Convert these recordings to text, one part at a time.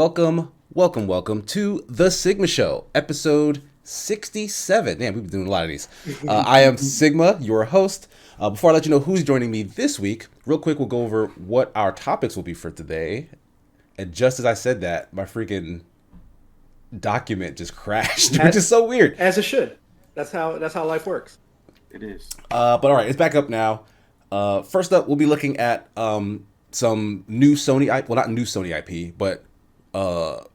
welcome to The Sigma Show, episode 67. Man, we've been doing a lot of these. I am Sigma, your host. Before I let you know who's joining me this week, real quick, we'll go over what our topics will be for today. And just as I said that, my freaking document just crashed, which is so weird. As it should. That's how life works. It is. But all right, it's back up now. First up, we'll be looking at some new Sony IP, well, not new Sony IP, but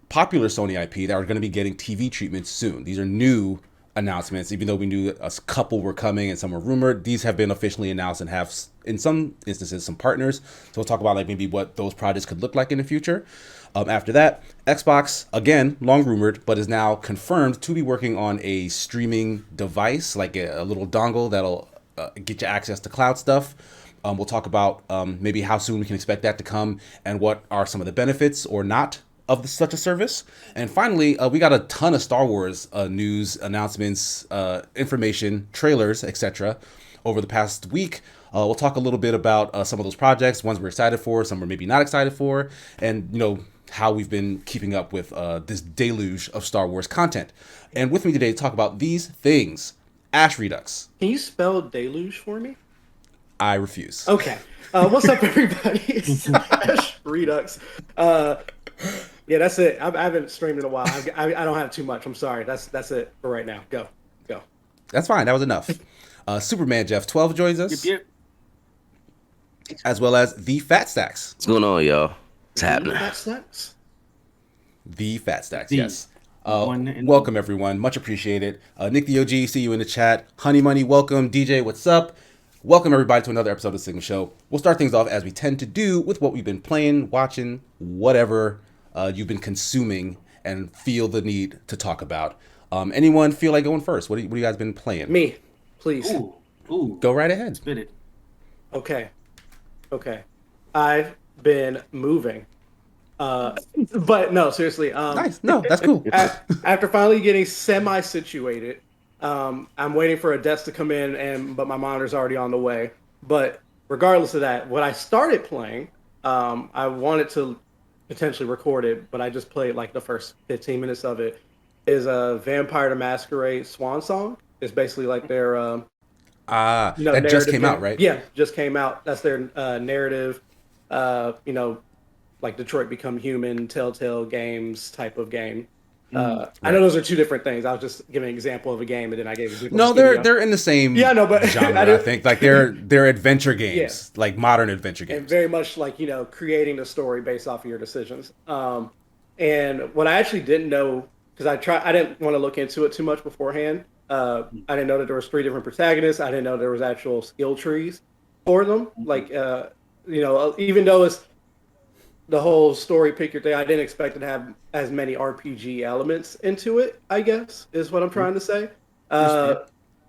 popular Sony IP that are going to be getting TV treatment soon. These are new announcements, even though we knew a couple were coming and some were rumored. These have been officially announced and have, in some instances, some partners. So we'll talk about like maybe what those projects could look like in the future. After that, Xbox, again, long rumored, but is now confirmed to be working on a streaming device, like a little dongle that'll get you access to cloud stuff. We'll talk about maybe how soon we can expect that to come and what are some of the benefits or not of such a service. And finally, we got a ton of Star Wars news, announcements, information, trailers, etc. over the past week. We'll talk a little bit about some of those projects, ones we're excited for, some we're maybe not excited for, and how we've been keeping up with this deluge of Star Wars content. And with me today to talk about these things, Ash Redux. Can you spell deluge for me? I refuse. Okay. What's up, everybody? It's Ash Redux. Yeah, that's it. I haven't streamed in a while. I don't have too much. I'm sorry. That's it for right now. Go. That's fine. That was enough. Superman Jeff 12 joins us. Yep. As well as the Fat Stacks. What's going on, y'all? What's happening? Fat Stacks? The Fat Stacks, The yes. one and Welcome, everyone. Much appreciated. Nick the OG, see you in the chat. Honey Money, welcome. DJ, what's up? Welcome, everybody, to another episode of the Sigma Show. We'll start things off as we tend to do with what we've been playing, watching, whatever you've been consuming and feel the need to talk about. Anyone feel like going first? What do you guys been playing? Me, please. Ooh. Go right ahead. Spit it. Okay. I've been moving. But no, seriously. Nice. No, that's cool. After finally getting semi-situated, I'm waiting for a desk to come in, but my monitor's already on the way. But regardless of that, what I started playing, I wanted to potentially record it, but I just played like the first 15 minutes of it, is a Vampire the Masquerade Swan Song. It's basically like their... that just came out, right? Yeah, just came out. That's their narrative, like Detroit Become Human, Telltale Games type of game. Right. I know those are two different things. I was just giving an example of a game, and then I gave an example. No, they're in the same but genre, I think. Like they're adventure games, like modern adventure games. And very much like, creating the story based off of your decisions. And what I actually didn't know, because I didn't want to look into it too much beforehand. I didn't know that there was 3 different protagonists. I didn't know there was actual skill trees for them. Like, even though it's the whole story pick your thing, I didn't expect it to have as many RPG elements into it, I guess, is what I'm trying to say.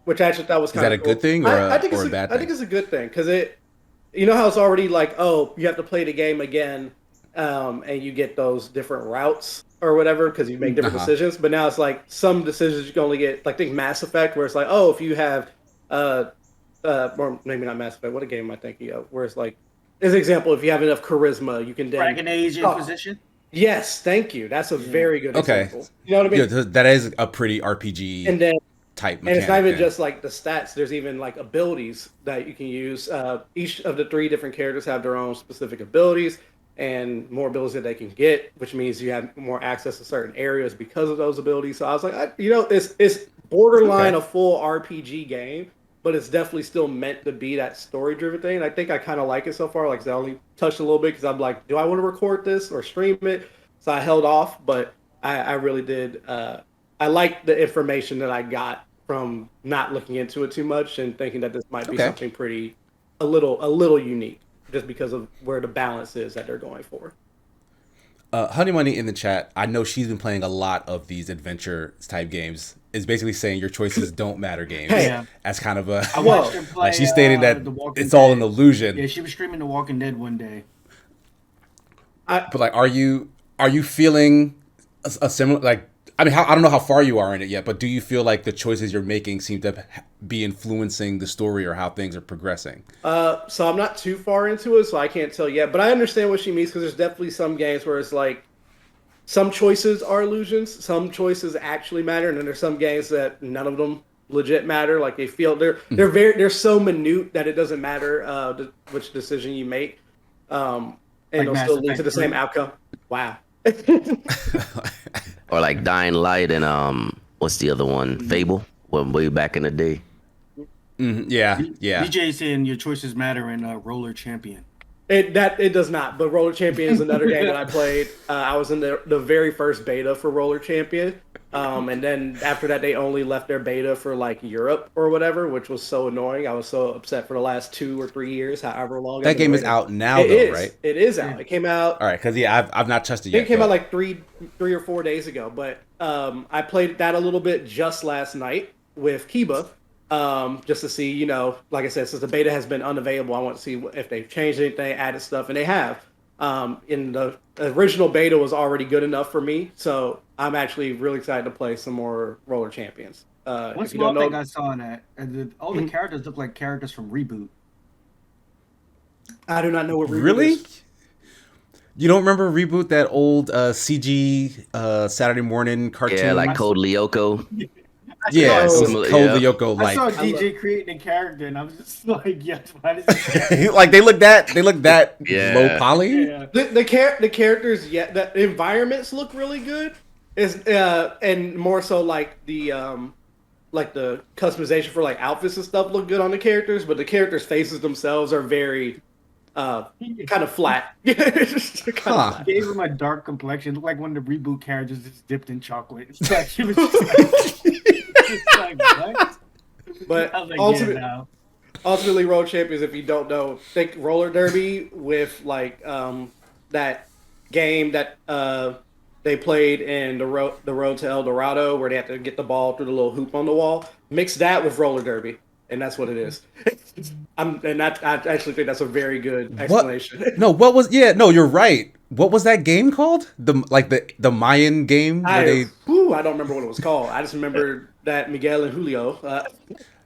Which actually that was kind of Is that a good thing or a bad thing? I think it's a good thing, because how it's already like, oh, you have to play the game again, and you get those different routes or whatever because you make different decisions. But now it's like some decisions you can only get, like, think Mass Effect, where it's like, oh, if you have, or maybe not Mass Effect, what a game am I thinking of? Where it's like, as an example, if you have enough charisma, you can then... Dragon Age Inquisition? Yes, thank you. That's a very good example. You know what I mean? Yeah, that is a pretty RPG and then, type mechanic. And it's not even just like the stats. There's even like abilities that you can use. Each of the 3 different characters have their own specific abilities and more abilities that they can get, which means you have more access to certain areas because of those abilities. So I was like, it's borderline a full RPG game, but it's definitely still meant to be that story-driven thing. And I think I kind of like it so far. Like, I only touched a little bit because I'm like, do I want to record this or stream it? So I held off, but I really did. I liked the information that I got from not looking into it too much and thinking that this might be something a little unique, just because of where the balance is that they're going for. Honey Money in the chat, I know she's been playing a lot of these adventure type games, is basically saying your choices don't matter games. As kind of a... I watched her play, she's stating that it's Dead. all an illusion. Yeah, she was streaming The Walking Dead one day. But like, are you feeling a similar, like, I mean, I don't know how far you are in it yet, but do you feel like the choices you're making seem to be influencing the story or how things are progressing? So I'm not too far into it, so I can't tell yet. But I understand what she means, because there's definitely some games where it's like, some choices are illusions, some choices actually matter, and then there's some games that none of them legit matter. Like they feel they're so minute that it doesn't matter which decision you make, and Like it'll Mass still lead Effect to the same 3. outcome. Wow. Or like Dying Light and what's the other one? Fable. Well, way back in the day. Yeah, yeah. DJ saying your choices matter in Roller Champion. It does not. But Roller Champion is another game that I played. I was in the very first beta for Roller Champion, and then after that they only left their beta for like Europe or whatever, which was so annoying. I was so upset for the last 2 or 3 years, however long. That game is out now, It though, is. right? It is out. It came out. All right, because I've not tested I yet. think it came but- out like three or 4 days ago. But I played that a little bit just last night with Kiba. Just to see, like I said, since the beta has been unavailable, I want to see if they've changed anything, added stuff, and they have. In the original beta was already good enough for me, so I'm actually really excited to play some more Roller Champions. One If you small don't thing know, I saw in that, all the characters look like characters from Reboot. I do not know what Reboot Really? is. You don't remember Reboot, that old CG Saturday morning cartoon? Yeah, like Code Lyoko. Yeah, it was Similar, Code yeah. Lyoko, I saw like DJ creating a character, and I was just like, yes, why does this like they look that Yeah. low poly. yeah. The characters, the environments look really good. And more so like the customization for like outfits and stuff look good on the characters, but the characters' faces themselves are very kind of flat. Huh. Gave him a dark complexion, looked like one of the Reboot characters just dipped in chocolate. It's like, she was just like, what? But I was like, ultimately, yeah, no. ultimately, Road Champions, if you don't know, think roller derby with like that game that they played in the road to El Dorado, where they have to get the ball through the little hoop on the wall. Mix that with roller derby, and that's what it is. I actually think that's a very good explanation. No, what was? Yeah, no, you're right. What was that game called? The Mayan game where they. I don't remember what it was called. I just remember that Miguel and Julio.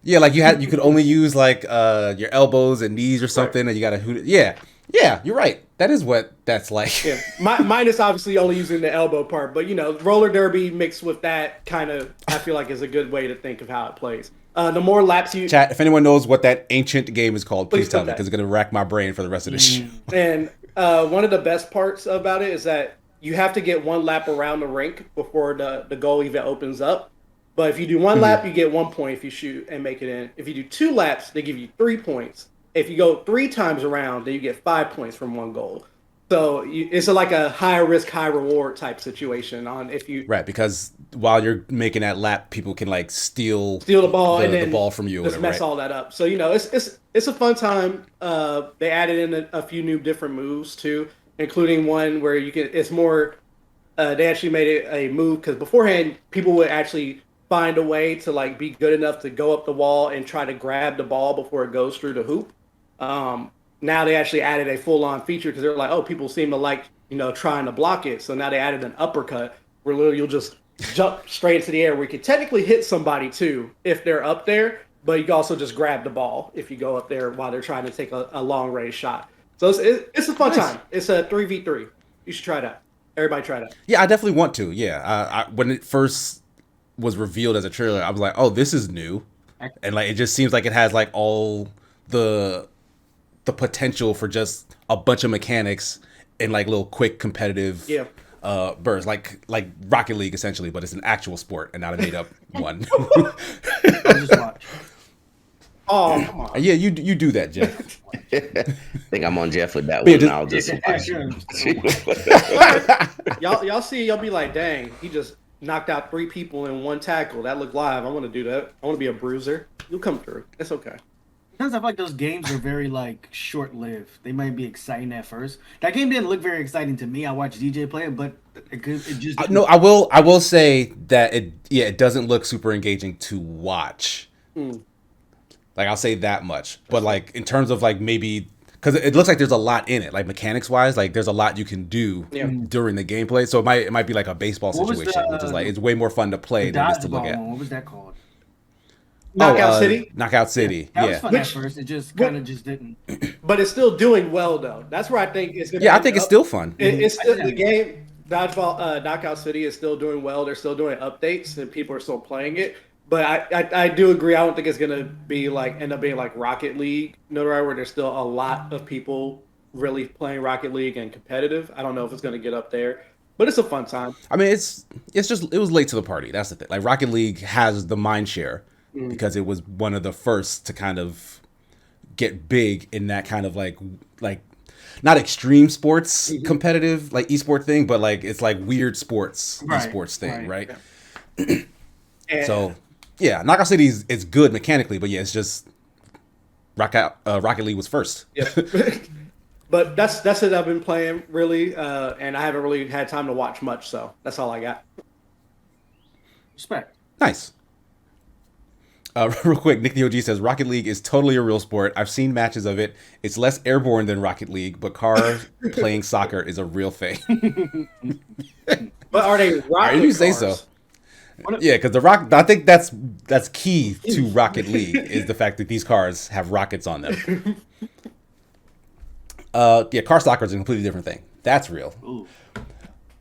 Yeah, like you could only use like your elbows and knees or something, and you gotta hoot it. Yeah, you're right. That is what that's like. Yeah, mine is obviously only using the elbow part, but roller derby mixed with that kind of, I feel like, is a good way to think of how it plays. The more laps you Chat, if anyone knows what that ancient game is called, please Please tell put me, that. because it's gonna rack my brain for the rest of the show. And one of the best parts about it is that you have to get one lap around the rink before the goal even opens up. But if you do one lap, you get 1 point if you shoot and make it in. If you do 2 laps, they give you 3 points. If you go 3 times around, then you get 5 points from one goal. So it's like a high risk, high reward type situation. On if you Right, because while you're making that lap, people can like steal the ball and the then ball from you, or just whatever. mess Right? all that up. So it's a fun time. They added in a few new different moves too, including one where you can. It's more. They actually made it a move because beforehand people would actually find a way to like be good enough to go up the wall and try to grab the ball before it goes through the hoop. Now they actually added a full-on feature because they're like, oh, people seem to like trying to block it. So now they added an uppercut where literally you'll just jump straight into the air where you can technically hit somebody too if they're up there, but you can also just grab the ball if you go up there while they're trying to take a long-range shot. So it's a fun time. It's a 3v3. You should try it out. Everybody try it out. Yeah, I definitely want to. Yeah, when it first was revealed as a trailer, I was like, oh, this is new, and like it just seems like it has like all the potential for just a bunch of mechanics and like little quick competitive bursts, like Rocket League essentially, but it's an actual sport and not a made up one. I'll just watch. Oh, come on. Yeah, you do that, Jeff. I think I'm on Jeff with that Yeah, one. just- I'll just watch. Y'all see, y'all be like, dang, he just knocked out 3 people in 1 tackle. That looked live. I want to do that. I want to be a bruiser. You'll come through. It's okay. Sometimes I feel like those games are very like short-lived. They might be exciting at first. That game didn't look very exciting to me. I watched DJ play it, but it just No, I will say that it doesn't look super engaging to watch. Like I'll say that much. But like in terms of like maybe because it looks like there's a lot in it, like mechanics wise, like there's a lot you can do during the gameplay. So it might be like a baseball What was situation, which is like it's way more fun to play than just to look dodgeball at. one. What was that called? Knockout City? Knockout City. That was Yeah. fun at first. It just kind of just didn't. But it's still doing well, though. That's where I think it's going to Yeah, I think it's still fun. It's still the game. Knockout City is still doing well. They're still doing updates, and people are still playing it. But I do agree. I don't think it's gonna be like end up being like Rocket League notoriety, where there's still a lot of people really playing Rocket League and competitive. I don't know if it's gonna get up there, but it's a fun time. I mean, it's just it was late to the party. That's the thing. Like Rocket League has the mind share because it was one of the first to kind of get big in that kind of like not extreme sports competitive like esport thing, but like it's like weird sports esports thing, right? And, So yeah, Knockout City is good mechanically, but yeah, it's just Rocket League was first. yep. But that's it. I've been playing really, and I haven't really had time to watch much. So that's all I got. Respect. Nice. Real quick, Nick the OG says Rocket League is totally a real sport. I've seen matches of it. It's less airborne than Rocket League, but cars playing soccer is a real thing. But are they rocket You say cars? so. Yeah, because I think that's key to Rocket League is the fact that these cars have rockets on them. Yeah, car soccer is a completely different thing. That's real. Ooh.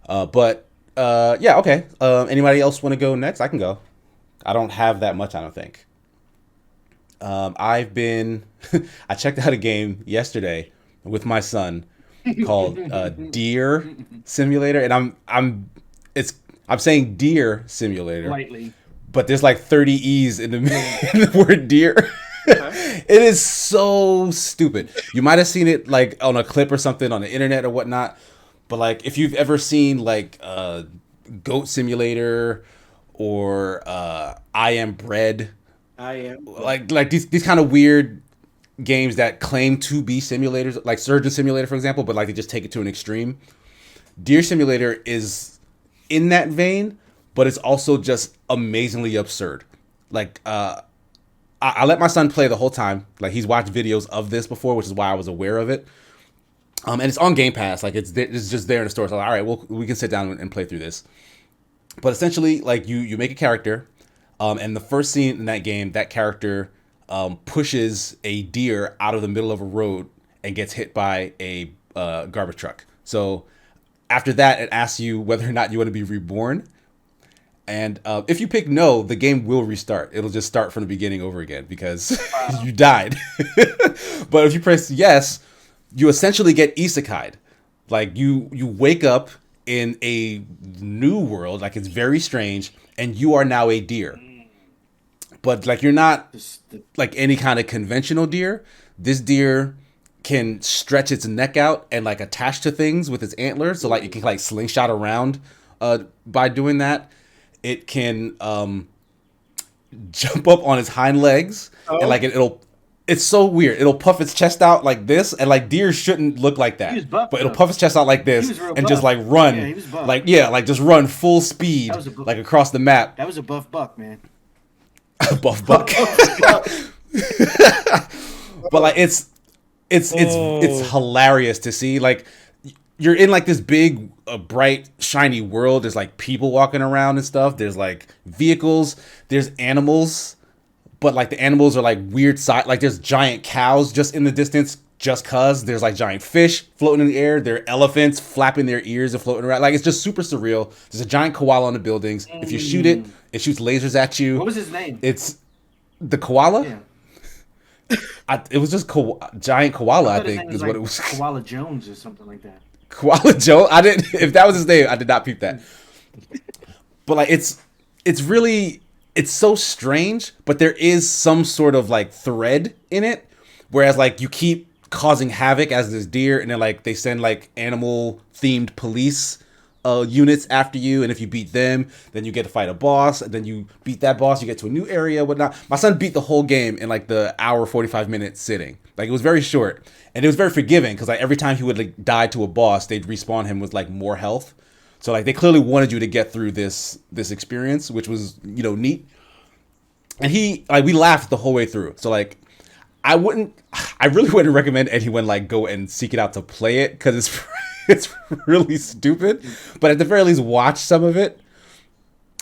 But yeah, okay. Anybody else want to go next? I can go. I don't have that much, I don't think. I checked out a game yesterday with my son called Deer Simulator, and I'm saying Deer Simulator, Lightly. but there's like 30 E's in in the word deer. It is so stupid. You might have seen it like on a clip or something on the internet or whatnot, but like if you've ever seen like Goat Simulator or I Am Bread, I am. like these kind of weird games that claim to be simulators, like Surgeon Simulator, for example, but like they just take it to an extreme. Deer Simulator is in that vein, but it's also just amazingly absurd. Like I let my son play the whole time. Like he's watched videos of this before, which is why I was aware of it. And it's on Game Pass. Like it's just there in the store. So all right, we can sit down and play through this. But essentially, like you make a character, and the first scene in that game, that character pushes a deer out of the middle of a road and gets hit by a garbage truck. So after that, it asks you whether or not you want to be reborn. And if you pick no, the game will restart. It'll just start from the beginning over again because you died. But if you press yes, you essentially get isekai'd. Like you wake up in a new world, like it's very strange, and you are now a deer. But like you're not like any kind of conventional deer. This deer can stretch its neck out and like attach to things with its antlers, so like it can like slingshot around by doing that. It can jump up on its hind legs and like it's so weird. It'll puff its chest out like this, and like deer shouldn't look like He was that. buff, But it'll though. puff its chest out like He this was real and just buff. like run, Yeah, he was buff. like just run full speed That was a bu- like across the map. That was a buff buck, man. Buff buck. But like it's hilarious to see. Like you're in like this big bright shiny world. There's like people walking around and stuff. There's like vehicles, there's animals, but like the animals are like weird size. Like there's giant cows just in the distance just cuz. There's like giant fish floating in the air. There are elephants flapping their ears and floating around. Like it's just super surreal. There's a giant koala on the buildings. If you shoot it, it shoots lasers at you. What was his name? It's the koala. Yeah. It was just giant koala, I thought his think, name is like what it was. Koala Jones or something like that. Koala Joe. I didn't. If that was his name, I did not peep that. But like, it's really so strange. But there is some sort of like thread in it. Whereas like you keep causing havoc as this deer, and then like they send like animal themed police units after you, and if you beat them, then you get to fight a boss, and then you beat that boss, you get to a new area, whatnot. My son beat the whole game in like the hour 45-minute sitting. Like it was very short, and it was very forgiving because like every time he would like die to a boss, they'd respawn him with like more health. So like they clearly wanted you to get through this experience, which was neat. And we laughed the whole way through. So like I really wouldn't recommend anyone like go and seek it out to play it because it's really stupid, but at the very least watch some of it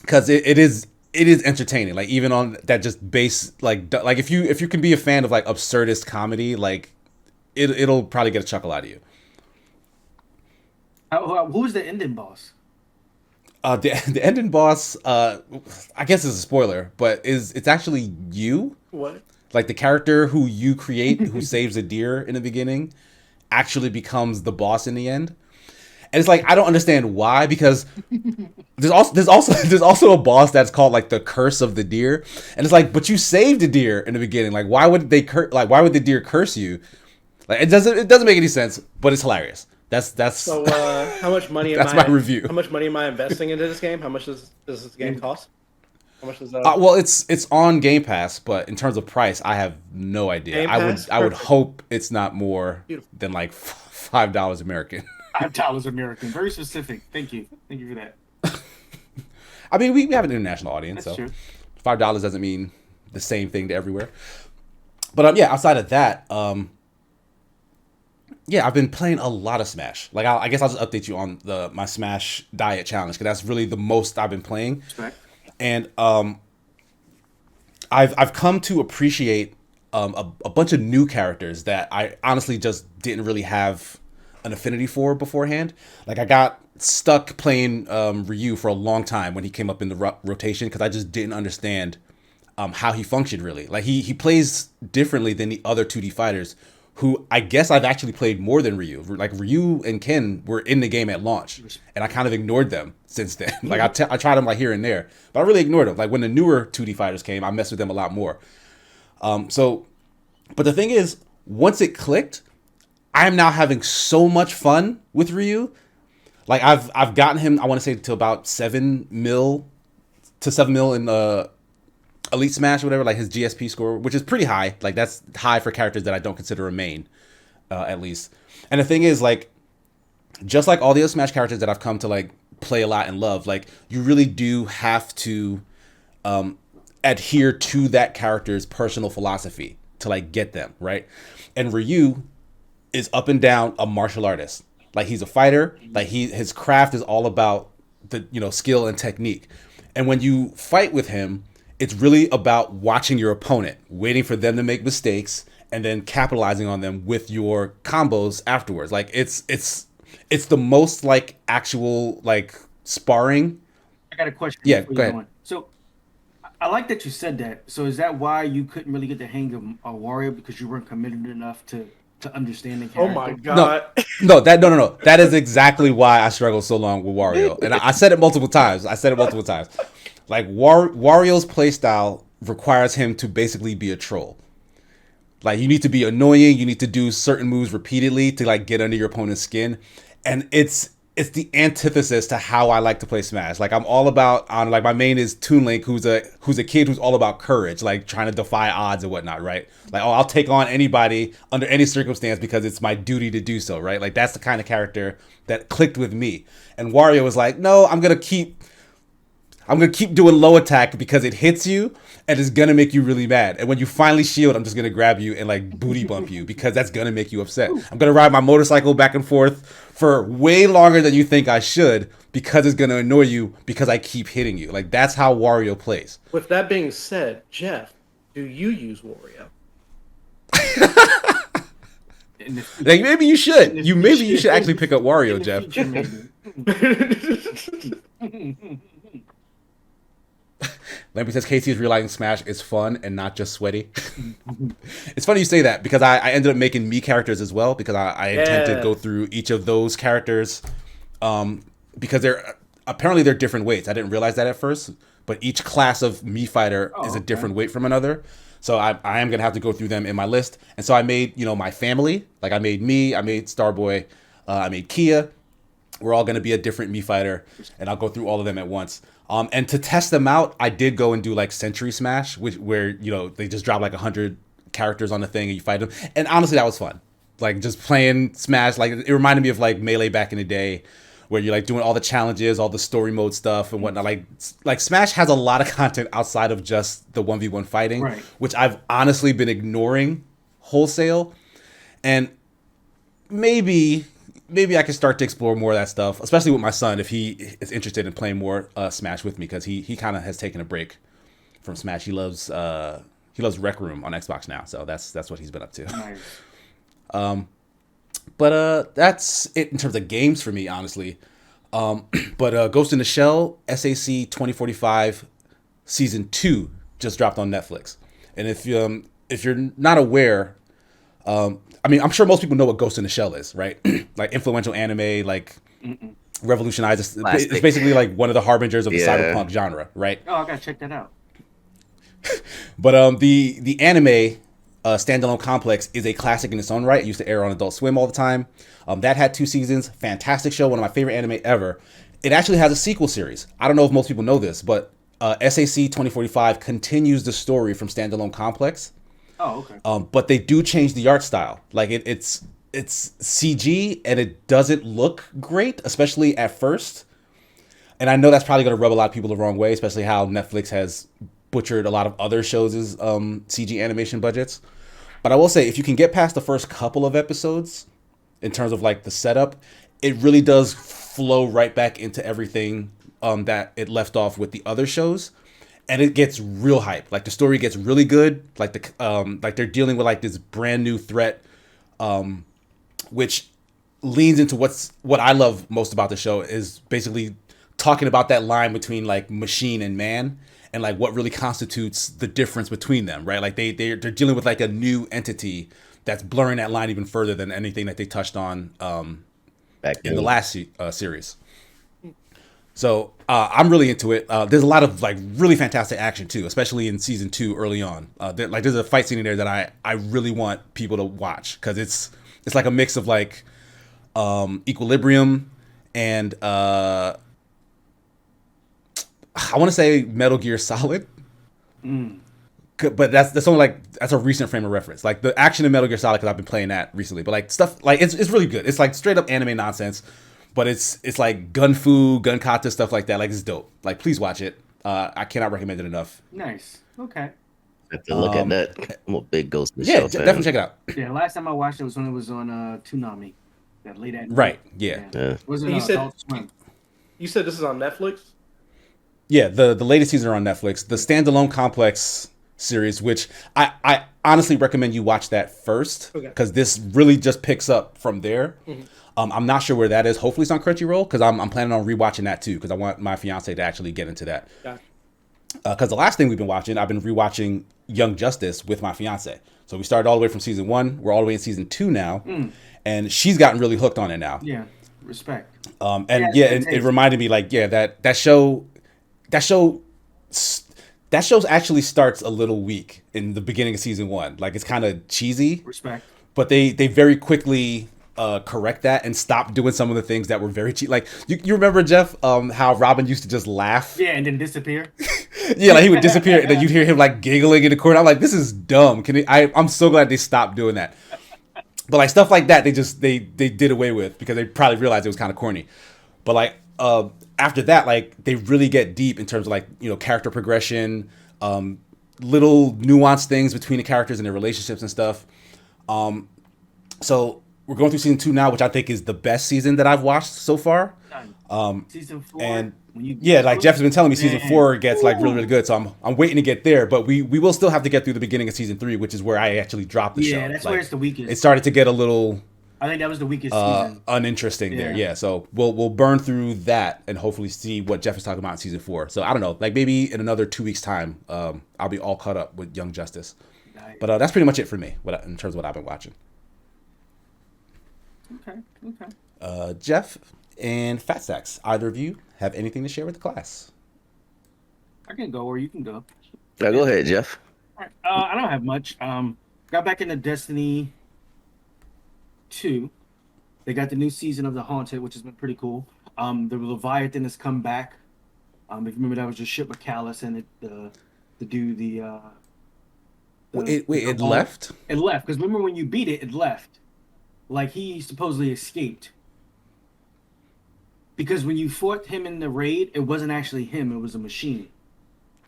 because it is entertaining. Like even on that just base like if you can be a fan of like absurdist comedy, like it'll probably get a chuckle out of you. Who's the ending boss? The ending boss, I guess it's a spoiler, but it's actually you, What? like the character who you create, who saves a deer in the beginning, actually becomes the boss in the end. And it's like I don't understand why, because there's also a boss that's called like the curse of the deer, and it's like, but you saved a deer in the beginning. Like why would the deer curse you? Like it doesn't make any sense, but it's hilarious. That's So, how much money am that's my I? review. How much money am I investing into this game? How much does this game cost? How much does Well, it's on Game Pass, but in terms of price, I have no idea. Game I would Pass? I would Perfect. hope it's not more Beautiful. than like $5 American. $5 American. Very specific. Thank you. Thank you for that. I mean, we have an international audience, That's so true. $5 doesn't mean the same thing to everywhere. But yeah, outside of that, yeah, I've been playing a lot of Smash. Like, I guess I'll just update you on my Smash diet challenge because that's really the most I've been playing, Respect. and I've come to appreciate a bunch of new characters that I honestly just didn't really have an affinity for beforehand. Like I got stuck playing Ryu for a long time when he came up in the rotation because I just didn't understand how he functioned really. Like he plays differently than the other 2D fighters, who I guess I've actually played more than Ryu. Like Ryu and Ken were in the game at launch, and I kind of ignored them since then. Like I tried them like here and there, but I really ignored them. Like when the newer 2D fighters came, I messed with them a lot more. So, but the thing is, once it clicked, I am now having so much fun with Ryu. Like I've gotten him, I want to say to about 7 mil in Elite Smash or whatever, like his GSP score, which is pretty high. Like that's high for characters that I don't consider a main, at least. And the thing is, like, just like all the other Smash characters that I've come to like play a lot and love, like you really do have to adhere to that character's personal philosophy to like get them right. And Ryu is up and down a martial artist. Like he's a fighter. Like his craft is all about the skill and technique. And when you fight with him, it's really about watching your opponent, waiting for them to make mistakes, and then capitalizing on them with your combos afterwards. Like it's the most like actual like sparring. I got a question Yeah, before go you go ahead. on. So I like that you said that. So is that why you couldn't really get the hang of a warrior because you weren't committed enough to understand the Oh my character? No, god. no. That is exactly why I struggled so long with Wario, and I said it multiple times. Like Wario's playstyle requires him to basically be a troll. Like you need to be annoying. You need to do certain moves repeatedly to like get under your opponent's skin, and it's the antithesis to how I like to play Smash. Like I'm all about on like my main is Toon Link, who's a kid who's all about courage, like trying to defy odds and whatnot, right? Like I'll take on anybody under any circumstance because it's my duty to do so, right? Like that's the kind of character that clicked with me. And Wario was like, no, I'm gonna keep doing low attack because it hits you and it's gonna make you really mad. And when you finally shield, I'm just gonna grab you and like booty bump you because that's gonna make you upset. I'm gonna ride my motorcycle back and forth for way longer than you think I should because it's gonna annoy you because I keep hitting you. Like that's how Wario plays. With that being said, Jeff, do you use Wario? In the Like maybe you should. Maybe you should actually pick up in Wario, the Jeff. future, maybe. Lampy says Casey is realizing Smash is fun and not just sweaty. It's funny you say that because I ended up making me characters as well because I intend to go Yeah. through each of those characters because they're different weights. I didn't realize that at first, but each class of me fighter Oh, is a okay. different weight from another. So I am gonna have to go through them in my list. And so I made my family. Like I made me, I made Starboy, I made Kia. We're all going to be a different me fighter, and I'll go through all of them at once. And to test them out, I did go and do like Century Smash, where they just drop like 100 characters on the thing and you fight them. And honestly, that was fun. Like just playing Smash, like it reminded me of like Melee back in the day, where you're like doing all the challenges, all the story mode stuff and whatnot. Like Smash has a lot of content outside of just the 1v1 fighting, Right. which I've honestly been ignoring wholesale. And maybe I can start to explore more of that stuff, especially with my son if he is interested in playing more Smash with me because he kind of has taken a break from Smash. He loves Rec Room on Xbox now, so that's what he's been up to. Nice. But that's it in terms of games for me, honestly. But Ghost in the Shell SAC 2045 season 2 just dropped on Netflix. And if you're not aware, I mean, I'm sure most people know what Ghost in the Shell is, right? Like influential anime, like revolutionized. It's Plastic. basically like one of the harbingers of the Yeah. cyberpunk genre, right? Oh, I gotta check that out. But the anime standalone complex is a classic in its own right. It used to air on Adult Swim all the time. That had 2 seasons. Fantastic show. One of my favorite anime ever. It actually has a sequel series. I don't know if most people know this, but SAC 2045 continues the story from standalone complex. Oh, okay. But they do change the art style. Like it's CG and it doesn't look great, especially at first. And I know that's probably going to rub a lot of people the wrong way, especially how Netflix has butchered a lot of other shows' CG animation budgets. But I will say, if you can get past the first couple of episodes, in terms of like the setup, it really does flow right back into everything that it left off with the other shows, and it gets real hype. Like the story gets really good. Like they're dealing with like this brand new threat, which leans into what I love most about the show is basically talking about that line between like machine and man and like what really constitutes the difference between them, right? Like they're dealing with like a new entity that's blurring that line even further than anything that they touched on Back in the then. last series. So I'm really into it. There's a lot of like really fantastic action too, especially in season 2 early on. There's a fight scene in there that I really want people to watch because it's like a mix of like Equilibrium and I want to say Metal Gear Solid, but that's only like that's a recent frame of reference. Like the action in Metal Gear Solid because I've been playing that recently. But like stuff like it's really good. It's like straight up anime nonsense, but it's like gun fu, gun kata stuff like that. Like it's dope. Like please watch it. I cannot recommend it enough. Nice. Okay. I have to look at that. I'm a big Ghost in the Yeah, Shell fan. definitely check it out. Yeah, last time I watched it was when it was on Toonami. That late at night. Right. Yeah. Yeah. Was it You said Adult Swim? you said this is on Netflix. Yeah, the latest season are on Netflix. The standalone complex series, which I honestly recommend you watch that first Okay. because this really just picks up from there. I'm not sure where that is. Hopefully it's on Crunchyroll because I'm planning on rewatching that too because I want my fiance to actually get into that. Got Because the last thing we've been watching, I've been rewatching Young Justice with my fiance. So we started all the way from season 1. We're all the way in season 2 now, and she's gotten really hooked on it now. Yeah. Respect. And Yeah, and it reminded me like that show actually starts a little weak in the beginning of season 1. Like it's kind of cheesy, Respect. but they very quickly correct that and stop doing some of the things that were very cheap. Like you remember Jeff, how Robin used to just laugh. Yeah, and then disappear. Yeah, like he would disappear and then you'd hear him like giggling in the corner. I'm like, this is dumb. I'm so glad they stopped doing that. But like stuff like that, they did away with because they probably realized it was kind of corny. But like after that, like they really get deep in terms of like character progression, little nuanced things between the characters and their relationships and stuff. So we're going through season 2 now, which I think is the best season that I've watched so far. Season 4. And when you yeah, like Jeff has been telling me, season Man. 4 gets like really good. So I'm waiting to get there, but we will still have to get through the beginning of season 3, which is where I actually dropped the show. Yeah, that's Like, where it's the weakest. It started to get a little I think that was the weakest season. uninteresting there. Yeah. Yeah, so we'll burn through that and hopefully see what Jeff is talking about in season 4. So I don't know, like maybe in another 2 weeks time, I'll be all caught up with Young Justice. Nice. But that's pretty much it for me in terms of what I've been watching. Okay. Jeff and Fat Stacks, either of you have anything to share with the class? I can go or you can go. Now go ahead, Jeff. All right. I don't have much. Got back into Destiny 2. They got the new season of The Haunted, which has been pretty cool. The Leviathan has come back. If you remember, that was just ship with Callus and It left? It left because remember when you beat it, it left. Like he supposedly escaped. Because when you fought him in the raid, it wasn't actually him; it was a machine.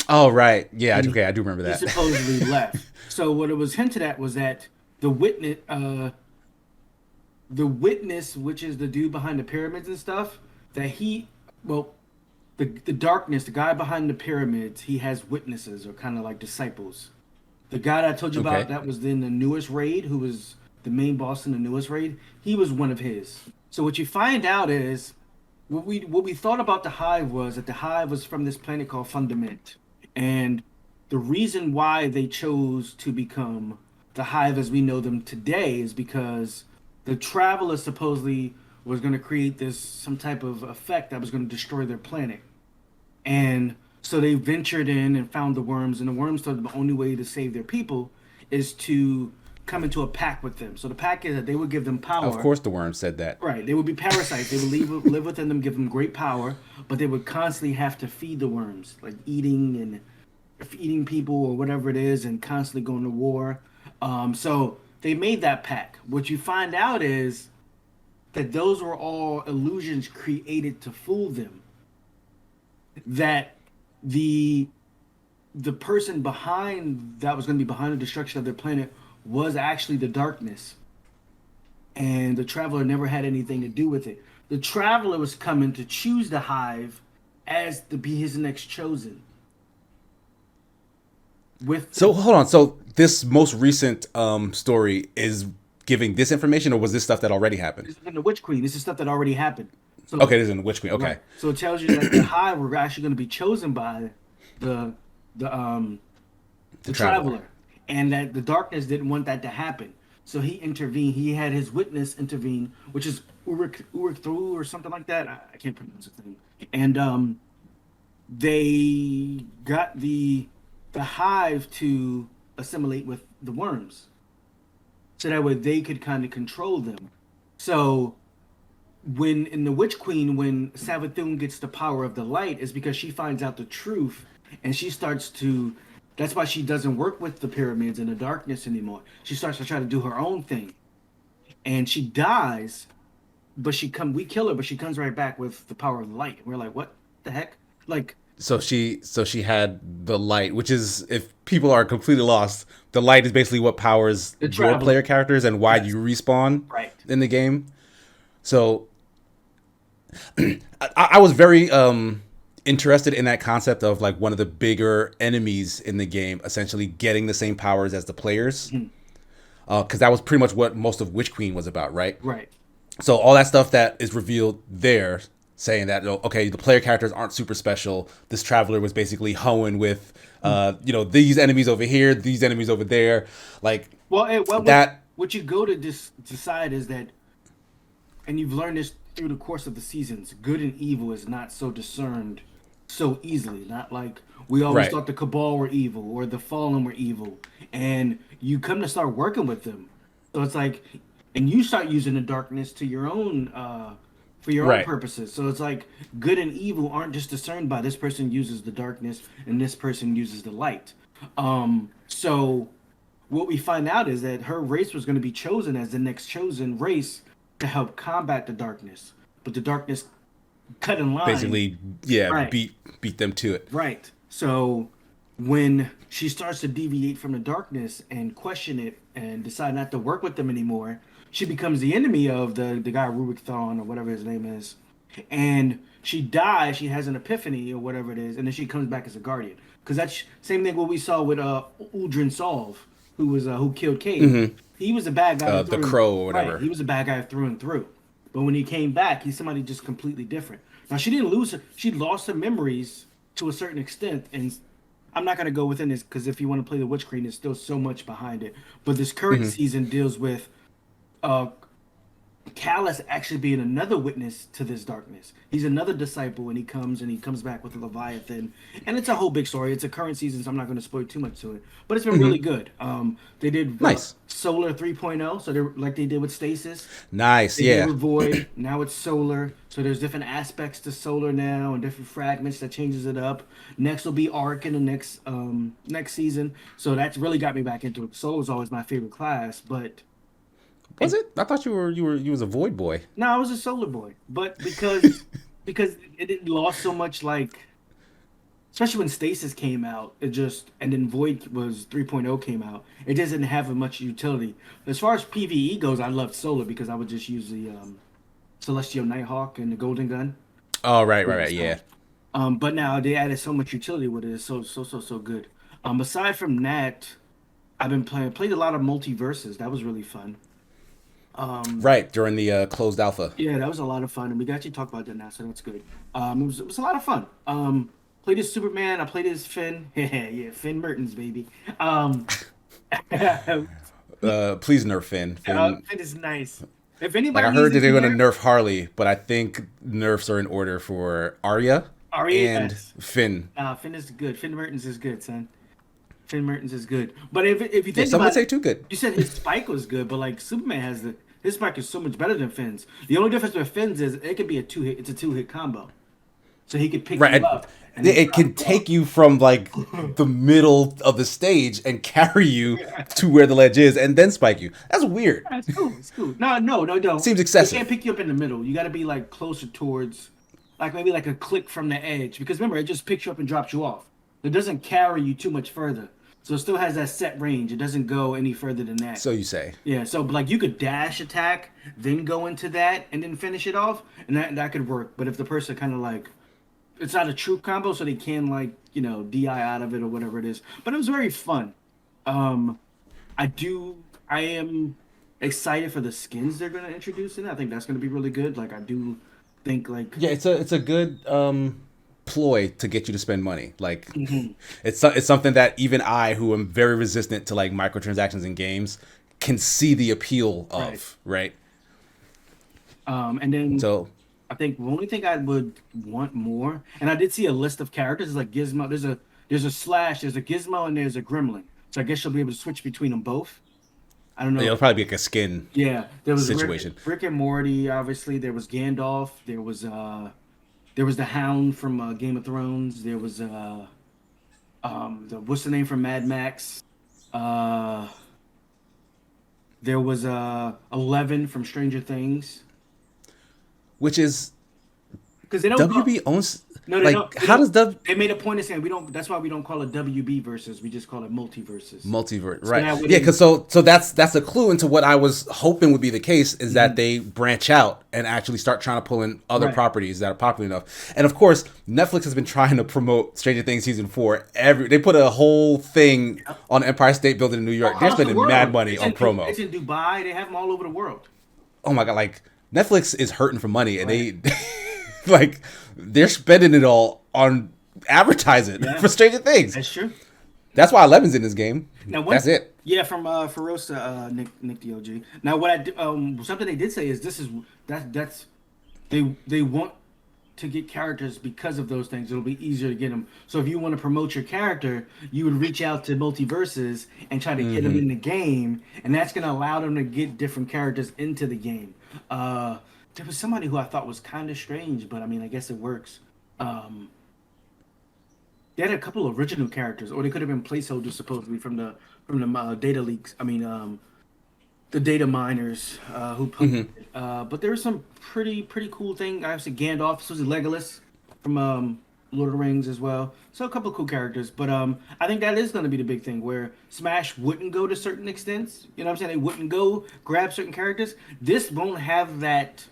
Oh right, yeah. Okay, I do remember He that. supposedly left. So what it was hinted at was that the witness, which is the dude behind the pyramids and stuff, that the darkness, the guy behind the pyramids, he has witnesses or kind of like disciples. The guy that I told you about Okay. that was in the newest raid, who was the main boss in the newest raid, he was one of his. So what you find out is what we thought about the Hive was that the Hive was from this planet called Fundament, and the reason why they chose to become the Hive as we know them today is because the Traveler supposedly was going to create this some type of effect that was going to destroy their planet, and so they ventured in and found the worms, and the worms thought the only way to save their people is to come into a pact with them. So the pact is that they would give them Of power. course, the worm said that. Right. They would be parasites. They would live within them, give them great power, but they would constantly have to feed the worms, like eating people or whatever it is, and constantly going to war. So they made that pact. What you find out is that those were all illusions created to fool them. That the the person behind that was going to be behind the destruction of their planet was actually the darkness, and the traveler never had anything to do with it. The traveler was coming to choose the hive as to be his next chosen. With So hold on. So this most recent story is giving this information, or was this stuff that already happened? this is in the Witch Queen, this is stuff that already happened. So Okay, this is in the Witch Queen. Okay, right. So it tells you that the hive were actually going to be chosen by the the um the Traveler. traveler, and that the darkness didn't want that to happen. So he intervened. He had his witness intervene, which is Uruk through or something like that. I can't pronounce the thing. And they got the hive to assimilate with the worms, so that way they could kind of control them. So when in the Witch Queen, when Savathun gets the power of the light, is because she finds out the truth, and she starts to. That's why she doesn't work with the pyramids and the darkness anymore. She starts to try to do her own thing, and she dies. But we kill her, but she comes right back with the power of the light. And we're like, what the heck? Like, so she had the light, which is, if people are completely lost, the light is basically what powers the your traveler. player characters and why Yes. you respawn Right. in the game. So I was very interested in that concept of like one of the bigger enemies in the game essentially getting the same powers as the players, because that was pretty much what most of Witch Queen was about, right? Right. So all that stuff that is revealed there, saying that, oh, okay, the player characters aren't super special. This traveler was basically hoeing with, these enemies over here, these enemies over there, like Well, that. what you go to decide is that, and you've learned this through the course of the seasons, good and evil is not so discerned so easily. Not like we always Right. thought the Cabal were evil or the Fallen were evil, and you come to start working with them. So it's like, and you start using the darkness to your own, for your own Right. purposes. So it's like good and evil aren't just discerned by this person uses the darkness and this person uses the light. So what we find out is that her race was going to be chosen as the next chosen race to help combat the darkness, but the darkness cut in line. Basically, yeah, Right. beat them to it. Right. So when she starts to deviate from the darkness and question it and decide not to work with them anymore, she becomes the enemy of the guy Rubik Thon or whatever his name is. And she dies, she has an epiphany or whatever it is, and then she comes back as a guardian. Because that's same thing what we saw with Uldren Solve, who killed Cade. He was a bad guy. The Crow or whatever. Right. He was a bad guy through and through. But when he came back, he's somebody just completely different. Now she didn't lose her. She lost her memories to a certain extent, and I'm not gonna go within this because if you want to play the Witch Queen, there's still so much behind it. But this current season deals with uh Callus actually being another witness to this darkness. He's another disciple, and he comes back with a Leviathan, and it's a whole big story. It's a current season, so I'm not going to spoil too much to it. But it's been really good. They did Nice. Solar 3.0, so they're like they did with Stasis. Nice, They yeah. did with Void. Now it's Solar, so there's different aspects to Solar now, and different fragments that changes it up. Next will be Arc in the next season, so that's really got me back into it. Solar was always my favorite class, but Was it? I thought you was a Void boy. no, I was a Solar Boy, but because it lost so much, like especially when Stasis came out, it just and then Void was 3.0 came out, it doesn't have much utility. As far as PvE goes, I loved Solar because I would just use the Celestial Nighthawk and the Golden Gun. Oh, right, yeah. But now they added so much utility with it. It's so good. Aside from that, I've been played a lot of multiverses. That was really fun. Right, during the closed alpha. Yeah, that was a lot of fun, and we got to talk about that now, so that's good. It was a lot of fun. Played as Superman. I played as Finn. Yeah, Finn Mertens, baby. Um, Please nerf Finn. Finn. Finn is nice. If Like I anybody needs heard a that they're going to generic nerf Harley, but I think nerfs are in order for Arya and RES, Finn. Finn is good. Finn Mertens is good, son. Finn Mertens is good. But if you Yeah, think some would about say it, too good. you said his spike was good, but like Superman has his spike is so much better than Finn's. The only difference with Finn's is it could be a two hit. It's a 2-hit combo, so he could pick Right, you up and then it drop can you off. take you from like the middle of the stage and carry you to where the ledge is, and then spike you. That's weird. It's cool. It's cool. No, don't. Seems He excessive. can't pick you up in the middle. You got to be like closer towards, like maybe like a click from the edge. Because remember, it just picks you up and drops you off. It doesn't carry you too much further. So it still has that set range. It doesn't go any further than that. So you say. Yeah. So like you could dash attack, then go into that, and then finish it off, and that could work. But if the person kind of like, it's not a true combo, so they can like DI out of it or whatever it is. But it was very fun. Um, I am excited for the skins they're going to introduce in it. I think that's going to be really good. Like I do think like Yeah, it's a good ploy to get you to spend money. Like Mhm. it's something that even I, who am very resistant to like microtransactions in games, can see the appeal of. Right. And then So I think the only thing I would want more, and I did see a list of characters is like Gizmo. There's a Slash, there's a Gizmo, and there's a Gremlin. So I guess you'll be able to switch between them both. I don't know. it'll probably be like a skin. Yeah, there was Situation. Rick and Morty. Obviously, there was Gandalf. There was the Hound from Game of Thrones. There was what's the name from Mad Max? Uh, there was 11 from Stranger Things. Which is Because they don't WB owns. No, they Like don't. how does They made a point of saying we don't. That's why we don't call it WB versus. We just call it multiverses. multiverse, So right? now Yeah, because so that's a clue into what I was hoping would be the case is that they branch out and actually start trying to pull in other Right. properties that are popular enough. And of course, Netflix has been trying to promote Stranger Things season 4. They put a whole thing on Empire State Building in New York. They're Across the spending world. mad money It's on in promo. It's in Dubai. They have them all over the world. Oh my god, like Netflix is hurting for money, and they like they're spending it all on advertising Yeah. for Stranger Things. That's true. That's why Eleven's in this game. Now, That's it. Yeah, from Ferosa, Nick the OG. Now, what something they did say is that's they want to get characters because of those things. It'll be easier to get them. So if you want to promote your character, you would reach out to multiverses and try to get them in the game, and that's going to allow them to get different characters into the game. There was somebody who I thought was kind of strange, but I mean, I guess it works. They had a couple of original characters, or they could have been placeholders supposedly from the data leaks. I mean, the data miners who put. But there was some pretty cool thing. Obviously, Gandalf, this was Legolas from Lord of the Rings as well. So a couple of cool characters. But I think that is going to be the big thing where Smash wouldn't go to certain extents. You know what I'm saying? They wouldn't go grab certain characters. This won't have that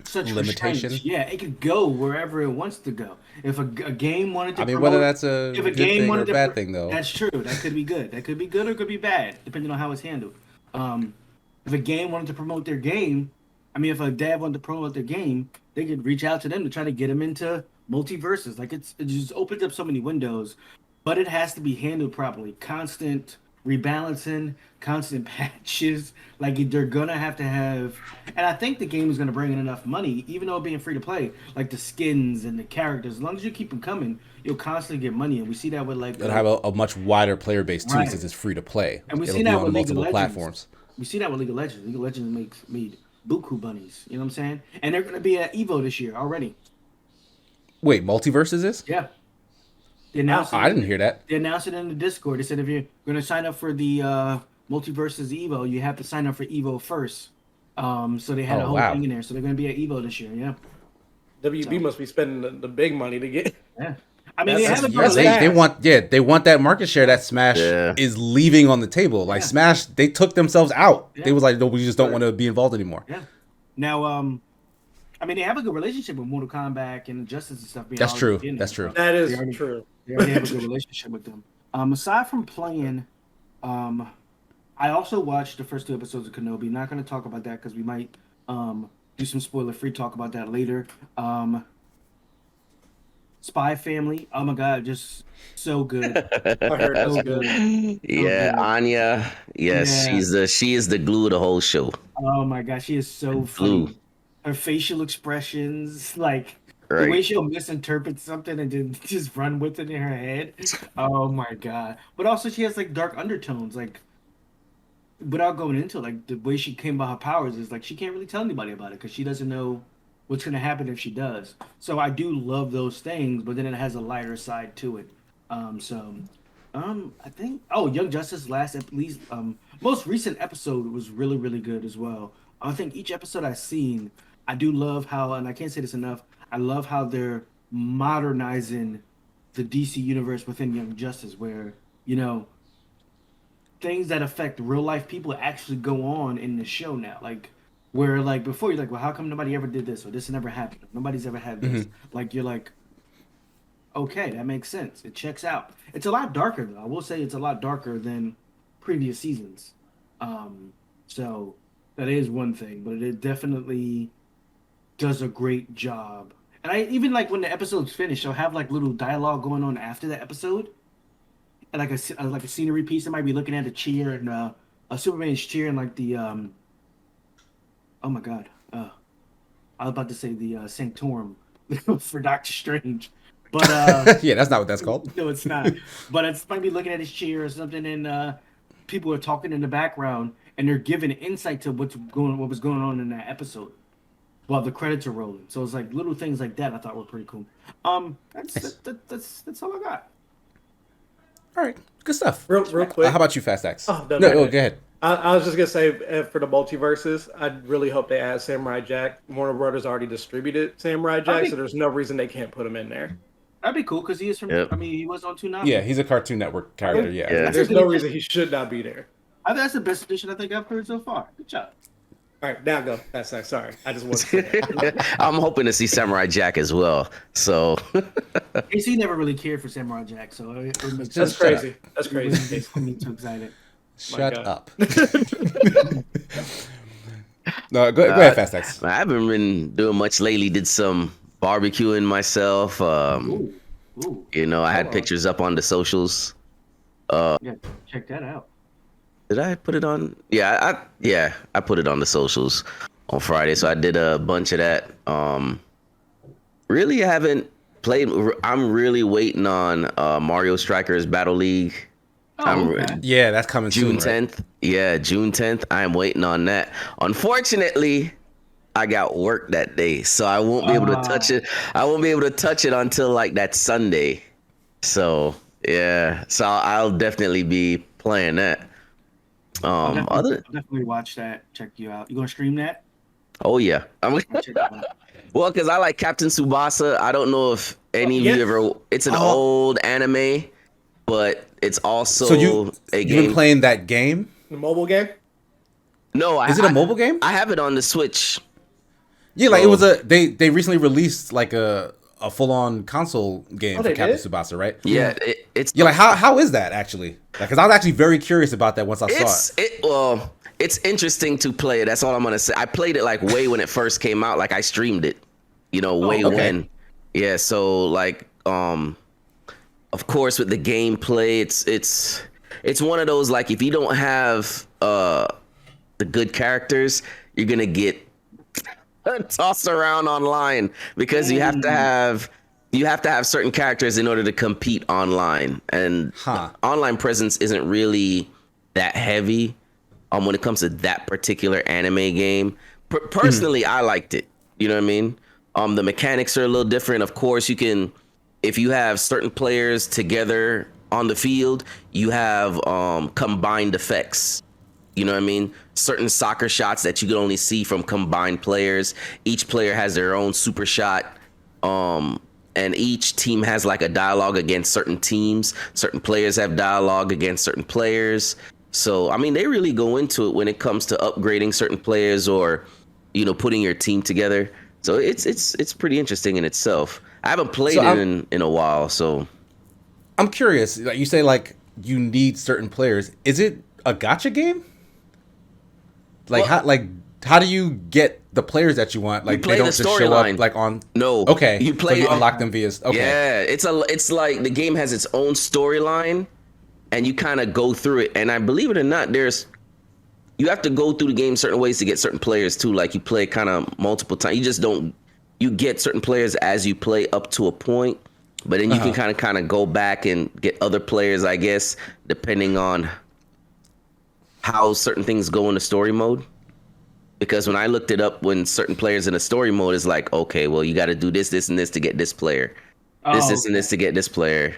such Limitation. restraints. Yeah, it could go wherever it wants to go. If a game wanted to, I mean, promote, whether that's a if a good game thing or wanted a to, bad thing, though. that's true. That could be good. That could be good or it could be bad, depending on how it's handled. If a game wanted to promote their game, I mean, if a dev wanted to promote their game, they could reach out to them to try to get them into multiverses. Like it just opens up so many windows, but it has to be handled properly. Constant rebalancing, constant patches. Like they're gonna have to have, and I think the game is gonna bring in enough money, even though it being free to play. Like the skins and the characters, as long as you keep them coming, you'll constantly get money, and we see that with like. It'll have a much wider player base too, Right. since it's free to play. And we It'll see be that on with League of multiple Legends. platforms. We see that with League of Legends. League of Legends made buku bunnies. You know what I'm saying? And they're gonna be at Evo this year already. Wait, multiverse is this? Yeah. They announced I didn't hear that. They announced it in the Discord. They said if you're going to sign up for the Multiverses Evo, you have to sign up for Evo first. So they had a whole thing in there. So they're going to be at Evo this year. Yeah. WB must be spending the big money to get. Yeah. I mean, That's- they have a that's- good Yes, they want that market share that Smash Yeah. is leaving on the table. Like Yeah. Smash, they took themselves out. Yeah. They was like, no, we just don't want to be involved anymore. Yeah. Now, I mean, they have a good relationship with Mortal Kombat and Injustice and stuff. Being That's all true. in That's there. true. That is They already- true. They already have a good relationship with them. Aside from playing I also watched the first 2 episodes of Kenobi. Not going to talk about that because we might do some spoiler-free talk about that later. Spy Family. Oh my God, just so good, I heard that's so good. good, so Yeah, good. Anya. Yes, Yeah. she is the glue of the whole show. Oh my gosh, she is so Glue, funny. Her facial expressions, like the way right? she'll misinterpret something and then just run with it in her head. Oh my God. But also she has like dark undertones, like without going into it, like the way she came by her powers is like she can't really tell anybody about it because she doesn't know what's gonna happen if she does. So I do love those things, but then it has a lighter side to it. So I think Young Justice last at least most recent episode was really really good as well. I think each episode I've seen, I do love how, and I can't say this enough. I love how they're modernizing the DC universe within Young Justice, where you know things that affect real life people actually go on in the show now. Like where like before you're like, well, how come nobody ever did this or this never happened? Nobody's ever had this. Like you're like, okay, that makes sense. It checks out. It's a lot darker though. I will say it's a lot darker than previous seasons. So that is one thing, but it definitely does a great job. And I even like when the episode's finished, I'll have like little dialogue going on after the episode and like a scenery piece. I might be looking at a chair and a Superman's chair and like the oh my god, I was about to say the Sanctorum for Doctor Strange, but Yeah, that's not what that's called. no, it's not. But it's might be looking at his chair or something, and people are talking in the background and they're giving insight to what was going on in that episode while the credits are rolling. So it's like little things like that I thought were pretty cool. Nice. That's all I got. All right, good stuff. Real quick. How about you, Fast X? Oh, no, No, go go ahead. I was just gonna say for the multiverses, I really hope they add Samurai Jack. Warner Brothers already distributed Samurai Jack, so there's no reason they can't put him in there. That'd be cool because he is from. Yep. I mean, he was on Toonami. Yeah, he's a Cartoon Network character. Yeah. Yeah. There's no reason he should not be there. I think that's the best addition I think I've heard so far. Good job. All right, now go. That's sorry. I just want to say that. I'm hoping to see Samurai Jack as well. So AC never really cared for Samurai Jack, so it makes That's Shut crazy. up. That's crazy. It makes me too excited. Shut God. up. No, go ahead, Fast X. I haven't been doing much lately. Did some barbecuing myself. Ooh, ooh, You know, I had on. pictures up on the socials. yeah, check that out. Did I put it on? Yeah, I put it on the socials on Friday. So I did a bunch of that. Really haven't played. I'm really waiting on Mario Strikers Battle League. Oh, okay. Yeah, that's coming June soon, right? 10th. Yeah, June 10th. I'm waiting on that. Unfortunately, I got work that day, so I won't be able to touch it. I won't be able to touch it until like that Sunday. So yeah, so I'll definitely be playing that. I'll Other definitely watch that. Check you out. You gonna stream that? Oh yeah, I'll check that out. well, because I like Captain Tsubasa. I don't know if any of yes. you ever. It's an old anime, but it's also So you've a been game. playing that game? The mobile game. No, Is it a mobile game? I have it on the Switch. Yeah, like Oh. it was a they recently released like a full on console game Oh, for they Captain did? Tsubasa, right? Yeah, it's Yeah, like how is that actually? Because I was actually very curious about that once I saw it. well, it's interesting to play it. That's all I'm gonna say. I played it like way when it first came out. Like I streamed it, way okay. when. Yeah, so like of course with the gameplay, it's one of those like if you don't have the good characters, you're gonna get tossed around online because you have to have certain characters in order to compete online, and online presence isn't really that heavy when it comes to that particular anime game. Personally, I liked it. You know what I mean? The mechanics are a little different. Of course, you can, if you have certain players together on the field, you have combined effects. You know what I mean? Certain soccer shots that you can only see from combined players. Each player has their own super shot. And each team has like a dialogue against certain teams. Certain players have dialogue against certain players. So, I mean, they really go into it when it comes to upgrading certain players or, putting your team together. So it's pretty interesting in itself. I haven't played it in a while, so. I'm curious. Like you say, like you need certain players. Is it a gotcha game? Like Well, how do you get the players that you want? you Like they play the don't just show up storyline. like on. No, Okay, you so play you it. unlock them via. Okay, Yeah, it's like the game has its own storyline, and you kind of go through it. And I believe it or not, you have to go through the game certain ways to get certain players too. Like you play kind of multiple times. You just don't. You get certain players as you play up to a point, but then you can kind of go back and get other players, I guess, depending on how certain things go in the story mode. Because when I looked it up, when certain players in the story mode is like, okay, well, you got to do this, this, and this to get this player, this, and this to get this player.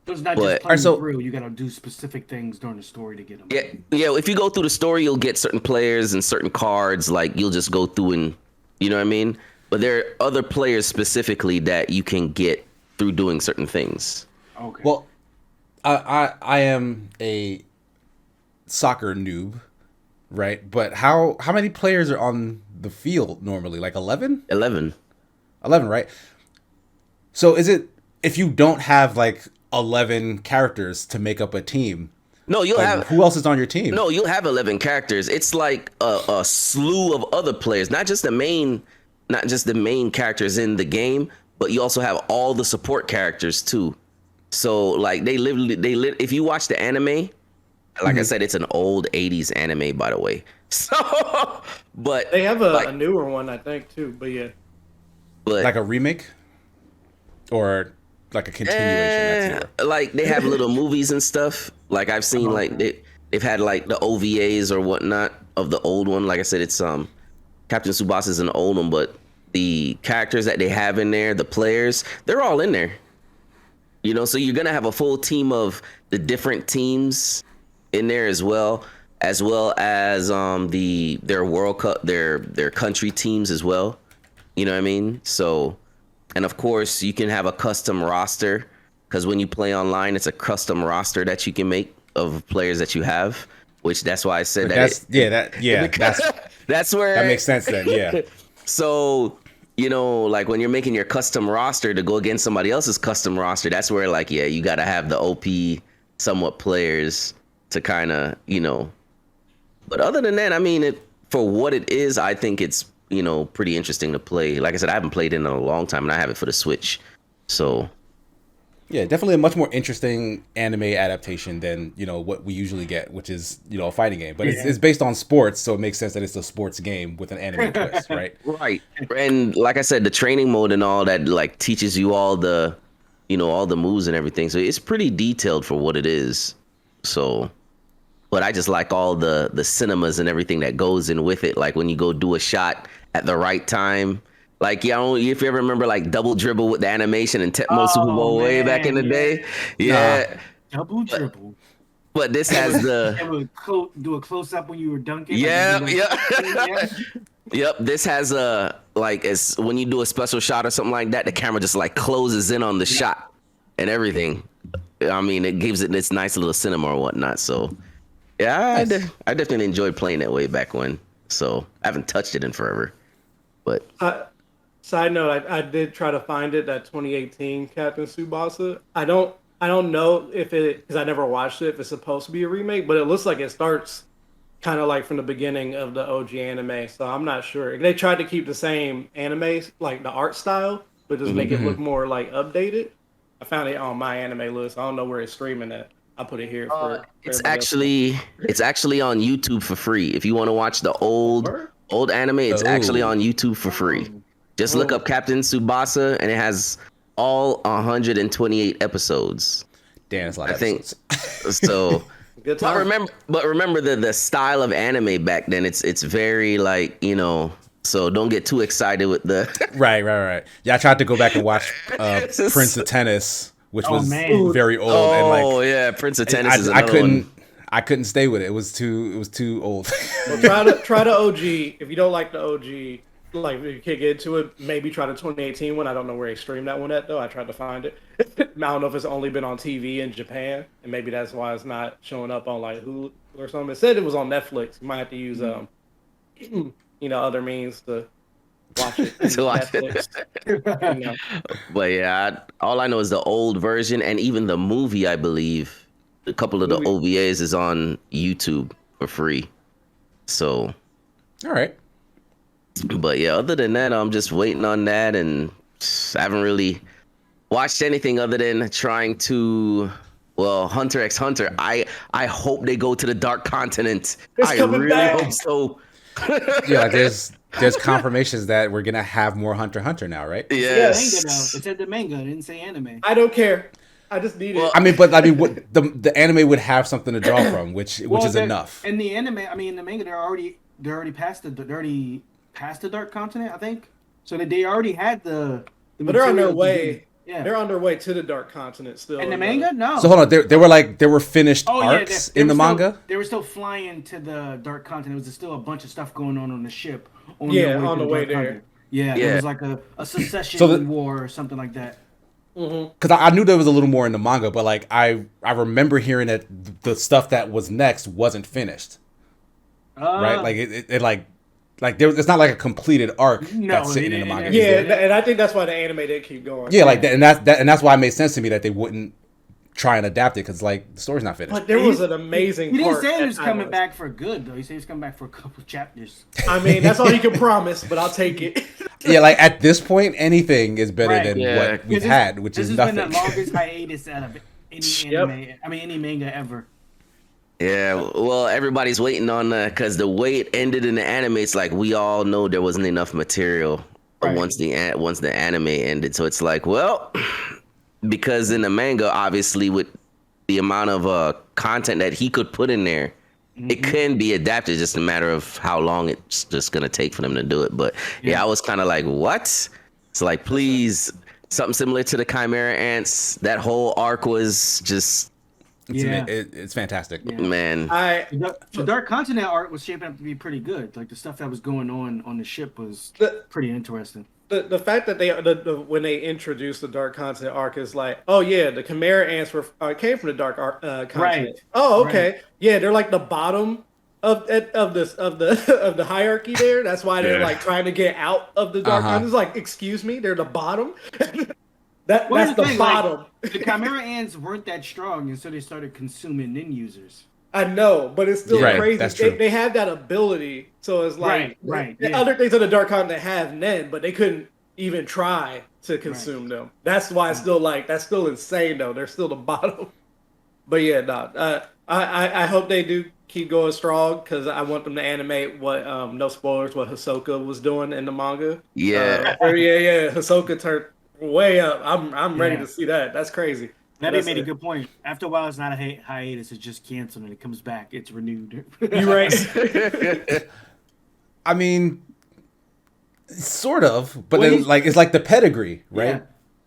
So it's not just But playing so- through. You got to do specific things during the story to get them. yeah, if you go through the story, you'll get certain players and certain cards. Like you'll just go through and you know what I mean. But there are other players specifically that you can get through doing certain things. Okay. well, I am a soccer noob, right? But how many players are on the field normally? Like 11? 11. 11, right? So is it if you don't have like 11 characters to make up a team? No, you'll Like, have who else is on your team? no, you'll have 11 characters. It's like a slew of other players, not just the main characters in the game, but you also have all the support characters too. So like if you watch the anime, like I said, it's an old 80s anime, by the way. So, but They have a like, newer one, I think, too. But yeah, but Like a remake or like a continuation? That's like they have little movies and stuff. Like I've seen like they've had like the OVAs or whatnot of the old one. Like I said, it's Captain Tsubasa is an old one, but the characters that they have in there, the players, they're all in there. You know, so you're gonna have a full team of the different teams in there as well as their World Cup, their country teams as well. You know what I mean? So, and of course, you can have a custom roster because when you play online, it's a custom roster that you can make of players that you have. Which that's why I said that's that's where that makes sense then. Yeah. So, you know, like when you're making your custom roster to go against somebody else's custom roster, that's where like, yeah, you got to have the OP somewhat players to kind of, you know. But other than that, I mean, for what it is, I think it's, you know, pretty interesting to play. Like I said, I haven't played it in a long time and I have it for the Switch. So, Yeah, definitely a much more interesting anime adaptation than, you know, what we usually get, which is, you know, a fighting game. But it's based on sports, so it makes sense that it's a sports game with an anime twist, right? right. And like I said, the training mode and all that like teaches you all the, you know, all the moves and everything. So it's pretty detailed for what it is. So, but I just like all the cinemas and everything that goes in with it. Like when you go do a shot at the right time. Like, you know, if you ever remember like Double Dribble with the animation and Tecmo Super Bowl way back in the day. Yeah. Double dribble. But this has the Ever do a close up when you were dunking? yeah, Like, you know, yeah. Yep, this has a like as when you do a special shot or something like that, the camera just like closes in on the shot and everything. I mean, it gives it this nice little cinema or whatnot. So, yeah, I definitely enjoyed playing that way back when. So I haven't touched it in forever, but side note, I did try to find it, that 2018 Captain Tsubasa. I don't know if it, because I never watched it, if it's supposed to be a remake, but it looks like it starts kind of like from the beginning of the OG anime. So I'm not sure. They tried to keep the same anime, like the art style, but just make it look more like updated. I found it on my anime list. I don't know where it's streaming at. I put it here for it's everybody else. actually on YouTube for free. If you want to watch the old anime, it's actually on YouTube for free. Just look up Captain Tsubasa, and it has all 128 episodes. Damn, it's a lot I of think episodes. so. Good But time. remember the style of anime back then. It's very like, you know. So don't get too excited with the. Right. Yeah, I tried to go back and watch Prince of Tennis, which was man. very old, and like yeah, Prince of Tennis is I another one. I couldn't stay with it. It was too old. Well, try the OG. If you don't like the OG, like if you can't get into it, maybe try the 2018 one. I don't know where they streamed that one at though. I tried to find it. I don't know if it's only been on TV in Japan, and maybe that's why it's not showing up on like Hulu or something. It said it was on Netflix. You might have to use you know, other means to watch it. To watch Netflix. You know. But yeah, all I know is the old version and even the movie, I believe, a couple of the OVAs is on YouTube for free. So, All right. but yeah, other than that, I'm just waiting on that, and I haven't really watched anything other than trying to. Well, Hunter x Hunter. I hope they go to the Dark Continent. It's I coming really back. hope so. Yeah, like there's confirmations that we're gonna have more Hunter x Hunter now, right? Manga though. Yes. It said the manga. It didn't say anime. I don't care. I just need Well, it. I mean, what the anime would have something to draw from, which is enough. In the anime, I mean, in the manga, they're already past the Dark Continent, I think. So they already had the But they're on their material to way. do- Yeah. They're on their way to the Dark Continent still. In the manga, no. So hold on, they were finished arcs they in the were still- manga. They were still flying to the Dark Continent. There was still a bunch of stuff going on the ship. On on to the way Dark there. Continent. Yeah, Yeah. it was like a secession war or something like that. Because I knew there was a little more in the manga, but like I remember hearing that the stuff that was next wasn't finished, right? Like it like there, it's not like a completed arc that's sitting in the manga. Yeah, and I think that's why the anime did keep going. Yeah, like that, and that's why it made sense to me that they wouldn't try and adapt it because like the story's not finished. But there was an amazing. He didn't part say he at was coming Timeless. back for good though. He said he was coming back for a couple chapters. I mean, that's all you can promise, but I'll take it. Yeah, like at this point, anything is better Right. than Yeah. what we've This- had, which is This has nothing. been the longest hiatus out of any Yep. anime. I mean, any manga ever. Yeah, well, everybody's waiting on because the way it ended in the anime, it's like we all know there wasn't enough material Right. once the anime ended. So it's like, well, because in the manga, obviously, with the amount of content that he could put in there, it can be adapted. Just a matter of how long it's just gonna take for them to do it. But yeah, I was kind of like, what? It's like, please, something similar to the Chimera Ants. That whole arc was just, It's fantastic. Yeah. man. The Dark Continent art was shaping up to be pretty good. Like the stuff that was going on the ship was pretty interesting. The fact that when they introduced the Dark Continent arc is like, oh yeah, the Chimera ants came from the Dark Continent. Right. Oh okay, Right. yeah, they're like the bottom of the hierarchy there. That's why they're like trying to get out of the Dark Continent. It's like, excuse me, they're the bottom. That's the thing, bottom. Like, the Chimera ants weren't that strong, and so they started consuming nin users. I know, but it's still Right, crazy. that's true. They have that ability, so it's like Right, the yeah. other things on the Dark Continent have Nen, but they couldn't even try to consume them. That's why it's still like that's still insane though. They're still the bottom. But yeah, no. I hope they do keep going strong because I want them to animate what no spoilers what Hisoka was doing in the manga. Yeah. Yeah. Hisoka turned way up. I'm ready Yeah. to see that. That's crazy. That That's made a it. good point. After a while, it's not a hiatus; it's just canceled, and it comes back. It's renewed. You right. I mean, sort of, but Well, then he's- like it's like the pedigree, right? Yeah.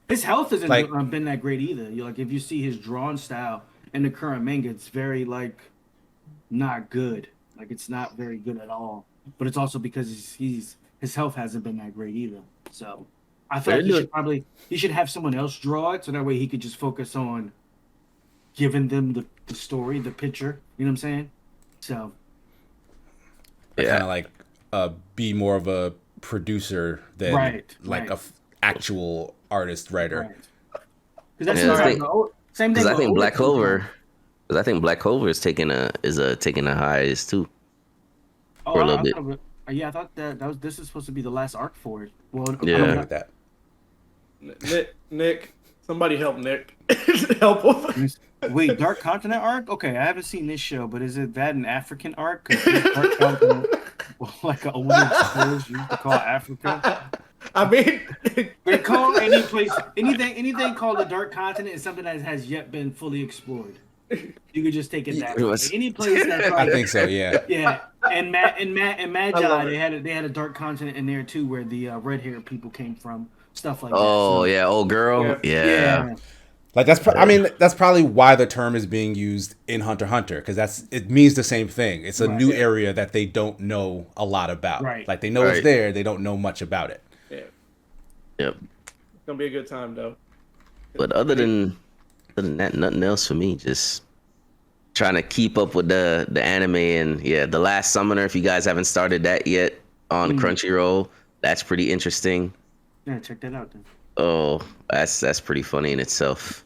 His health hasn't Like- been that great either. Like if you see his drawn style in the current manga, it's very like not good. Like it's not very good at all. But it's also because his health hasn't been that great either. So I feel like he should have someone else draw it so that way he could just focus on giving them the story, the picture. You know what I'm saying? So Kind of like be more of a producer than like a actual artist writer. Because that's Yeah, I the think- same thing. Because I with think older Black people. Clover. Because I think Black Clover is taking a hiatus too. For a little bit. I thought this is supposed to be the last arc for it. Well, I Yeah. don't agree with that. Nick, somebody help Nick. Help him. Wait, Dark Continent arc? Okay, I haven't seen this show, but is it that an African arc? 'Cause this Dark Continent, like an older village used to call Africa. I mean, They call any place anything called the Dark Continent is something that has yet been fully explored. You could just take it that It way. was- Any place that's I like, think so. Yeah. yeah, and Magi, love it. they had a Dark Continent in there too, where the red haired people came from, stuff like that. Oh So, yeah, old girl. Yeah. Like I mean, that's probably why the term is being used in Hunter x Hunter because it means the same thing. It's a new area that they don't know a lot about. Right. Like they know it's there, they don't know much about it. yeah, Yep. it's gonna be a good time though. But other than that, nothing else for me. Just trying to keep up with the anime and The Last Summoner. If you guys haven't started that yet on Crunchyroll, that's pretty interesting. Yeah, check that out then. Oh, that's pretty funny in itself.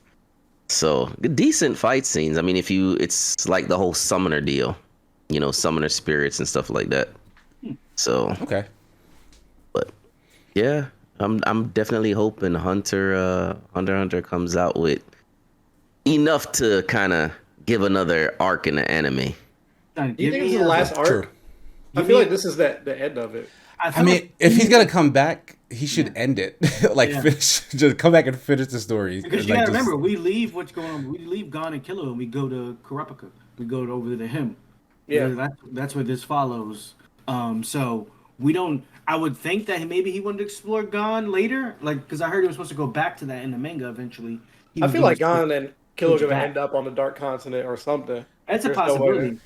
So decent fight scenes. I mean, it's like the whole summoner deal, summoner spirits and stuff like that. So, Okay. but yeah, I'm definitely hoping Hunter x Hunter comes out with enough to kind of give another arc in the anime. Do you think this is the last arc? True. I feel like this is the end of it. I mean, if he's gonna come back, he should end it. Finish, just come back and finish the story. Because you gotta remember, we leave what's going on. We leave Gon and Killer, and we go to Kurapika. We go over to him. Yeah, that's where this follows. So we don't. I would think that maybe he wanted to explore Gon later, because I heard he was supposed to go back to that in the manga eventually. I feel like Gon and Killer are gonna end up on the Dark Continent or something. That's a possibility.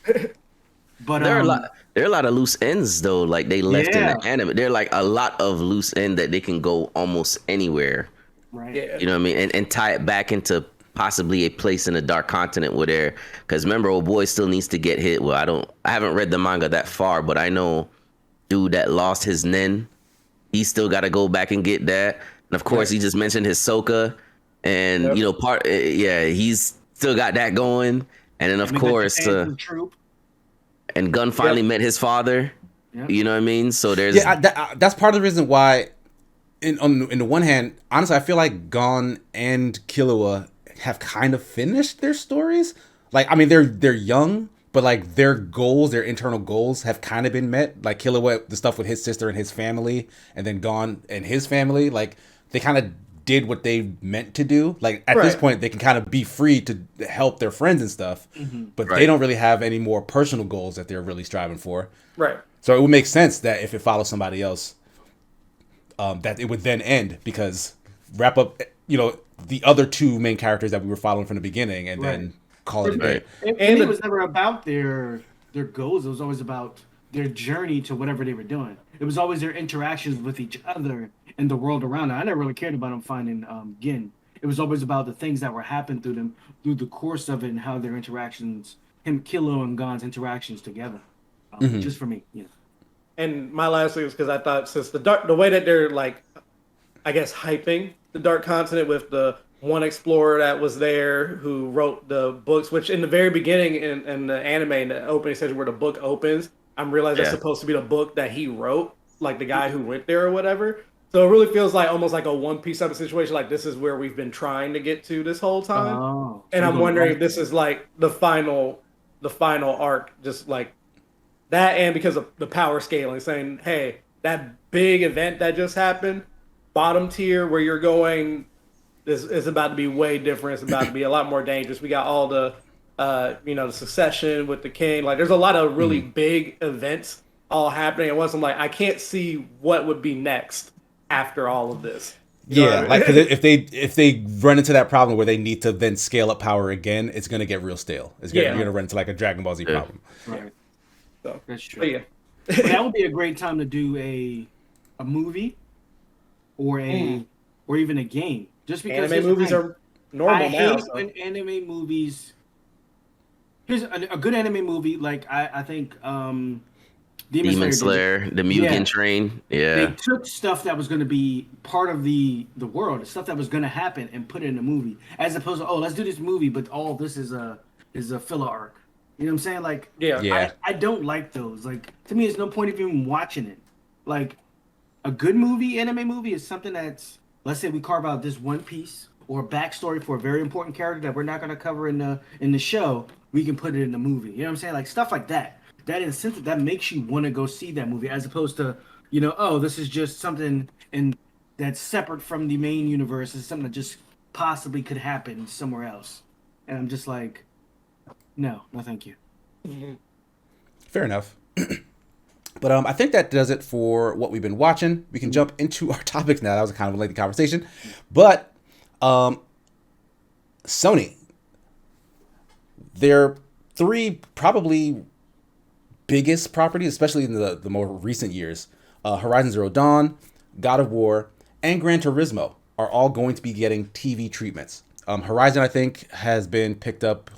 But there are a lot of loose ends though. Like they left in the anime. There are like a lot of loose end that they can go almost anywhere. Right. Yeah. You know what I mean? And tie it back into possibly a place in the Dark Continent where they're, because remember, old boy still needs to get hit. Well, I haven't read the manga that far, but I know dude that lost his nen, he still got to go back and get that. And of course, he just mentioned his Sokka, and he's still got that going. And then of course, and Gun finally met his father. Yep. You know what I mean? So there's that's part of the reason why. In the one hand, honestly, I feel like Gon and Killua have kind of finished their stories. Like, I mean, they're young, but like their goals, their internal goals, have kind of been met. Like Killua, the stuff with his sister and his family, and then Gon and his family, like they kind of did what they meant to do. Like at this point, they can kind of be free to help their friends and stuff, but they don't really have any more personal goals that they're really striving for. Right. So it would make sense that if it follows somebody else, that it would then end, because wrap up, the other two main characters that we were following from the beginning, and then call it a day. And it was never about their goals. It was always about their journey to whatever they were doing. It was always their interactions with each other and the world around them. I never really cared about them finding Gin. It was always about the things that were happening through them through the course of it, and how their interactions, Kilo and Gon's interactions together. Just for me, And my last thing was because I thought, since the way that they're like, I guess, hyping the Dark Continent with the one explorer that was there who wrote the books, which in the very beginning in the anime, in the opening section where the book opens, I'm realizing that's supposed to be the book that he wrote, like the guy who went there or whatever. So it really feels like almost like a One Piece type of situation. Like this is where we've been trying to get to this whole time. And I'm wondering if this is like the final arc, just like that, and because of the power scaling, saying, hey, that big event that just happened, bottom tier where you're going is about to be way different. It's about to be a lot more dangerous. We got all the the succession with the king. Like there's a lot of really big events all happening at once. I'm like, I can't see what would be next after all of this. Like if they run into that problem where they need to then scale up power again, it's gonna get real stale. You're gonna run into like a Dragon Ball Z problem. Right. So that's true. That would be a great time to do a movie or even a game. Just because anime movies are normal now. I hate when anime movies. Here's a good anime movie. Like I think Demon Slayer, the Mugen Train. Yeah, they took stuff that was going to be part of the world, stuff that was going to happen, and put it in a movie, as opposed to let's do this movie, but all this is a filler arc. You know what I'm saying? Like, I don't like those. Like, to me, there's no point of even watching it. Like, a good movie, anime movie, is something that's, let's say we carve out this one piece or a backstory for a very important character that we're not going to cover in the show. We can put it in the movie. You know what I'm saying? Like, stuff like that. That incentive, that makes you want to go see that movie, as opposed to, this is just something that's separate from the main universe. It's something that just possibly could happen somewhere else. And I'm just like, no, thank you. Fair enough. But I think that does it for what we've been watching. We can jump into our topics now. That was kind of a lengthy conversation. But Sony, their three probably biggest properties, especially in the more recent years, Horizon Zero Dawn, God of War, and Gran Turismo, are all going to be getting TV treatments. Horizon, I think, has been picked up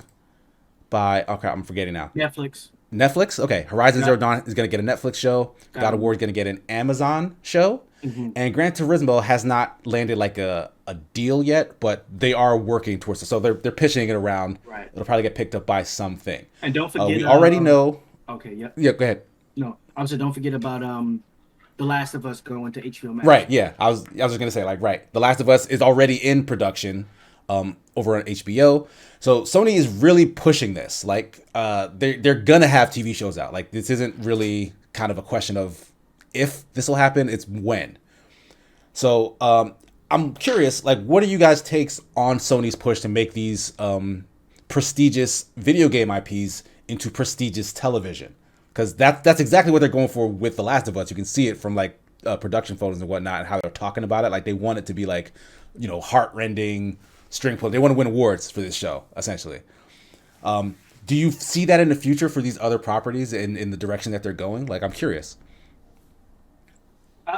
by, I'm forgetting now. Netflix. Okay. Horizon Zero Dawn is going to get a Netflix show. God of War is going to get an Amazon show. Mhm. And Gran Turismo has not landed like a deal yet, but they are working towards it. So they're pitching it around. Right. It'll probably get picked up by something. And don't forget, We already know. okay, yep. Yeah, go ahead. No, also don't forget about The Last of Us going to HBO Max. Right, yeah. I was just gonna say, like, right. The Last of Us is already in production over on HBO. So Sony is really pushing this. Like, they're gonna have TV shows out. Like, this isn't really kind of a question of if this will happen, it's when. So I'm curious, like, what are you guys' takes on Sony's push to make these prestigious video game IPs into prestigious television? Because that's exactly what they're going for with The Last of Us. You can see it from like production photos and whatnot, and how they're talking about it. Like they want it to be like, heart-rending, string pull. They want to win awards for this show, essentially. Do you see that in the future for these other properties in the direction that they're going? Like, I'm curious.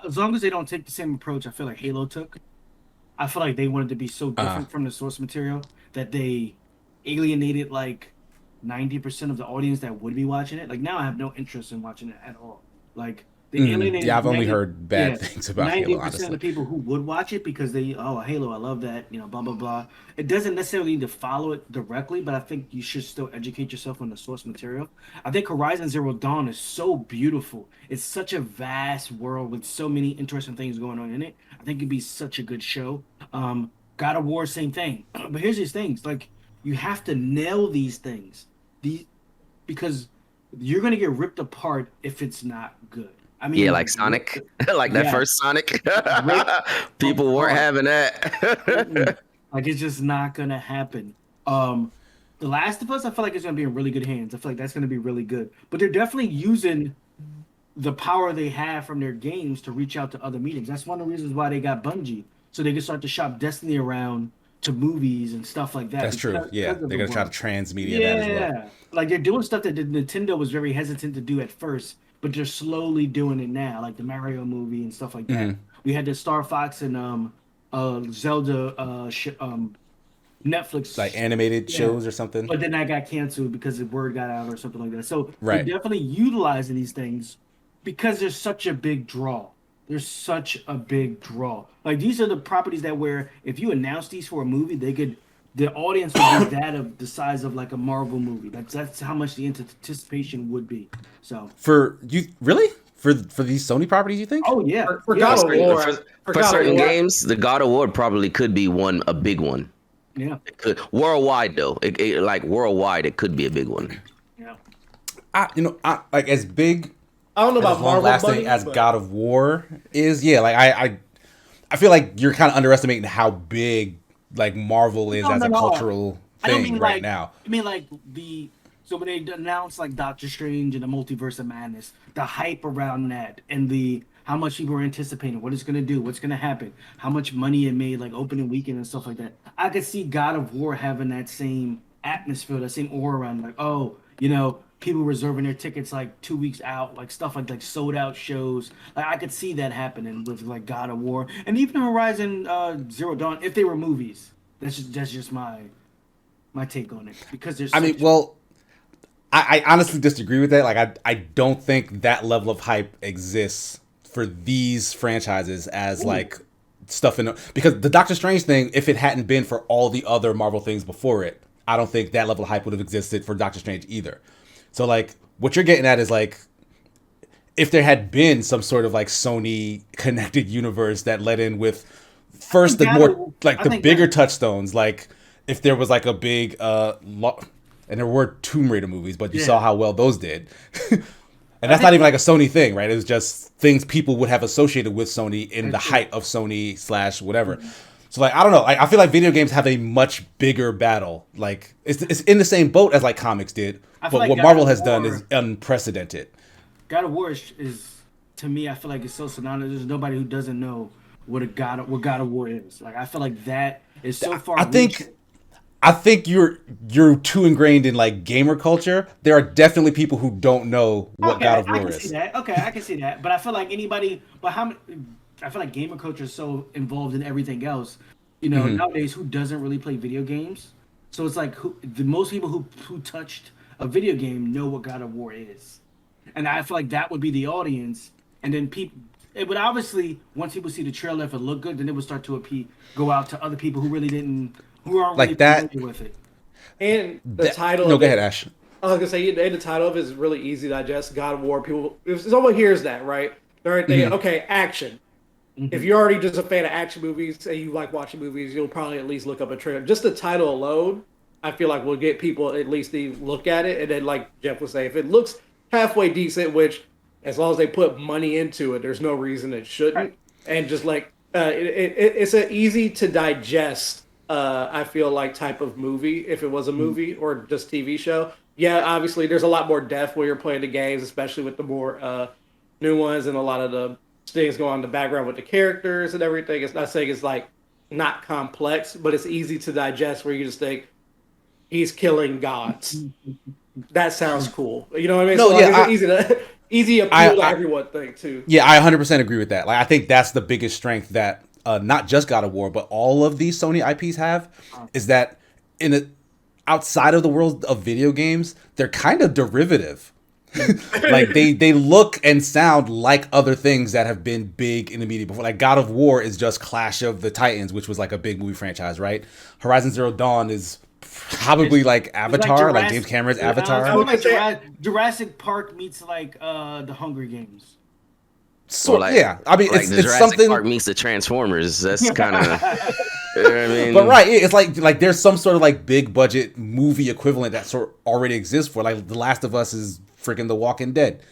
As long as they don't take the same approach I feel like Halo took. I feel like they wanted to be so Uh, different from the source material that they alienated like 90% of the audience that would be watching it. Like now I have no interest in watching it at all. Like they yeah, alienated I've only 90, heard yeah, bad things about Halo, 90% honestly. of the people who would watch it because they, oh, Halo, I love that, blah blah blah. It doesn't necessarily need to follow it directly, but I think you should still educate yourself on the source material. I think Horizon Zero Dawn is so beautiful. It's such a vast world with so many interesting things going on in it. I think it'd be such a good show. God of War, same thing. But here's these things, like you have to nail these things. These because you're gonna get ripped apart if it's not good. I Yeah, mean, like like Sonic, like that yes, first Sonic. ripped People weren't apart. having Mm-mm. that. Like it's just not gonna happen. Um, The Last of Us, I feel like it's gonna be in really good hands. I feel like that's gonna be really good. But they're definitely using the power they have from their games to reach out to other mediums. That's one of the reasons why they got Bungie, so they can start to shop Destiny around to movies and stuff like that That's true. Yeah, because of they're the gonna try to world. transmedia that as well. Yeah, like they're doing stuff that the Nintendo was very hesitant to do at first, but they're slowly doing it now, like the Mario movie and stuff like that. Hmm. We had the Star Fox and Zelda Like Netflix, animated yeah, shows or something. but then that got canceled because the word got out or something like that. So they're Right. definitely utilizing these things because there's such a big draw. There's such a big draw. Like these are the properties that where if you announce these for a movie, the audience would be that of the size of like a Marvel movie. That's how much the anticipation would be. So, For you, really? For these Sony properties, you think? oh yeah, For yeah, for God of certain, War, for, for for God of certain War, games, the God of War probably could be a big one. yeah, Worldwide though, like worldwide, it could be a big one. yeah. I like as big I don't know and as about long Marvel lasting money, as but God of War is. Yeah, like I feel like you're kind of underestimating how big like Marvel is No, as no, a no. cultural I don't thing mean right like now. I mean like the so when they announced like Doctor Strange and the Multiverse of Madness, the hype around that and the how much people were anticipating, what it's gonna do, what's gonna happen, how much money it made, like opening weekend and stuff like that. I could see God of War having that same atmosphere, that same aura around, like oh, people reserving their tickets like 2 weeks out, like stuff like sold out shows. Like I could see that happening with like God of War and even Horizon Zero Dawn if they were movies. That's just my take on it because there's I mean, such. well, I honestly disagree with that. Like, I don't think that level of hype exists for these franchises as Ooh, like stuff in because the Doctor Strange thing, if it hadn't been for all the other Marvel things before it, I don't think that level of hype would have existed for Doctor Strange either. So like, what you're getting at is like, if there had been some sort of like Sony connected universe that led in with I first think the God more of like I the think God bigger touchstones, like if there was like a big and there were Tomb Raider movies, but you saw yeah. how well those did. And I that's not think even like a Sony thing, right? It was just things people would have associated with Sony in the that's true. height of Sony slash whatever. So like I don't know. I feel like video games have a much bigger battle. Like it's in the same boat as like comics did, I feel but like what God Marvel of has done is War unprecedented. God of War is to me I feel like it's so synonymous. There's nobody who doesn't know what God of War is. Like I feel like that is so far I reached. think I think you're too ingrained in like gamer culture. There are definitely people who don't know what God Okay, of I War can see is. that. Okay, I can see that. But I feel like anybody, but how many? I feel like gamer culture is so involved in everything else. Nowadays, who doesn't really play video games? So it's like the most people who touched a video game know what God of War is, and I feel like that would be the audience. And then people it would obviously, once people see the trailer, if it looked good, then it would start to go out to other people who really didn't, who aren't Like really that. familiar with it. And the title No, of go it, ahead, Ash. I was gonna say, and the title of it is really easy to digest. God of War. People, if someone hears that, right, they're already thinking, okay, action. If you're already just a fan of action movies and you like watching movies, you'll probably at least look up a trailer. Just the title alone, I feel like will get people at least to look at it. And then, like Jeff was saying, if it looks halfway decent, which as long as they put money into it, there's no reason it shouldn't. Right. And just like it's an easy to digest. I feel like type of movie if it was a movie or just TV show. Yeah, obviously there's a lot more depth when you're playing the games, especially with the more new ones and a lot of the things going on in the background with the characters and everything. It's not saying it's like not complex, but it's easy to digest where you just think he's killing gods. That sounds cool. You know what I mean? No, so yeah, it's easy appeal to everyone thing too. Yeah, I 100% agree with that. Like, I think that's the biggest strength that not just God of War, but all of these Sony IPs have, is that outside of the world of video games, they're kind of derivative. Like they look and sound like other things that have been big in the media before. Like God of War is just Clash of the Titans, which was like a big movie franchise, right? Horizon Zero Dawn is probably like Avatar, like James Cameron's Avatar. I would like Jurassic Park meets like the Hunger Games. So like, yeah, I mean like it's Jurassic something. Park meets the Transformers. That's kind of. You know what I mean? But right, it's like there's some sort of like big budget movie equivalent that sort of already exists for like The Last of Us is freaking The Walking Dead,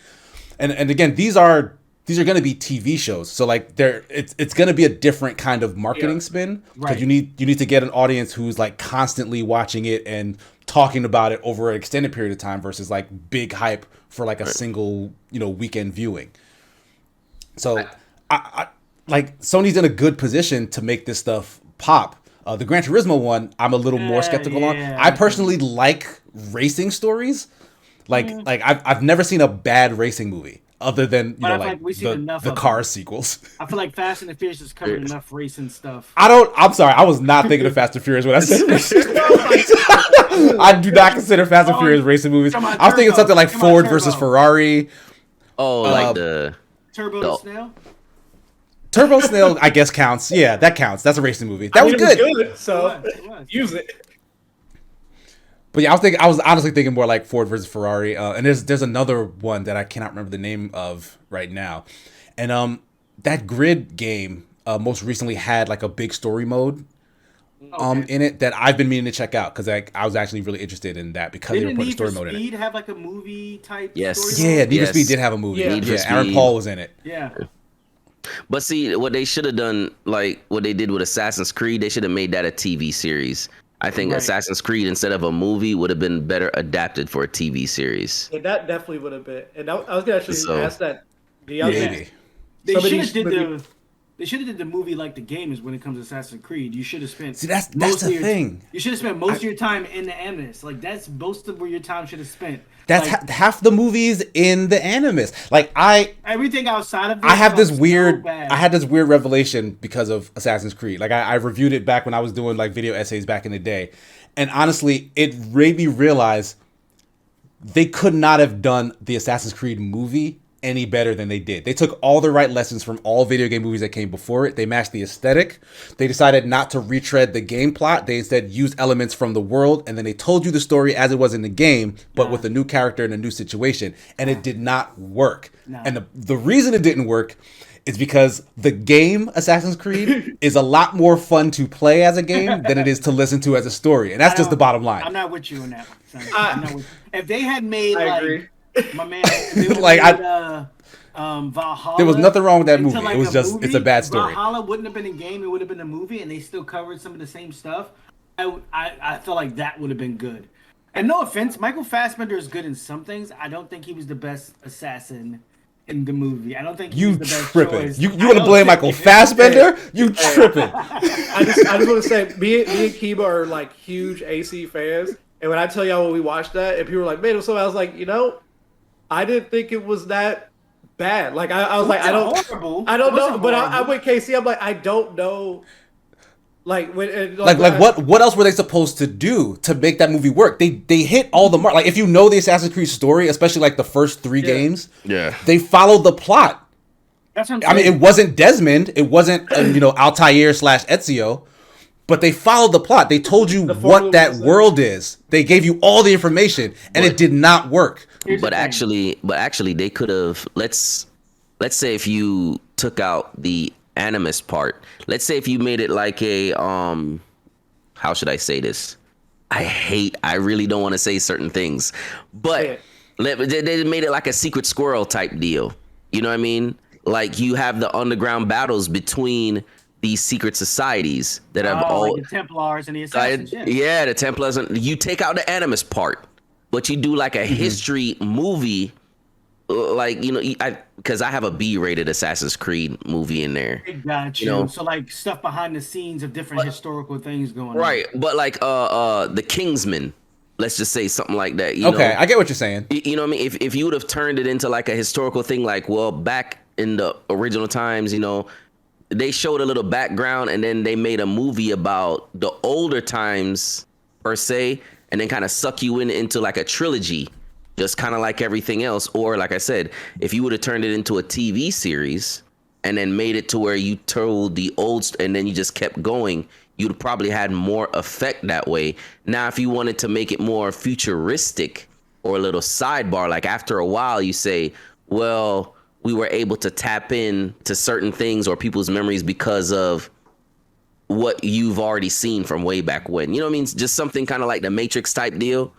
and again these are going to be TV shows, so like it's going to be a different kind of marketing spin because you need to get an audience who's like constantly watching it and talking about it over an extended period of time versus like big hype for like a single weekend viewing. So I like Sony's in a good position to make this stuff pop. The Gran Turismo one, I'm a little more skeptical on. I personally like racing stories. Like I've never seen a bad racing movie other than the Cars sequels. I feel like Fast and the Furious has covered enough racing stuff. I'm sorry, I was not thinking of Fast and Furious when I said racing. I do not consider Fast and Furious racing movies. I was thinking something like Ford versus Ferrari. Oh, like the Turbo Snail. Turbo Snail, I guess counts. Yeah, that counts. That's a racing movie. That was good. So use it. But yeah, I was honestly thinking more like Ford versus Ferrari. And there's another one that I cannot remember the name of right now. And that Grid game most recently had like a big story mode in it that I've been meaning to check out because I was actually really interested in that because they were putting story mode in it. Speed have like a movie type? Yes. Yeah, Need for Speed did have a movie. Yeah, Aaron Paul was in it. Yeah. But see, what they should have done, like what they did with Assassin's Creed, they should have made that a TV series. I think Assassin's Creed, instead of a movie, would have been better adapted for a TV series. Yeah, that definitely would have been. And I was going to actually ask that the other maybe. They should have did the movie like the game is when it comes to Assassin's Creed. You should have spent. See, that's the thing. You should have spent most of your time in the Animus. Like that's most of where your time should have spent. That's like, half the movies in the Animus. Like everything outside of this I have this weird. I had this weird revelation because of Assassin's Creed. Like I reviewed it back when I was doing like video essays back in the day, and honestly, it made me realize they could not have done the Assassin's Creed movie any better than they did. They took all the right lessons from all video game movies that came before it. They matched the aesthetic. They decided not to retread the game plot. They instead used elements from the world, and then they told you the story as it was in the game, but with a new character and a new situation. And it did not work. And the reason it didn't work is because the game Assassin's Creed is a lot more fun to play as a game than it is to listen to as a story. And that's just the bottom line. I'm not with you on that one. If they had made agree. My man, like Valhalla. There was nothing wrong with that movie. Like it was just, it's a bad story. Valhalla wouldn't have been a game. It would have been a movie, and they still covered some of the same stuff. I feel like that would have been good. And no offense, Michael Fassbender is good in some things. I don't think he was the best assassin in the movie. I don't think he was the best tripping. choice. You want to blame Michael Fassbender? You tripping. I just want to say, me and Kiba are like huge AC fans. And when I tell y'all when we watched that, and people were like, man, it was so, I was like, I didn't think it was that bad. Like I was like, I don't know. But I'm with KC. I'm like, I don't know. Like when what else were they supposed to do to make that movie work? They hit all the mark. Like if you know the Assassin's Creed story, especially like the first 3 games, they followed the plot. That's what I'm I mean, saying. it wasn't Desmond. It wasn't Altair / Ezio. But they followed the plot. They told you formula what that was the world is. They gave you all the information, and it did not work. Here's the But thing. actually, they could have. Let's say if you took out the animus part. Let's say if you made it like a how should I say this? I really don't want to say certain things, but they made it like a secret squirrel type deal. You know what I mean? Like you have the underground battles between these secret societies that have all like the Templars and the Assassins. yeah, the Templars. You take out the animus part, but you do like a history movie, like because I have a B-rated Assassin's Creed movie in there. I got you. So like stuff behind the scenes of different historical things going on. Right, but like the Kingsman, let's just say something like that. Okay, I get what you're saying. You know what I mean? If you would have turned it into like a historical thing, like back in the original times, they showed a little background and then they made a movie about the older times per se, and then kind of suck you into like a trilogy, just kind of like everything else. Or like I said, if you would have turned it into a TV series and then made it to where you told the old and then you just kept going, you'd probably had more effect that way. Now, if you wanted to make it more futuristic or a little sidebar, like after a while you say, well, we were able to tap in to certain things or people's memories because of what you've already seen from way back when. You know what I mean? Just something kind of like the Matrix type deal.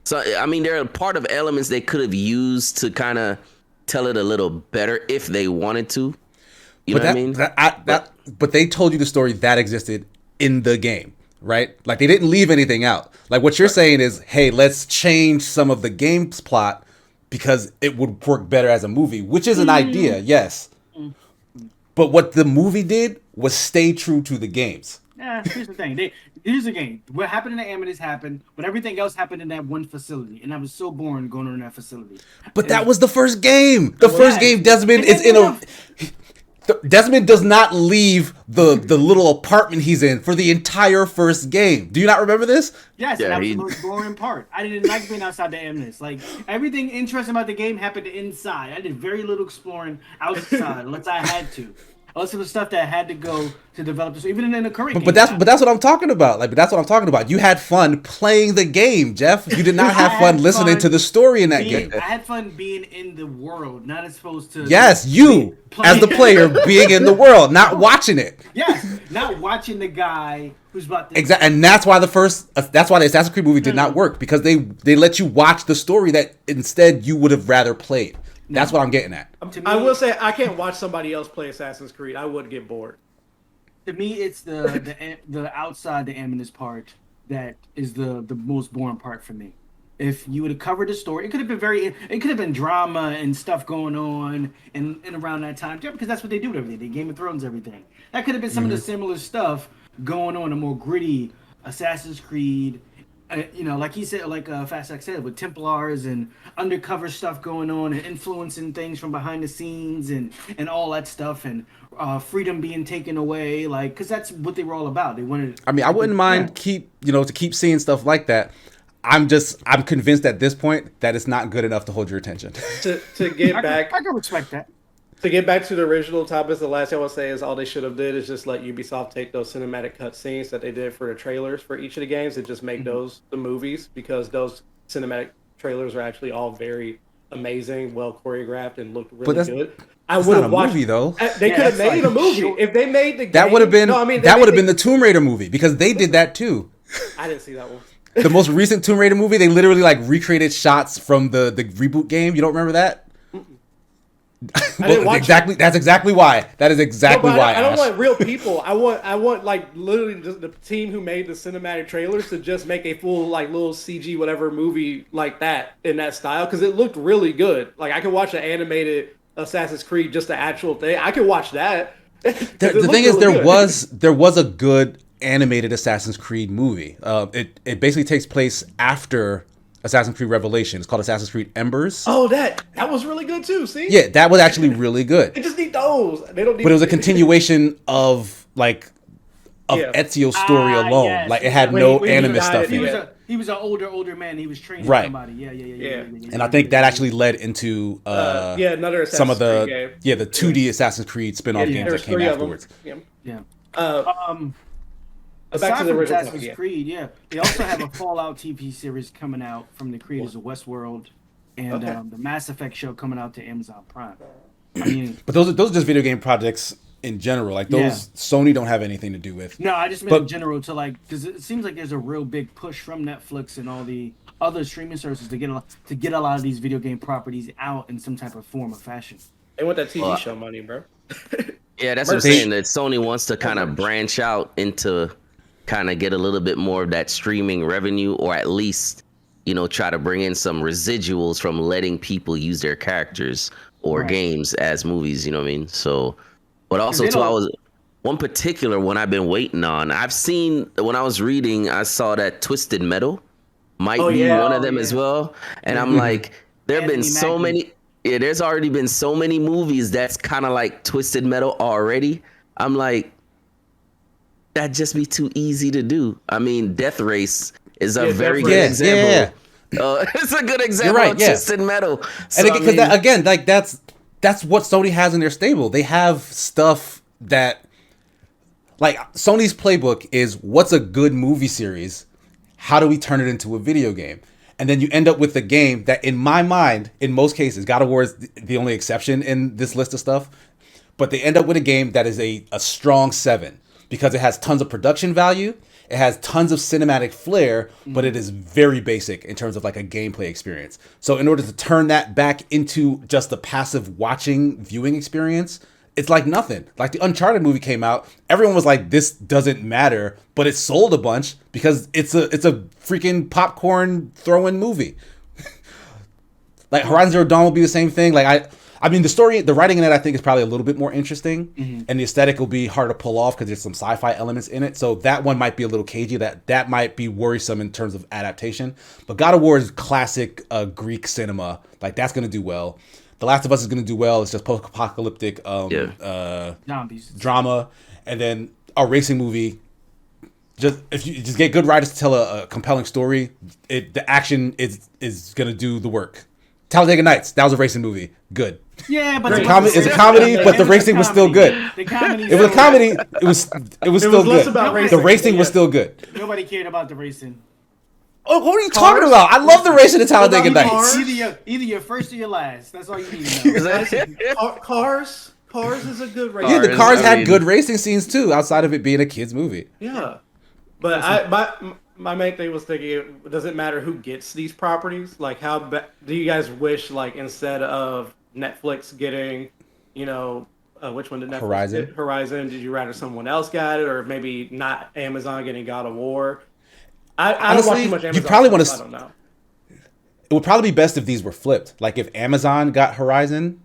So, I mean, there are part of elements they could have used to kind of tell it a little better if they wanted to. You know what I mean? But they told you the story that existed in the game, right? Like they didn't leave anything out. Like what you're saying is, hey, let's change some of the game's plot because it would work better as a movie, which is an idea, yes. But what the movie did was stay true to the games. Yeah, here's the thing. Here's the game. What happened in the Amethyst happened, but everything else happened in that one facility, and I was so boring going on in that facility. But that was the first game. The first game, Desmond is in a. Desmond does not leave the little apartment he's in for the entire first game. Do you not remember this? Yes, and that was the most boring part. I didn't like being outside the Amethyst. Like everything interesting about the game happened inside. I did very little exploring outside unless I had to. Unless it was stuff that had to go to develop this, even in the current game. But that's what I'm talking about. Like, but that's what I'm talking about. You had fun playing the game, Jeff. You did not have fun listening to the story in that game. I had fun being in the world, not as opposed to. Yes, you as the player being in the world, not watching it. Yes, not watching the guy who's about to. Exactly, and that's why the Assassin's Creed movie did not work, because they let you watch the story that instead you would have rather played. That's what I'm getting at. I will say I can't watch somebody else play Assassin's Creed. I would get bored. To me, it's the outside the Amethyst part that is the most boring part for me. If you would have covered the story, it could have been drama and stuff going on and around that time, because that's what they do with everything. They Game of Thrones everything. That could have been some of the similar stuff going on, a more gritty Assassin's Creed. Like he said, like Fast X said, with Templars and undercover stuff going on and influencing things from behind the scenes and all that stuff, and freedom being taken away, like, because that's what they were all about. They wanted. I mean, I wouldn't mind to keep seeing stuff like that. I'm convinced at this point that it's not good enough to hold your attention. To get back, I can respect that. To get back to the original topics, the last thing I want to say is all they should have did is just let Ubisoft take those cinematic cutscenes that they did for the trailers for each of the games and just make those the movies, because those cinematic trailers are actually all very amazing, well choreographed, and looked really good. I would have watched movie though. They could have made a movie if they made the game. That would have been been the Tomb Raider movie, because they did that too. I didn't see that one. The most recent Tomb Raider movie, they literally like recreated shots from the reboot game. You don't remember that? Well, exactly. That's exactly why. That is exactly why. I don't want real people. I want like literally the team who made the cinematic trailers to just make a full like little CG whatever movie like that in that style, because it looked really good. Like I could watch an animated Assassin's Creed, just the actual thing. I could watch that. The thing is, there was a good animated Assassin's Creed movie. It basically takes place after Assassin's Creed Revelation. It's called Assassin's Creed Embers. Oh, that was really good too. See? Yeah, that was actually really good. They just need those. They don't need. But it was a continuation of like of Yeah. Ezio's story alone. Yes. Like it had When no he anime died stuff at in the it. end. He was an older man. He was training Right. somebody. Yeah. And I think that actually led into Another some of Assassin's Creed game. the 2D Assassin's Creed spin-off Yeah, games that There's came 3 of afterwards. them. Yeah. Yeah. Back to Aside the from original Assassin's point, yeah. Creed, yeah, they also have a Fallout TV series coming out from the creators of Westworld, and Okay. the Mass Effect show coming out to Amazon Prime. I mean, But those are just video game projects in general. Like those Yeah. Sony don't have anything to do with. no, I just meant But- in general to like because it seems like there's a real big push from Netflix and all the other streaming services to get a lot of these video game properties out in some type of form or fashion. They want that TV Well, show money, bro. Yeah, that's what I'm Merch. saying. That Sony wants to kind of branch out into kind of get a little bit more of that streaming revenue, or at least, try to bring in some residuals from letting people use their characters or Right. games as movies. You know what I mean? So, but also they too, don't- one particular one I've been waiting on. I've seen when I was reading, I saw that Twisted Metal might Oh, be yeah. one of Oh, them yeah. as well, and I'm like, there have been Anthony so Mackie. many. Yeah, there's already been so many movies that's kind of like Twisted Metal already. I'm like, that'd just be too easy to do. I mean, Death Race is a Yeah, very Death good Race. example. It's a good example right, of yeah. Twisted Metal. So, And I because mean, again, like that's what Sony has in their stable. They have stuff that, like, Sony's playbook is what's a good movie series? How do we turn it into a video game? And then you end up with a game that, in my mind, in most cases, God of War is the only exception in this list of stuff. But they end up with a game that is a strong 7 because it has tons of production value. It has tons of cinematic flair, but it is very basic in terms of like a gameplay experience. So in order to turn that back into just a passive watching viewing experience, it's like nothing. Like the Uncharted movie came out, everyone was like, "This doesn't matter," but it sold a bunch because it's a freaking popcorn throwing movie. Like Horizon Zero Dawn will be the same thing. Like I mean, the writing in it, I think, is probably a little bit more interesting, and the aesthetic will be hard to pull off because there's some sci-fi elements in it. So that one might be a little cagey. That might be worrisome in terms of adaptation. But God of War is classic Greek cinema. Like that's gonna do well. The Last of Us is gonna do well. It's just post-apocalyptic Zombies. drama, and then a racing movie. Just if you just get good writers to tell a compelling story, the action is gonna do the work. Talladega Nights, that was a racing movie. Good. Yeah, but Great. It's a comedy, but the racing was still good. The comedy. It was a comedy. It was still less good. about The racing, racing was yes. still good. Nobody cared about the racing. Oh, what are you Cars? talking about? I love the racing in Talladega What about Nights. cars? Either your first or your last. That's all you need to know. Cars is a good race. Yeah, the Cars, cars I had mean- good racing scenes too, outside of it being a kids movie. Yeah, but my main thing was thinking, does it matter who gets these properties? Like, do you guys wish, like, instead of Netflix getting, which one did Netflix Horizon. get? Horizon, did you rather someone else got it, or maybe not Amazon getting God of War? I don't watch Honestly, too much you Amazon probably wanna stuff, I don't know. It would probably be best if these were flipped. Like if Amazon got Horizon,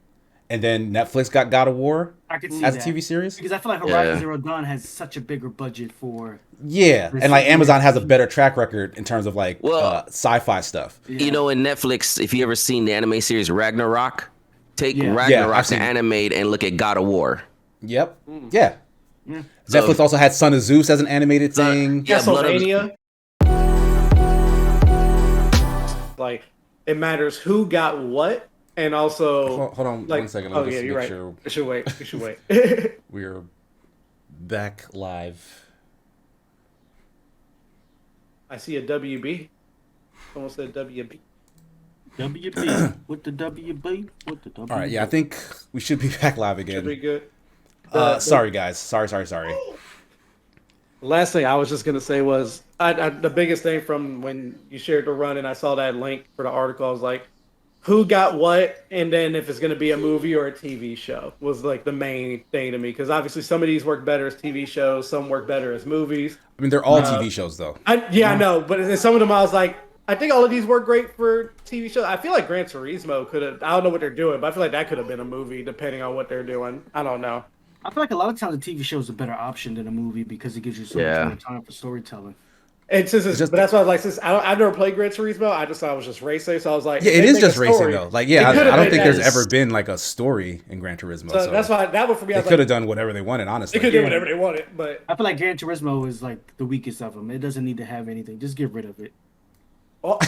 and then Netflix got God of War I could see as that. a TV series. Because I feel like Horizon Yeah. Zero Dawn has such a bigger budget for. Yeah, and like Amazon has a better track record in terms of like Well- sci-fi stuff. You know, in Netflix, if you ever seen the anime series Ragnarok, take Yeah. Yeah, I've Ragnarok seen to it. animate and look at God of War. Yep. Yeah. So- Netflix also had Son of Zeus as an animated thing. Yeah, Blood of- Castlevania. Like, it matters who got what, and also. Hold on like, 1 second. Oh Let me yeah, just you're make right. sure We should wait. We should wait. we're back live. I see a WB. Someone said WB. WB with the WB with the WB. All right, yeah, I think we should be back live Should be again. good. Sorry, guys. Sorry. Last thing I was just gonna say was the biggest thing from when you shared the run and I saw that link for the article. I was like, who got what, and then if it's gonna be a movie or a TV show was like the main thing to me, because obviously some of these work better as TV shows, some work better as movies. I mean, they're all TV shows, though. I know, but in some of them I was like, I think all of these work great for TV shows. I feel like Gran Turismo could have. I don't know what they're doing, but I feel like that could have been a movie depending on what they're doing. I don't know. I feel like a lot of times a TV show is a better option than a movie because it gives you so Yeah. much more time for storytelling. And since It's it's, just but that's why I was like, since I've never played Gran Turismo, I just thought it was just racing. So I was like, yeah, if it they is make a just racing story, though. Like they yeah, could have I don't made think that. there's ever been like a story in Gran Turismo. So that's So why that one for me, I they was could like, have done whatever they wanted, they could honestly. do Yeah. whatever they wanted. But I feel like Gran Turismo is like the weakest of them. It doesn't need to have anything. Just get rid of it. oh,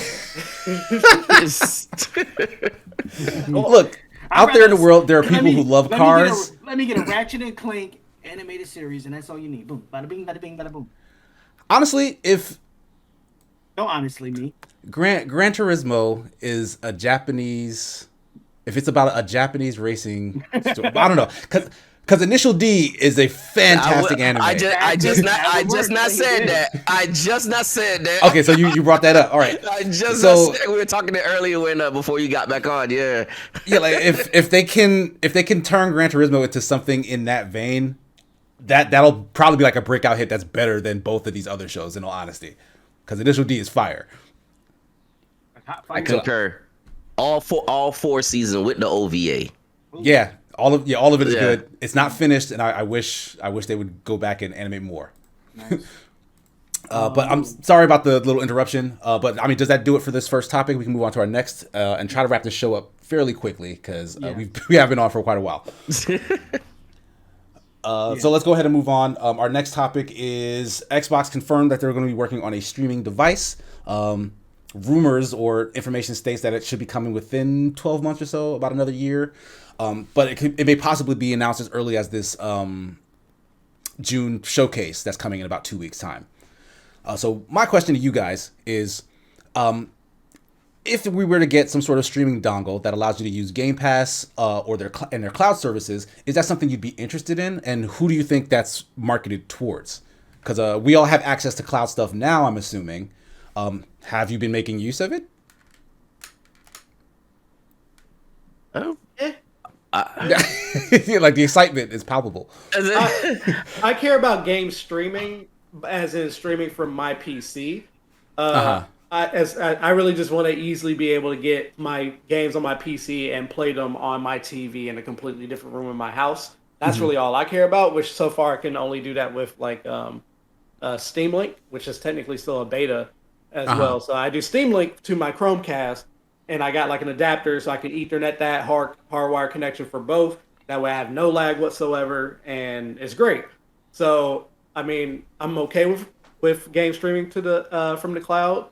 Look, I'd out there in rather the world, there are let people who love cars. let me get a Ratchet and Clank animated series, and that's all you need. Boom, bada bing, bada bing, bada boom. Honestly, if No, honestly, me. Gran Turismo is a Japanese, if it's about a Japanese racing story, I don't know, because Initial D is a fantastic anime. I just not He said did. that. I just not said that. Okay, so you brought that up. All right. I just So not said, we were talking it earlier when before you got back on. Yeah. yeah, like if they can turn Gran Turismo into something in that vein, that'll probably be like a breakout hit that's better than both of these other shows. In all honesty, because Initial D is fire. I concur. All four seasons with the OVA. Yeah, all of it is Yeah. good. It's not finished, and I wish they would go back and animate more. Nice. But I'm sorry about the little interruption. But I mean, does that do it for this first topic? We can move on to our next and try to wrap this show up fairly quickly because Yeah. we have been on for quite a while. So let's go ahead and move on. Our next topic is Xbox confirmed that they're going to be working on a streaming device. Rumors or information states that it should be coming within 12 months or so, about another year. But it may possibly be announced as early as this June showcase that's coming in about 2 weeks' time. So my question to you guys is, if we were to get some sort of streaming dongle that allows you to use Game Pass or their cloud services, is that something you'd be interested in? And who do you think that's marketed towards? Because we all have access to cloud stuff now, I'm assuming. Have you been making use of it? Oh. Like the excitement is palpable. I care about game streaming, as in streaming from my PC. I really just want to easily be able to get my games on my PC and play them on my TV in a completely different room in my house. That's really all I care about. Which so far I can only do that with like Steam Link, which is technically still a beta as well. So I do Steam Link to my Chromecast, and I got like an adapter so I can Ethernet that hardwire connection for both. That way I have no lag whatsoever, and it's great. So I mean, I'm okay with game streaming to the from the cloud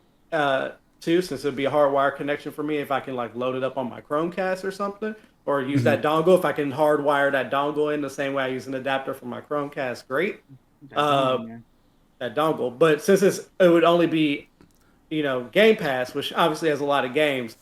too, since it'd be a hardwire connection for me if I can like load it up on my Chromecast or something, or use that dongle if I can hardwire that dongle in the same way I use an adapter for my Chromecast. Great, that dongle. But since it would only be Game Pass, which obviously has a lot of games,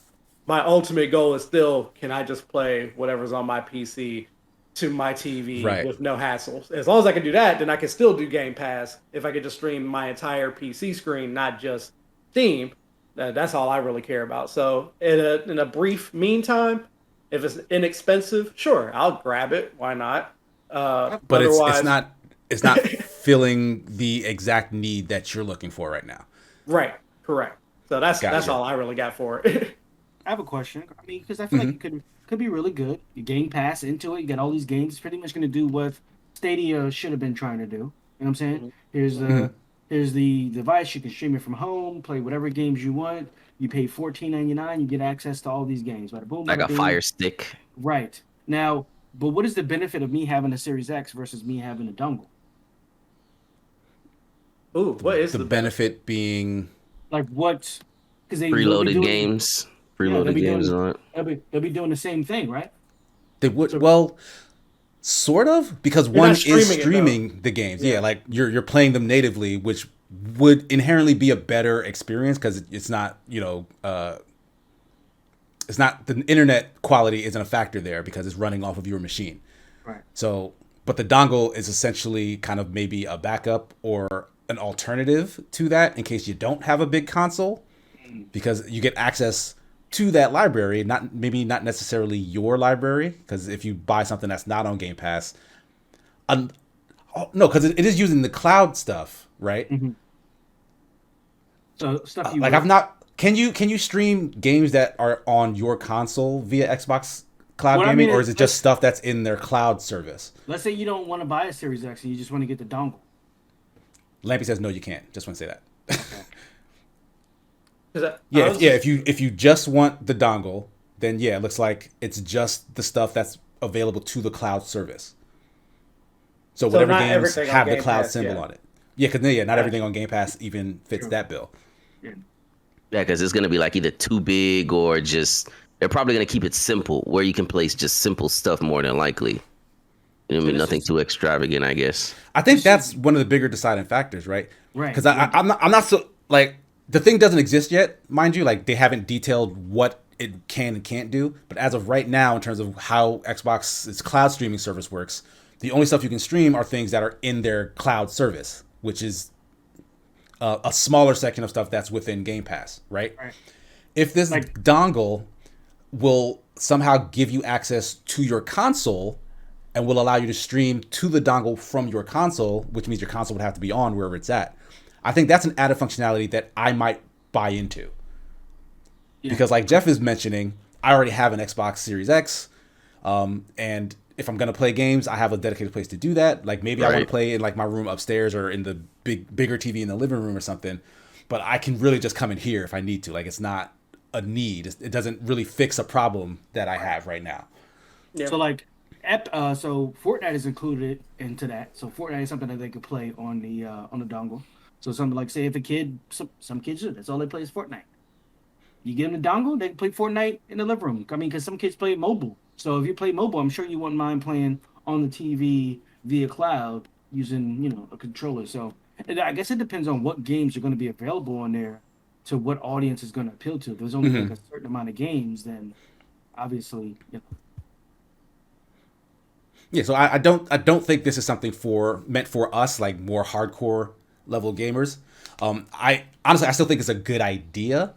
my ultimate goal is still, can I just play whatever's on my PC to my TV with no hassles? As long as I can do that, then I can still do Game Pass if I could just stream my entire PC screen, not just Steam. That's all I really care about. So in a brief meantime, if it's inexpensive, sure, I'll grab it. Why not? But it's not filling the exact need that you're looking for right now. Right. Correct. So that's Gotcha. all I really got for it. I have a question. I mean, because I feel like it could be really good. You Game Pass into it. You got all these games. It's pretty much going to do what Stadia should have been trying to do. You know what I'm saying? Here's the device. You can stream it from home. Play whatever games you want. You pay $14.99. You get access to all these games. Bada boom, Like bada a bing. Fire Stick. Right now, but what is the benefit of me having a Series X versus me having a dongle? Ooh, what is The benefit being Like what? Because they'll be Preloaded doing- games. they'll Preloaded be games doing- on it. They'll be doing the same thing, right? they would well, sort of, because You're one not is streaming it, streaming the games. Yeah, like you're playing them natively, which would inherently be a better experience because it's not it's not, the internet quality isn't a factor there because it's running off of your machine. Right. So, but the dongle is essentially kind of maybe a backup or an alternative to that in case you don't have a big console, because you get access to that library, not necessarily your library, because if you buy something that's not on Game Pass, no, because it is using the cloud stuff, right? So stuff you Like I've not. Can you stream games that are on your console via Xbox Cloud What I Gaming, mean or is- is it just stuff that's in their cloud service? Let's say you don't want to buy a Series X and you just want to get the dongle. Lampy says no, you can't. Just want to say that. Yeah, if you just want the dongle, then yeah, it looks like it's just the stuff that's available to the cloud service. So So whatever not games everything on have the Game cloud Pass symbol yet. on it. Yeah, because yeah, not everything Gotcha. on Game Pass even fits True. that bill. Yeah. Yeah, because it's gonna be like either too big or just they're probably gonna keep it simple where you can place just simple stuff more than likely. I So mean, this nothing is too extravagant, I guess. I think this that's is one of the bigger deciding factors, right? right. Because Yeah. I'm not so like the thing doesn't exist yet, mind you. Like they haven't detailed what it can and can't do. But as of right now, in terms of how Xbox's cloud streaming service works, the only stuff you can stream are things that are in their cloud service, which is a smaller section of stuff that's within Game Pass, right? Right. If this Like dongle will somehow give you access to your console and will allow you to stream to the dongle from your console, which means your console would have to be on wherever it's at. I think that's an added functionality that I might buy into. yeah. Because like Jeff is mentioning, I already have an Xbox Series X, and if I'm gonna play games, I have a dedicated place to do that. Like maybe I want to Right. play in like my room upstairs or in the bigger TV in the living room or something, but I can really just come in here if I need to. Like it's not a need. It doesn't really fix a problem that I have right now. Yeah. So like so Fortnite is included into that. So Fortnite is something that they could play on the dongle. So something like say if a kid some kids do, that's all they play is Fortnite. You give them the dongle, they can play Fortnite in the living room. I mean, because some kids play mobile. So if you play mobile, I'm sure you wouldn't mind playing on the TV via cloud using, a controller. So I guess it depends on what games are going to be available on there to what audience is going to appeal to. If there's only like a certain amount of games, then obviously, Yeah, so I don't think this is something for meant for us like more hardcore level gamers. I honestly I still think it's a good idea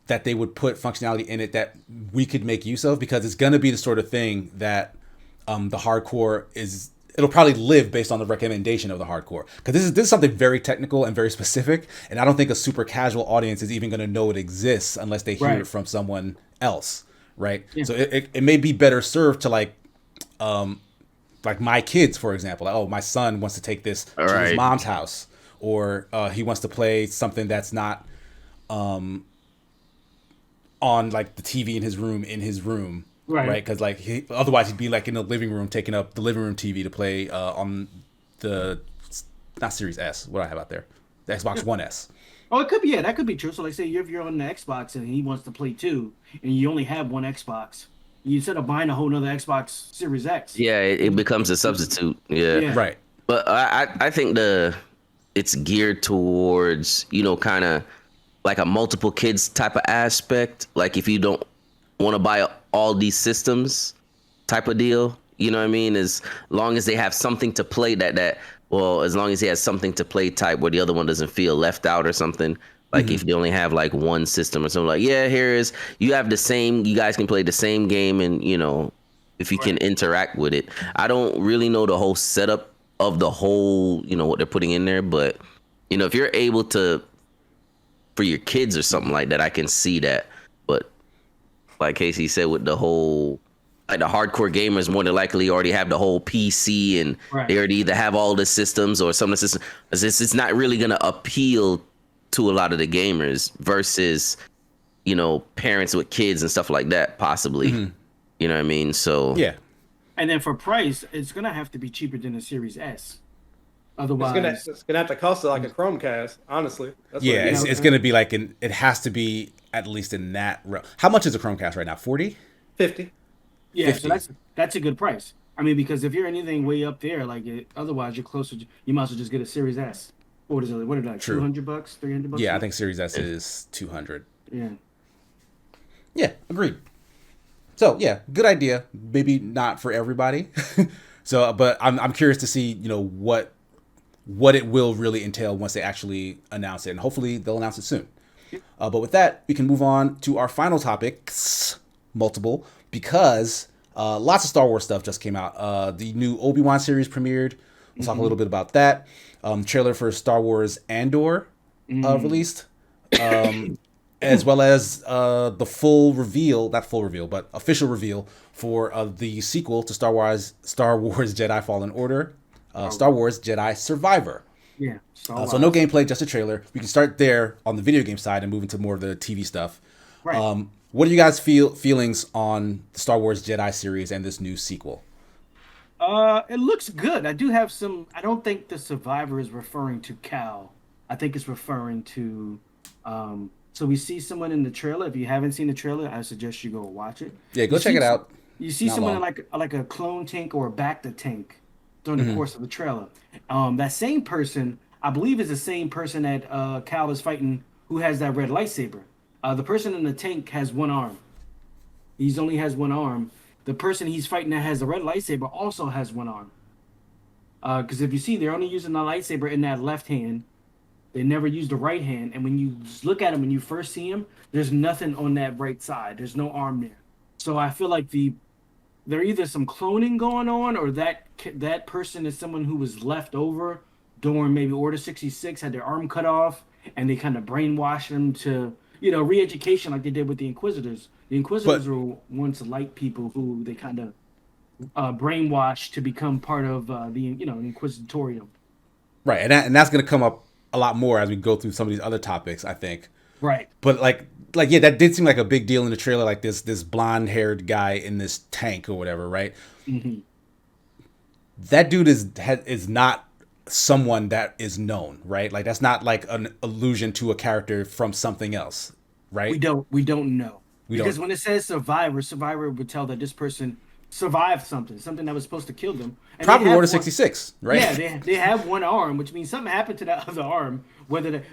that they would put functionality in it that we could make use of because it's gonna be the sort of thing that the hardcore is. It'll probably live based on the recommendation of the hardcore because this is something very technical and very specific, and I don't think a super casual audience is even gonna know it exists unless they hear Right. it from someone else, right? Yeah. So it may be better served to like my kids, for example. Like, oh, my son wants to take this All to his right. mom's house, or he wants to play something that's not on like the TV in his room, Right. right? Because like otherwise he'd be like in the living room taking up the living room TV to play on the not Series S. What do I have out there? The Xbox One S. Oh, it could be, yeah, that could be true. So, like, say if you're on the Xbox and he wants to play two, and you only have one Xbox, you instead of buying a whole nother Xbox Series X. Yeah, it becomes a substitute. Yeah. Yeah. Right. But I think it's geared towards, kind of like a multiple kids type of aspect. Like if you don't want to buy all these systems type of deal, you know what I mean? As long as they have something to play as long as he has something to play type where the other one doesn't feel left out or something. Like if you only have like one system or something, like, yeah, you guys can play the same game and, if you can interact with it. I don't really know the whole setup of the whole, what they're putting in there, but, if you're able to, for your kids or something like that, I can see that. But like Casey said, with the whole, like the hardcore gamers more than likely already have the whole PC and Right. they already either have all the systems or some of the systems. It's not really going to appeal to a lot of the gamers versus, parents with kids and stuff like that, possibly. You know what I mean? So Yeah. And then for price, it's going to have to be cheaper than the Series S. Otherwise, It's gonna have to cost like a Chromecast, honestly. That's Yeah, what it is. it's gonna be like it has to be at least in that realm. How much is a Chromecast right now? 40? 50. yeah, 50. so that's a good price. I mean, because if you're anything way up there, otherwise you're closer. You might as well just get a Series S. What is it? What are they, like True. $200, $300? Yeah, I think Series S is 200. Yeah. Yeah, agreed. So yeah, good idea. Maybe not for everybody. So, but I'm curious to see what it will really entail once they actually announce it, and hopefully they'll announce it soon. But with that, we can move on to our final topics, multiple, because lots of Star Wars stuff just came out. The new Obi-Wan series premiered. We'll talk a little bit about that. Trailer for Star Wars Andor released. As well as the full reveal, not full reveal, but official reveal for the sequel to Star Wars Jedi Fallen Order, Star Wars Jedi Survivor. Yeah, Star So no Wars. gameplay, just a trailer. We can start there on the video game side and move into more of the TV stuff. Right. What are you guys feelings on the Star Wars Jedi series and this new sequel? It looks good. I do have some. I don't think the survivor is referring to Cal. I think it's referring to. So we see someone in the trailer. If you haven't seen the trailer, I suggest you go watch it. Yeah, You go check see, it out. you see Not someone in long. like a clone tank or a Bacta tank during the course of the trailer. That same person, I believe, is the same person that Cal is fighting, who has that red lightsaber. The person in the tank has one arm. He's only has one arm. The person he's fighting that has the red lightsaber also has one arm. Because if you see, they're only using the lightsaber in that left hand. They never use the right hand. And when you just look at him when you first see him, there's nothing on that right side. There's no arm there. So I feel like there either some cloning going on, or that person is someone who was left over during maybe Order 66, had their arm cut off, and they kind of brainwashed them to, re-education like they did with the Inquisitors. The Inquisitors But were once light people who they kind of brainwashed to become part of the Inquisitorium. right, and that's gonna come up a lot more as we go through some of these other topics, I think. Right. But like yeah, that did seem like a big deal in the trailer. Like this blonde haired guy in this tank or whatever, right? Hmm. That dude is not someone that is known, right? Like that's not like an allusion to a character from something else, We right? don't know, We because don't. when it says survivor would tell that this person survived something that was supposed to kill them, and they Probably have Order one. 66, Yeah, right? they have one arm, which means something happened to that other arm.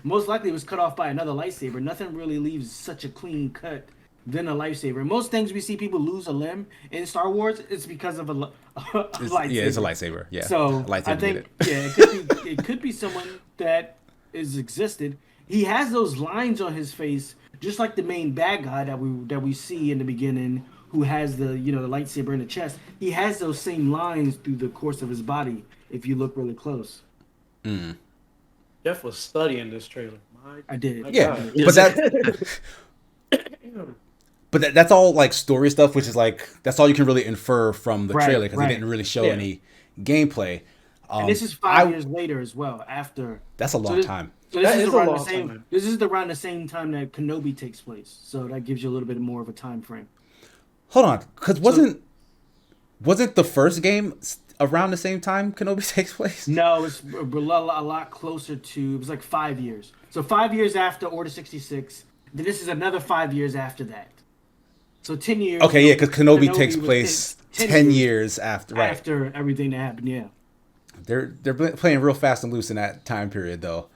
Most likely it was cut off by another lightsaber. Nothing really leaves such a clean cut than a lightsaber. Most things we see people lose a limb in Star Wars, it's because of a Yeah, it's a lightsaber. lightsaber. Yeah, a So I lightsaber did think, it. yeah, it could be someone that is existed. He has those lines on his face, just like the main bad guy that we see in the beginning, who has the lightsaber in the chest. He has those same lines through the course of his body if you look really close. Jeff was studying this trailer. I did. My Yeah, God. but that's all like story stuff, which is like that's all you can really infer from the Right, trailer because they right. didn't really show Yeah. any gameplay. And this is I 5 years later as well. After That's a so long this, time. so this That is is a around the long same. time. This is around the same time that Kenobi takes place. So that gives you a little bit more of a time frame. Hold on, because So wasn't the first game around the same time Kenobi takes place? no, it's a lot closer to. It was like 5 years. So 5 years after Order 66. Then this is another 5 years after that. So 10 years. Okay, yeah, because Kenobi takes was place 10 10 years years after. Right, after everything that happened. Yeah. they're playing real fast and loose in that time period, though.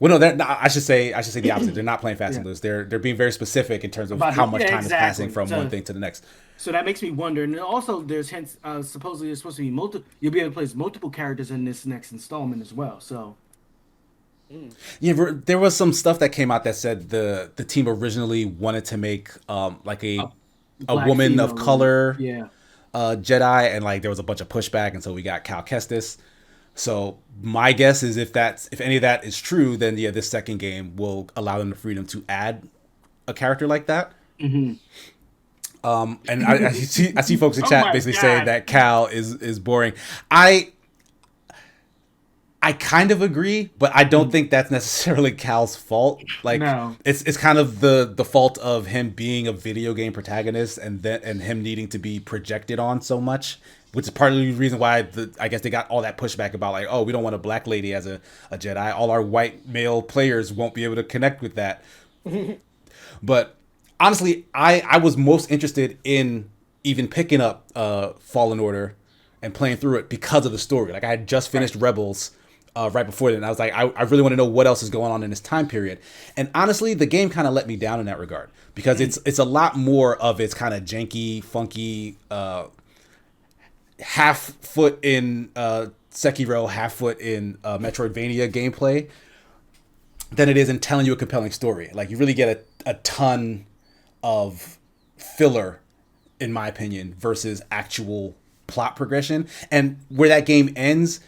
Well, no, they're not, I should say the opposite. They're not playing fast Yeah. and loose. They're being very specific in terms of About how it. much Yeah, time is passing exactly. from So one thing to the next. So that makes me wonder, and also there's hints. Supposedly there's supposed to be multiple. You'll be able to place multiple characters in this next installment as well. So Yeah, there was some stuff that came out that said the team originally wanted to make like a black woman female of color yeah, Jedi, and like there was a bunch of pushback, and so we got Cal Kestis. So my guess is if any of that is true, then yeah, this second game will allow them the freedom to add a character like that. And I see folks in Oh chat my basically saying God. that Cal is boring. I kind of agree, but I don't think that's necessarily Cal's fault. Like No. it's kind of the fault of him being a video game protagonist and him needing to be projected on so much, which is part of the reason why I guess they got all that pushback about like, oh, we don't want a black lady as a Jedi. All our white male players won't be able to connect with that. But honestly, I was most interested in even picking up Fallen Order and playing through it because of the story. Like I had just finished Rebels right before that, and I was like, I really want to know what else is going on in this time period. And honestly, the game kind of let me down in that regard because it's a lot more of its kind of janky, funky, half foot in Sekiro, half foot in Metroidvania gameplay than it is in telling you a compelling story. Like you really get a ton of filler, in my opinion, versus actual plot progression. And where that game ends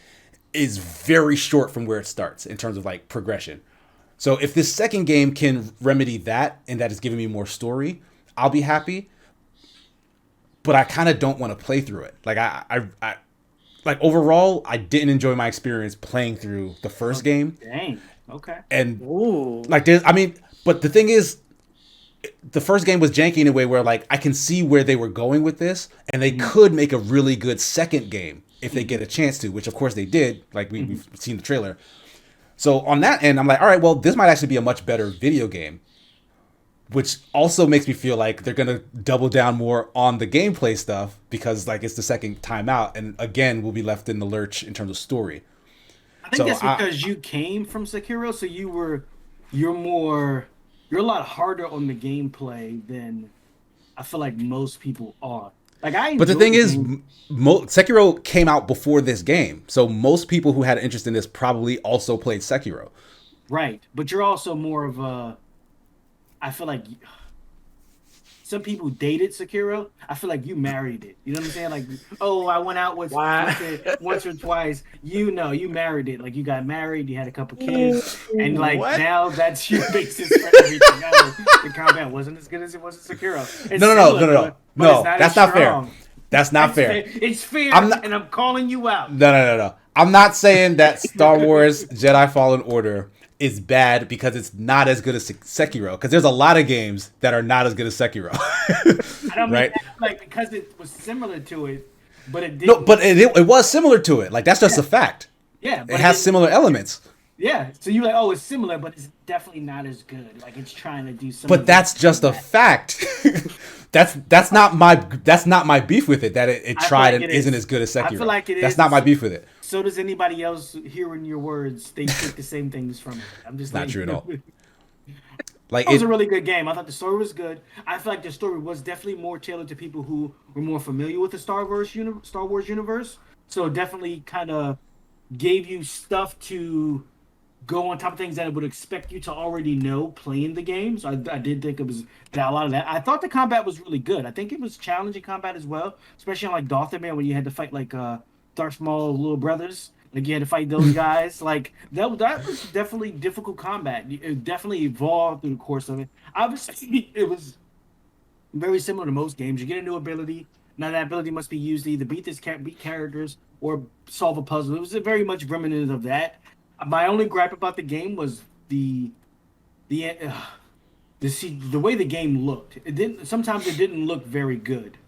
is very short from where it starts in terms of like progression. So if this second game can remedy that and that is giving me more story, I'll be happy. But I kind of don't want to play through it. Like like overall, I didn't enjoy my experience playing through the first game. Dang. Okay. And Ooh. like there's, I mean, but the thing is, the first game was janky in a way where like I can see where they were going with this, and they could make a really good second game if they get a chance to, which of course they did. Like we've seen the trailer. So on that end, I'm like, all right, well, this might actually be a much better video game, which also makes me feel like they're gonna double down more on the gameplay stuff because like it's the second time out, and again, we'll be left in the lurch in terms of story. I think So that's because you came from Sekiro, so you're a lot harder on the gameplay than I feel like most people are. Like But the thing is, Sekiro came out before this game, so most people who had an interest in this probably also played Sekiro. right, but you're also more of a. I feel like some people dated Sekiro. I feel like you married it. You know what I'm saying? Like, oh, I went out with it once or twice. You married it. Like, you got married, you had a couple kids, and like now that's your basis for everything. No, the combat wasn't as good as it was in Sekiro. It's No. but That's not fair. That's not fair. It's fair, and I'm calling you out. No. I'm not saying that Star Wars Jedi Fallen Order is bad because it's not as good as Sekiro. Because there's a lot of games that are not as good as Sekiro. I don't right? mean that, like because it was similar to it, but it didn't. No, but it was similar to it. Like that's just a fact. Yeah, but it has similar elements. Yeah, so you're like, oh, it's similar, but it's definitely not as good. Like it's trying to do something. But that's just a fact. that's not my beef with it. That it tried and isn't as good as Sekiro. I feel like it is. That's not my beef with it. So does anybody else hearing your words? They take the same things from it. I'm just Not true at all. Like it was a really good game. I thought the story was good. I feel like the story was definitely more tailored to people who were more familiar with the Star Wars universe. So it definitely kind of gave you stuff to go on top of things that it would expect you to already know playing the game. So I did think it was a lot of that. I thought the combat was really good. I think it was challenging combat as well, especially on like Dothamir when you had to fight like Darth Maul little brothers. Like you had to fight those guys. Like that was definitely difficult combat. It definitely evolved through the course of it. Obviously, it was very similar to most games. You get a new ability. Now that ability must be used to either beat characters or solve a puzzle. It was very much reminiscent of that. My only gripe about the game was the way the game looked. Sometimes it didn't look very good.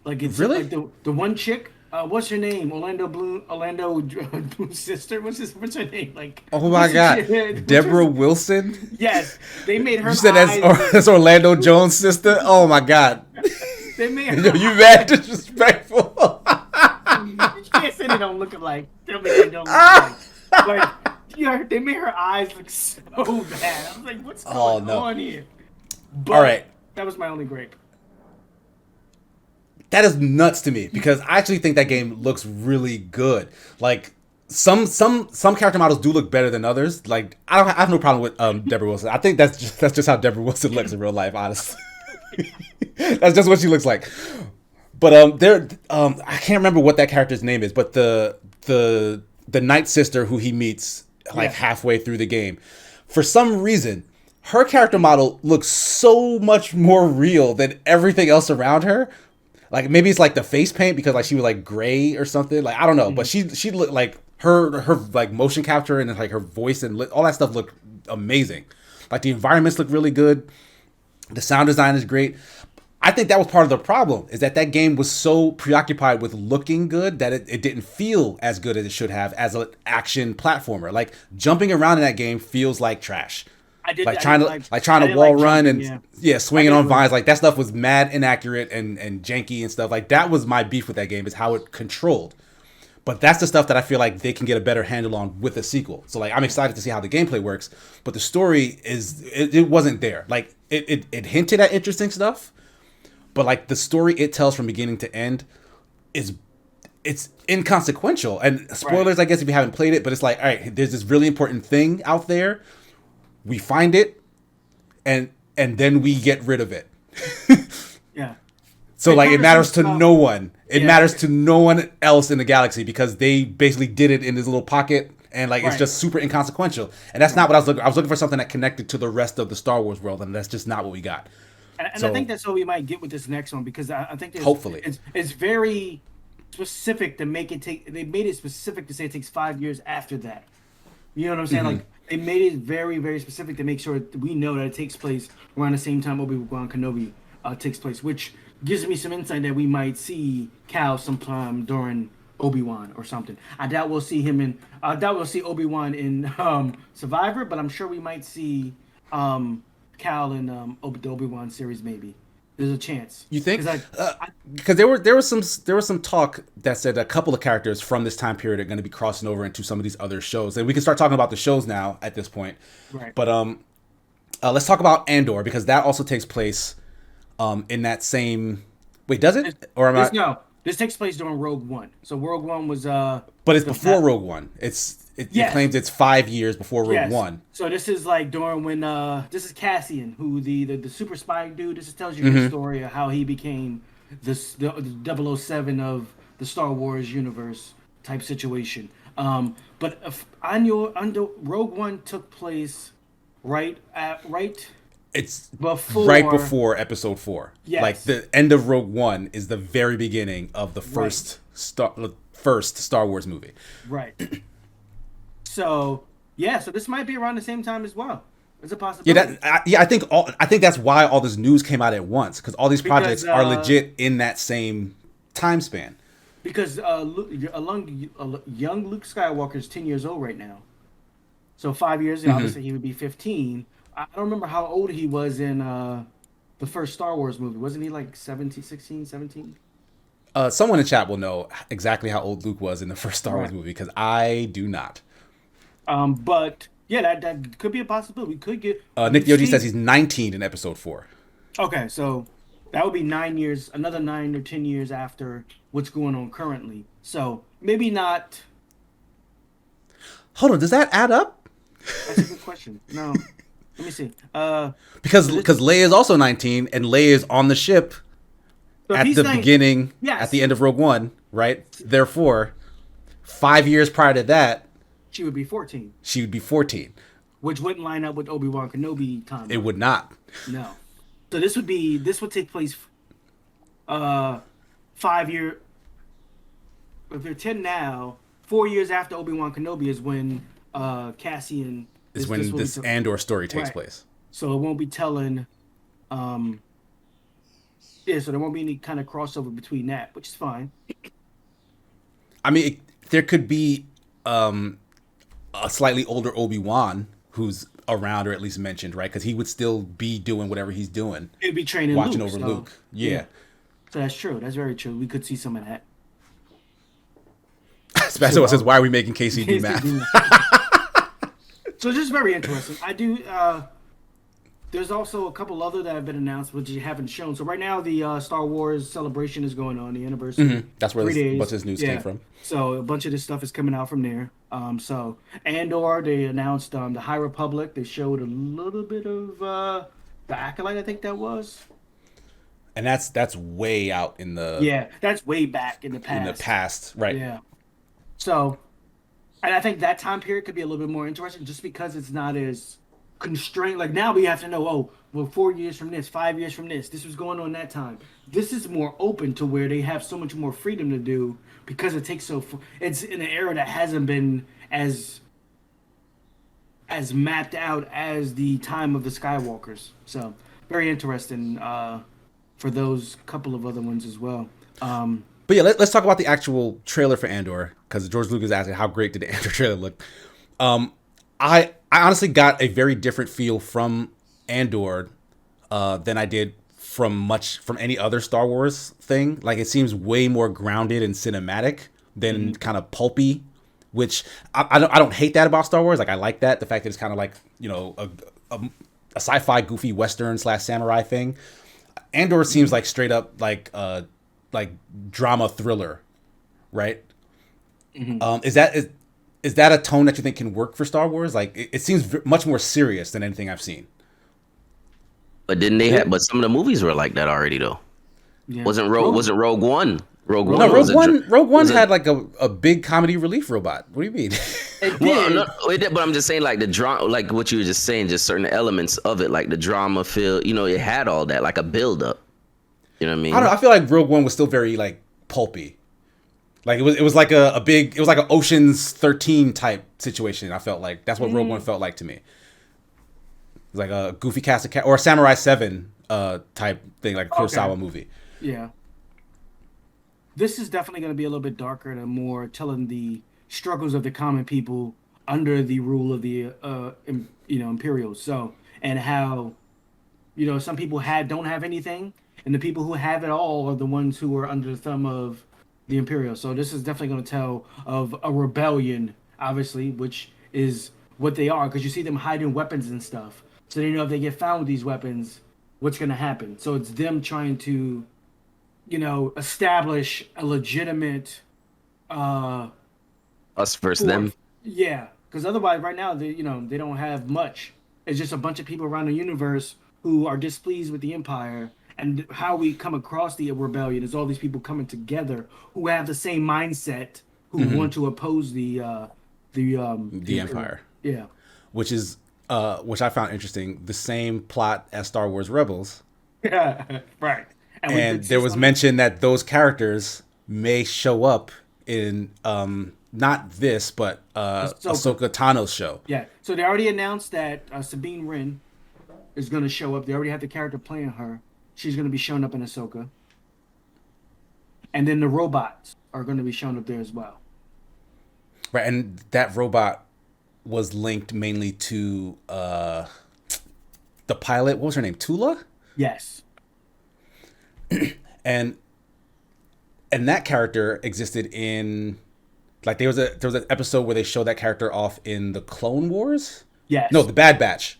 Like it's really like the one chick. What's her name? Orlando Bloom's sister. What's her name? Like oh my god, Deborah Wilson. Yes, they made her. You said that's Orlando Jones' sister. Oh my god. They made her. You mad disrespectful. You can't say they don't look alike. Tell me they don't look alike. Like, yeah, they made her eyes look so bad. I was like, what's going on here? But all right. That was my only gripe. That is nuts to me because I actually think that game looks really good. Like some character models do look better than others. Like I have no problem with Deborah Wilson. I think that's just how Deborah Wilson looks in real life. Honestly, that's just what she looks like. But I can't remember what that character's name is. But the Night Sister who he meets like halfway through the game, for some reason, her character model looks so much more real than everything else around her. Like maybe it's like the face paint because like she was like gray or something. Like I don't know, but she looked like her like motion capture and like her voice and all that stuff looked amazing. Like the environments look really good. The sound design is great. I think that was part of the problem is that game was so preoccupied with looking good that it didn't feel as good as it should have as an action platformer. Like jumping around in that game feels like trash. Trying to wall run and swinging on vines, like that stuff was mad inaccurate and janky and stuff. Like that was my beef with that game is how it controlled. But that's the stuff that I feel like they can get a better handle on with a sequel. So like I'm excited to see how the gameplay works, but the story it wasn't there. Like it hinted at interesting stuff, but like the story it tells from beginning to end it's inconsequential. And spoilers, I guess if you haven't played it, but it's like, all right, there's this really important thing out there. We find it, and then we get rid of it. Yeah. So like it matters to no one. It matters to no one else in the galaxy because they basically did it in this little pocket, and like it's just super inconsequential. And that's not what I was looking. I was looking for something that connected to the rest of the Star Wars world, and that's just not what we got. And I think that's what we might get with this next one because I think hopefully it's very specific to make it take. They made it specific to say it takes 5 years after that. You know what I'm saying? Like they made it very, very specific to make sure we know that it takes place around the same time Obi-Wan Kenobi takes place, which gives me some insight that we might see Cal sometime during Obi-Wan or something. I doubt we'll see him in. I doubt we'll see Obi-Wan in Survivor, but I'm sure we might see Cal in the Obi-Wan series. Maybe there's a chance. You think? I Because there was some talk that said a couple of characters from this time period are going to be crossing over into some of these other shows, and we can start talking about the shows now at this point. right. But let's talk about Andor because that also takes place in that same. Wait, does it? Or am I? No, this takes place during Rogue One. So Rogue One was But it's before Rogue One. It Yes. claims it's 5 years before Rogue Yes. One. So this is like during when this is Cassian, who the super spy dude. This tells you the story of how he became the 007 of the Star Wars universe type situation. But if under Rogue One took place right It's before right before Episode 4. Yes. Like the end of Rogue One is the very beginning of the first Star Wars movie. right. So yeah, so this might be around the same time as well. There's a possibility. I think that's why all this news came out at once because all these projects are legit in that same time span. Because young Luke Skywalker is 10 years old right now. So 5 years, obviously he would be 15. I don't remember how old he was in the first Star Wars movie. Wasn't he like 17, 16, 17? Someone in chat will know exactly how old Luke was in the first Star Wars movie because I do not. But yeah, that could be a possibility. We could get Nick Yogi says he's 19 in Episode 4. Okay, so that would be 9 years, another 9 or 10 years after what's going on currently. So maybe not. Hold on, does that add up? That's a good question. No, let me see. Because Leia is also 19 and Leia is on the ship So at he's the 19. beginning, Yes. at the end of Rogue One, right? Therefore, 5 years prior to that, She would be 14, she would be 14. which wouldn't line up with Obi-Wan Kenobi time. It would not. No. So this would take place 5 year. If they're 10 now, 4 years after Obi-Wan Kenobi is when Cassian Is when this Andor story takes Right. place. So it won't be telling. So there won't be any kind of crossover between that, which is fine. I mean, there could be a slightly older Obi-Wan who's around or at least mentioned, right? Because he would still be doing whatever he's doing, It'd be training watching Luke, over so, Luke. Yeah. So that's true. That's very true. We could see some of that. Special says, "Why are we making Casey do math?" So this is very interesting. I do. There's also a couple other that have been announced, which you haven't shown. So right now, the Star Wars celebration is going on, the anniversary. That's where 3 this days. bunch of this news came from. So a bunch of this stuff is coming out from there. So Andor, they announced the High Republic. They showed a little bit of the Acolyte, I think that was. And that's way out in the That's way back in the past. right? Yeah. So, and I think that time period could be a little bit more interesting just because it's not as constrained. Like now we have to know, oh, well, 4 years from this, 5 years from this was going on that time. This is more open to where they have so much more freedom to do because it takes it's in an era that hasn't been as mapped out as the time of the Skywalkers. So very interesting for those couple of other ones as well. But yeah, let's talk about the actual trailer for Andor because George Lucas asked how great did the Andor trailer look. I honestly got a very different feel from Andor than I did from any other Star Wars thing. Like it seems way more grounded and cinematic than kind of pulpy, which I don't hate that about Star Wars. Like I like that, the fact that it's kind of like, you know, a sci-fi goofy Western / samurai thing. Andor seems like straight up like drama thriller, right? Is that a tone that you think can work for Star Wars? Like it seems much more serious than anything I've seen. But didn't they have? But some of the movies were like that already, though. Yeah. Wasn't Rogue One? Rogue One had like a big comedy relief robot. What do you mean? Well, no, it did, but I'm just saying, like the drama, like what you were just saying, just certain elements of it, like the drama feel. You know, it had all that, like a build up. You know what I mean? I don't know. I feel like Rogue One was still very like pulpy. Like it was like a big, it was like an Ocean's 13 type situation. I felt like that's what Rogue One felt like to me. It was like a goofy cast of or a Samurai 7 type thing, like a Kurosawa movie. Yeah. This is definitely going to be a little bit darker and more telling the struggles of the common people under the rule of the Imperials. So, and how some people don't have anything, and the people who have it all are the ones who are under the thumb of the Imperial. So this is definitely going to tell of a rebellion, obviously, which is what they are, because you see them hiding weapons and stuff. So they know if they get found with these weapons, what's going to happen. So it's them trying to, establish a legitimate Us versus force. them. Yeah, because otherwise, right now they don't have much. It's just a bunch of people around the universe who are displeased with the Empire. And how we come across the rebellion is all these people coming together who have the same mindset, who want to oppose the Empire. Yeah, Which is which I found interesting. The same plot as Star Wars Rebels, yeah, right. and there was mention that those characters may show up in not this, but Ahsoka Tano's show. Yeah, so they already announced that Sabine Wren is going to show up. They already have the character playing her. She's going to be showing up in Ahsoka. And then the robots are going to be showing up there as well. Right, and that robot was linked mainly to the pilot. What was her name? Tula? Yes. and that character existed in, like, there was an episode where they showed that character off in the Clone Wars? Yes. No, the Bad Batch.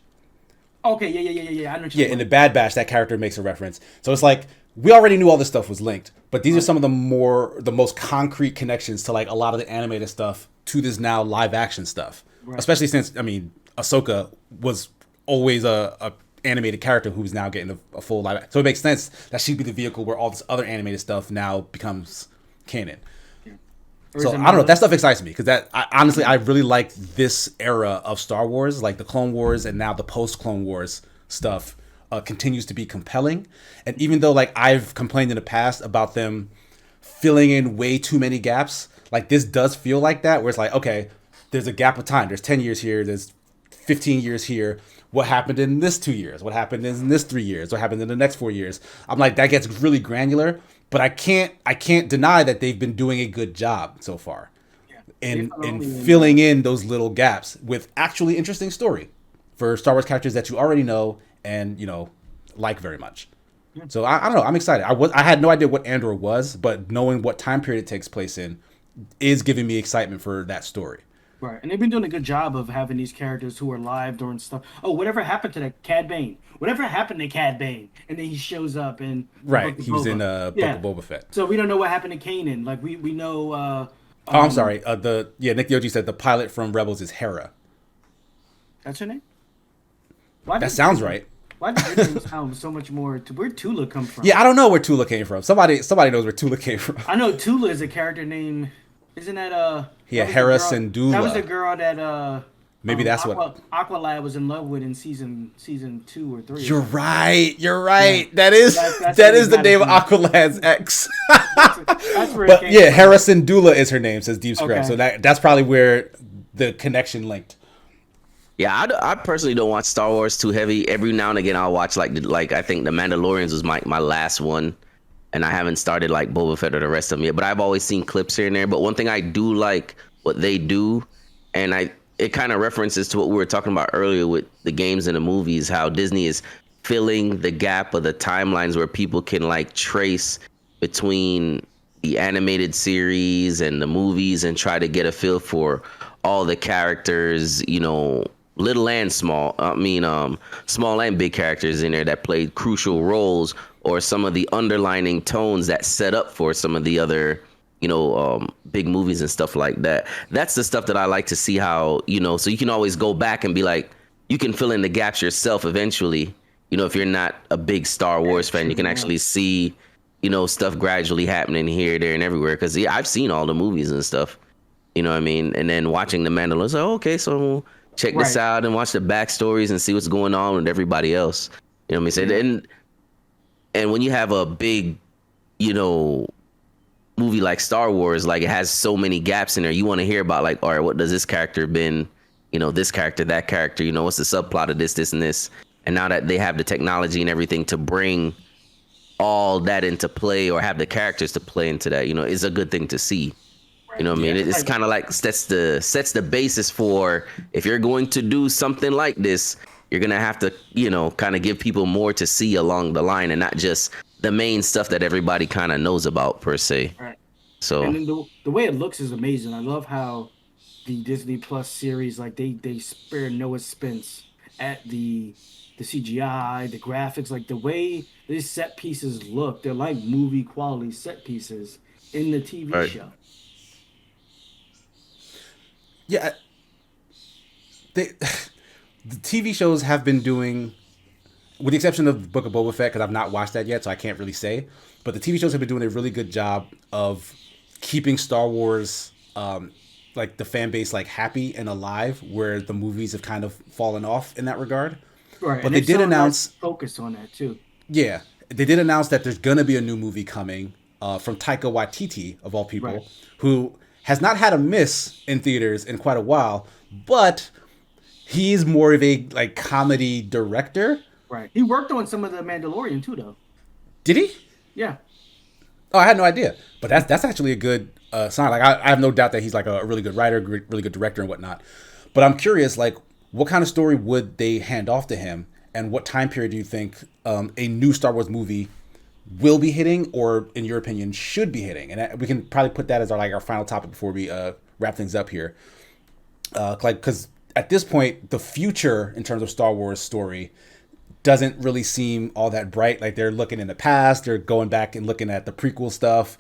Okay, yeah. I know what in the Bad Batch, that character makes a reference. So it's like, we already knew all this stuff was linked, but these are some of the most concrete connections to like a lot of the animated stuff to this now live action stuff. Right. Especially since, I mean, Ahsoka was always a animated character who's now getting a full live. So it makes sense that she'd be the vehicle where all this other animated stuff now becomes canon. So I don't know. That stuff excites me because honestly, I really like this era of Star Wars, like the Clone Wars and now the post Clone Wars stuff continues to be compelling. And even though like I've complained in the past about them filling in way too many gaps, like this does feel like that, where it's like, okay, there's a gap of time. There's 10 years here. There's 15 years here. What happened in this 2 years? What happened in this 3 years? What happened in the next 4 years? I'm like, that gets really granular. But I can't deny that they've been doing a good job so far in filling in those little gaps with actually interesting story for Star Wars characters that you already know and like very much. Yeah. So I don't know. I'm excited. I had no idea what Andor was, but knowing what time period it takes place in is giving me excitement for that story. Right, and they've been doing a good job of having these characters who are live during stuff. Oh, whatever happened to that Cad Bane? Whatever happened to Cad Bane? And then he shows up in right. He was in Book of Boba Fett. So we don't know what happened to Kanan. Like we know. I'm sorry. Nick the OG said the pilot from Rebels is Hera. That's her name. That sounds right. Why did your name sound so much more? Where'd Tula come from? Yeah, I don't know where Tula came from. Somebody knows where Tula came from. I know Tula is a character name. Isn't that Yeah, Hera Syndulla. That was the girl that maybe that's what Aqualad was in love with in season 2 or 3. You're right. Yeah. That is the name of Aqualad's ex. That's where but yeah, Hera Syndulla is her name, says Deep Scrub. Okay. So that's probably where the connection linked. Yeah, I personally don't watch Star Wars too heavy. Every now and again, I'll watch like I think The Mandalorians was my last one. And I haven't started like Boba Fett or the rest of them yet, but I've always seen clips here and there. But one thing I do like what they do, and it kind of references to what we were talking about earlier with the games and the movies, how Disney is filling the gap of the timelines where people can like trace between the animated series and the movies and try to get a feel for all the characters, little and small. Small and big characters in there that played crucial roles, or some of the underlining tones that set up for some of the other, big movies and stuff like that. That's the stuff that I like to see how, so you can always go back and be like, you can fill in the gaps yourself eventually. If you're not a big Star Wars fan, you can actually see, stuff gradually happening here, there, and everywhere. Because I've seen all the movies and stuff, you know what I mean? And then watching The Mandalorian, okay, so check this out and watch the backstories and see what's going on with everybody else. You know what I mean? And when you have a big, movie like Star Wars, like it has so many gaps in there. You want to hear about like, all right, what does this character been, this character, that character, what's the subplot of this, and this. And now that they have the technology and everything to bring all that into play or have the characters to play into that, is a good thing to see. You know what I mean? It's kind of like sets the basis for if you're going to do something like this, you're gonna have to, kind of give people more to see along the line and not just the main stuff that everybody kind of knows about per se. Right. So And then the way it looks is amazing. I love how the Disney Plus series, like they spare no expense at the CGI, the graphics, like the way these set pieces look. They're like movie quality set pieces in the TV Right. show. Yeah, they, the TV shows have been doing, with the exception of Book of Boba Fett, because I've not watched that yet, so I can't really say. But the TV shows have been doing a really good job of keeping Star Wars, like the fan base, like happy and alive, where the movies have kind of fallen off in that regard. Right. But And they they've did shown announce, less focus on that too. yeah, they did announce that there's gonna be a new movie coming from Taika Waititi of all people, Right. who has not had a miss in theaters in quite a while, but he's more of a like comedy director. Right. He worked on some of the Mandalorian too, though. Did he? Yeah. Oh, I had no idea. But that's actually a good sign. Like I have no doubt that he's like a really good writer, really good director, and whatnot. But I'm curious, like, what kind of story would they hand off to him, and what time period do you think a new Star Wars movie will be hitting, or in your opinion, should be hitting? And we can probably put that as our final topic before we wrap things up here. Because at this point, the future in terms of Star Wars story doesn't really seem all that bright. Like they're looking in the past, they're going back and looking at the prequel stuff.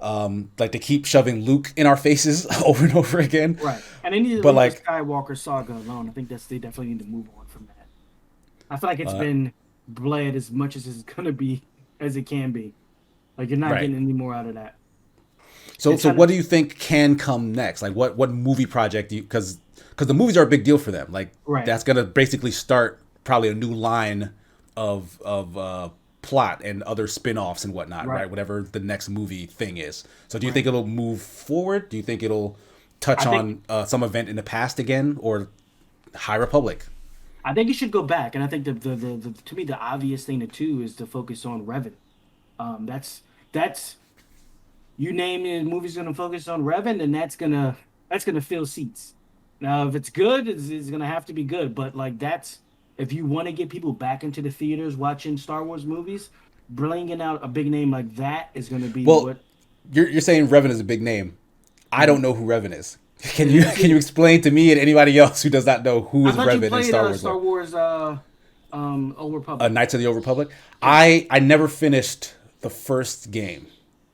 Like they keep shoving Luke in our faces over and over again. Right. And they need to But, leave like, the Skywalker saga alone. I think they definitely need to move on from that. I feel like it's been bled as much as it's gonna be as it can be. Like you're not Right. getting any more out of that. So It's so kinda- what do you think can come next? Like what movie project do you, because the movies are a big deal for them. Like Right. that's gonna basically start probably a new line of plot and other spin-offs and whatnot, right? Right. Whatever the next movie thing is. So do you think it'll move forward? Do you think it'll touch I on think- some event in the past again, or High Republic? I think you should go back, and I think the to me the obvious thing to do is to focus on Revan. That's you name the movie's gonna focus on Revan, and that's gonna fill seats. Now, if it's good, it's gonna have to be good. But like that's if you want to get people back into the theaters watching Star Wars movies, bringing out a big name like that is gonna be Well, what. you're saying Revan is a big name. I don't know who Revan is. Can you explain to me and anybody else who does not know who I is thought you Revan in played Star Wars? Star Wars Old Republic. Knights of the Old Republic. I never finished the first game.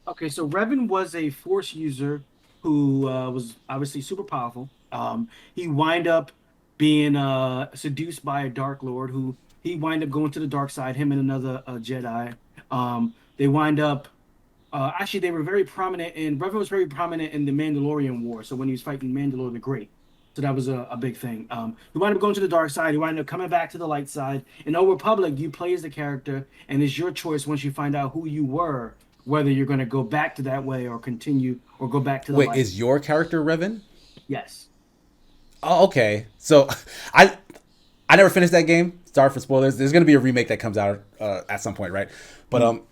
Okay, so Revan was a Force user who was obviously super powerful. He wind up being seduced by a Dark Lord who he wind up going to the dark side. Him and another Jedi. They wind up. Actually, they were very prominent in. Revan was very prominent in the Mandalorian War. So when he was fighting Mandalore the Great, so that was a big thing. He wound up going to the dark side. He wound up coming back to the light side. In Old Republic, you play as the character, and it's your choice once you find out who you were, whether you're going to go back to that way or continue or go back to the Wait, light. is your character Revan? Yes. Oh, okay. So I never finished that game. Sorry for spoilers. There's going to be a remake that comes out at some point, right? But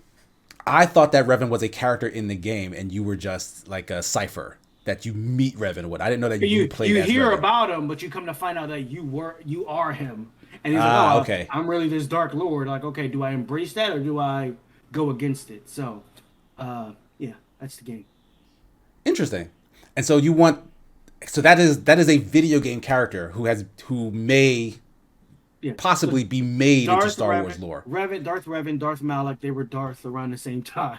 I thought that Revan was a character in the game, and you were just like a cipher that you meet Revan with. I didn't know that you played as hear Revan. about him, but you come to find out that you are him. And he's like, oh, okay. I'm really this Dark Lord. Like, okay, do I embrace that or do I go against it? So, yeah, that's the game. Interesting. And so you want, so that is a video game character who may Yeah. possibly be made into Darth Star Revan, Wars lore. Revan, Darth Malak, they were Darth around the same time.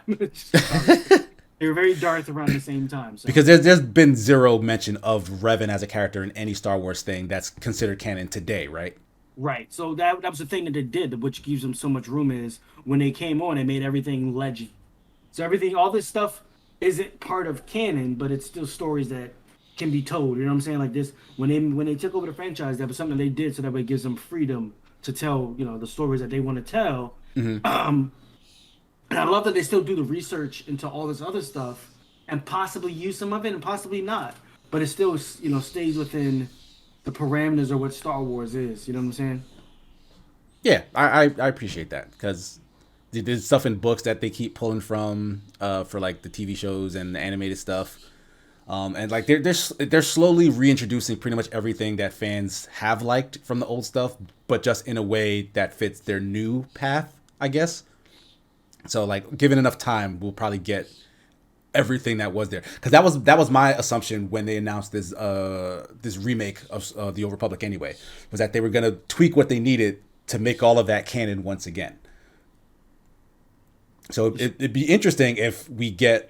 They were very Darth around the same time. So. Because there's been zero mention of Revan as a character in any Star Wars thing that's considered canon today, right? Right. So that was the thing that they did, which gives them so much room is when they came on, they made everything legend. So everything, all this stuff isn't part of canon, but it's still stories that can be told. You know what I'm saying? Like this, when they took over the franchise, that was something they did so that way it gives them freedom to tell, the stories that they want to tell. And And I love that they still do the research into all this other stuff and possibly use some of it and possibly not. But it still, stays within the parameters of what Star Wars is. You know what I'm saying? Yeah, I appreciate that because there's stuff in books that they keep pulling from for like the TV shows and the animated stuff. And like they're slowly reintroducing pretty much everything that fans have liked from the old stuff, but just in a way that fits their new path, I guess. So like, given enough time, we'll probably get everything that was there. Because that was my assumption when they announced this remake of the Old Republic. Anyway, was that they were gonna tweak what they needed to make all of that canon once again. So it'd be interesting if we get,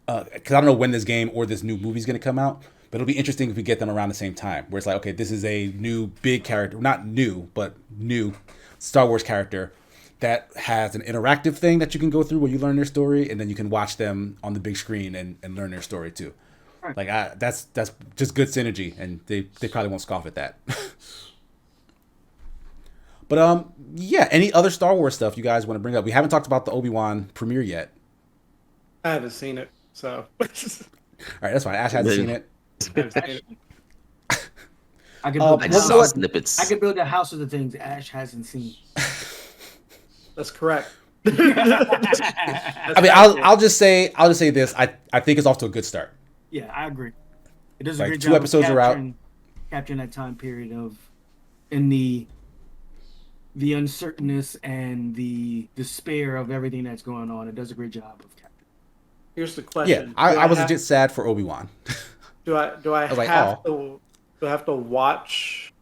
because I don't know when this game or this new movie is going to come out, but it'll be interesting if we get them around the same time, where it's like, okay, this is a new big character, not new, but new Star Wars character that has an interactive thing that you can go through where you learn their story, and then you can watch them on the big screen and learn their story too. Right. Like that's just good synergy, and they probably won't scoff at that. But yeah, any other Star Wars stuff you guys want to bring up? We haven't talked about the Obi-Wan premiere yet. I haven't seen it, so. All right, that's fine. Ash hasn't seen it. I haven't seen it. I just saw snippets. I could build a house of the things Ash hasn't seen. That's correct. I mean, I'll just say this. I think it's off to a good start. Yeah, I agree. It does a Like great 2 job episodes are out. capturing that time period in the uncertainness and the despair of everything that's going on. It does a great job of capturing. Here's the question. Yeah, I was legit sad for Obi-Wan. Do I was like, have to watch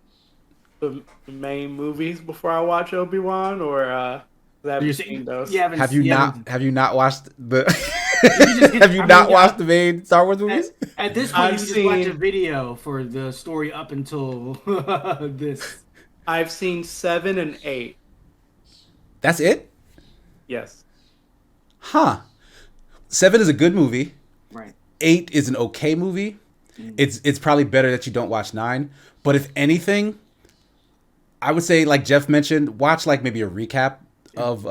the main movies before I watch Obi-Wan, or have you seen those? Have you not watched the Have you not watched the main Star Wars movies? At this point, you can just watch a video for the story up until this. I've seen 7 and 8. That's it? Yes. Huh. 7 is a good movie. Right. 8 is an okay movie. It's probably better that you don't watch 9. But if anything, I would say, like Jeff mentioned, watch like maybe a recap of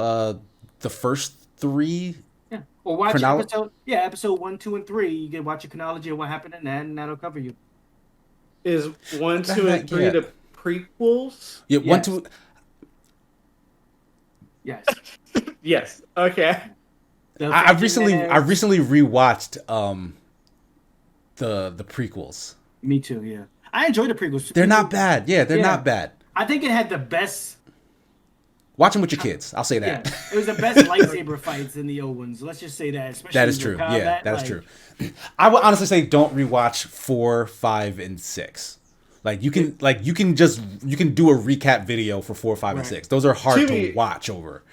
the first 3. Yeah. Or watch episode 1, 2, and 3. You can watch a chronology of what happened in that, and that'll cover you. Is 1, 2, and 3 the prequels? Yeah, 1, 2. Yes. Yes. Okay. I recently rewatched the prequels. Me too. Yeah, I enjoy the prequels. They're not bad. Yeah, they're not bad. I think it had the best. Watch them with your kids. I'll say that. Yeah, it was the best lightsaber fights in the old ones. Let's just say that. Especially that is true. Combat, that is true. I would honestly say don't rewatch 4, 5, and 6. Like you can do a recap video for 4, 5, and 6. Those are hard to watch over.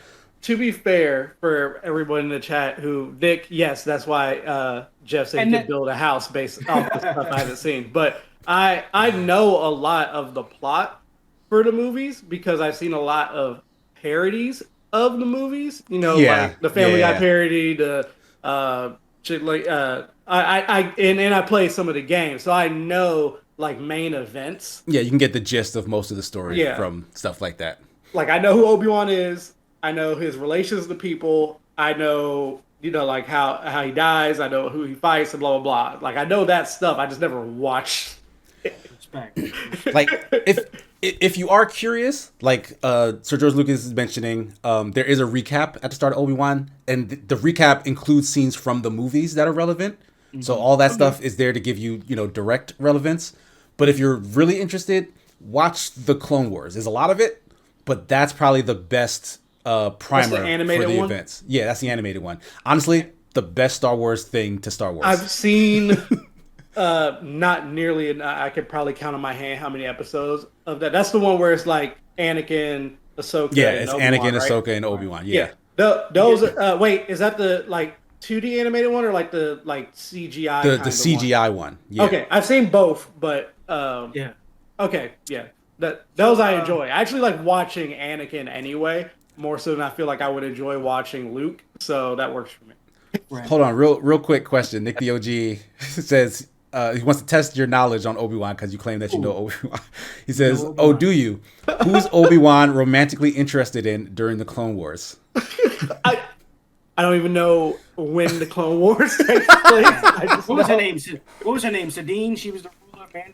To be fair, for everyone in the chat who Nick, yes, that's why Jeff said he could build a house based off the stuff I haven't seen. But I know a lot of the plot for the movies because I've seen a lot of parodies of the movies. You know, like the Family Guy parody, the shit like I play some of the games, so I know like main events. Yeah, you can get the gist of most of the story from stuff like that. Like I know who Obi-Wan is. I know his relations to people. I know, like how he dies. I know who he fights and blah, blah, blah. Like, I know that stuff. I just never watched it. Like, if you are curious, like Sir George Lucas is mentioning, there is a recap at the start of Obi-Wan. And the recap includes scenes from the movies that are relevant. Mm-hmm. So all that stuff is there to give you, direct relevance. But if you're really interested, watch the Clone Wars. There's a lot of it, but that's probably the best primer for the events. Yeah, that's the animated one. Honestly, the best Star Wars thing to Star Wars. I've seen not nearly. I could probably count on my hand how many episodes of that. That's the one where it's like Anakin, Ahsoka. Yeah, it's Obi-Wan, Anakin, right? Ahsoka, and Obi-Wan. Yeah. Those. Wait, is that the like 2D animated one or like the CGI? The CGI one. Yeah. Okay, I've seen both, but yeah. Okay, yeah. Those I enjoy. I actually like watching Anakin anyway. More so than I feel like I would enjoy watching Luke, so that works for me. Right. Hold on, real quick question. Nick the OG says he wants to test your knowledge on Obi-Wan because you claim that you know Obi-Wan. He says, "Oh, do you? Who's Obi-Wan romantically interested in during the Clone Wars?" I don't even know when the Clone Wars takes place. I just What was her know- name? What was her name? Sadine. She was the ruler of Mandalore.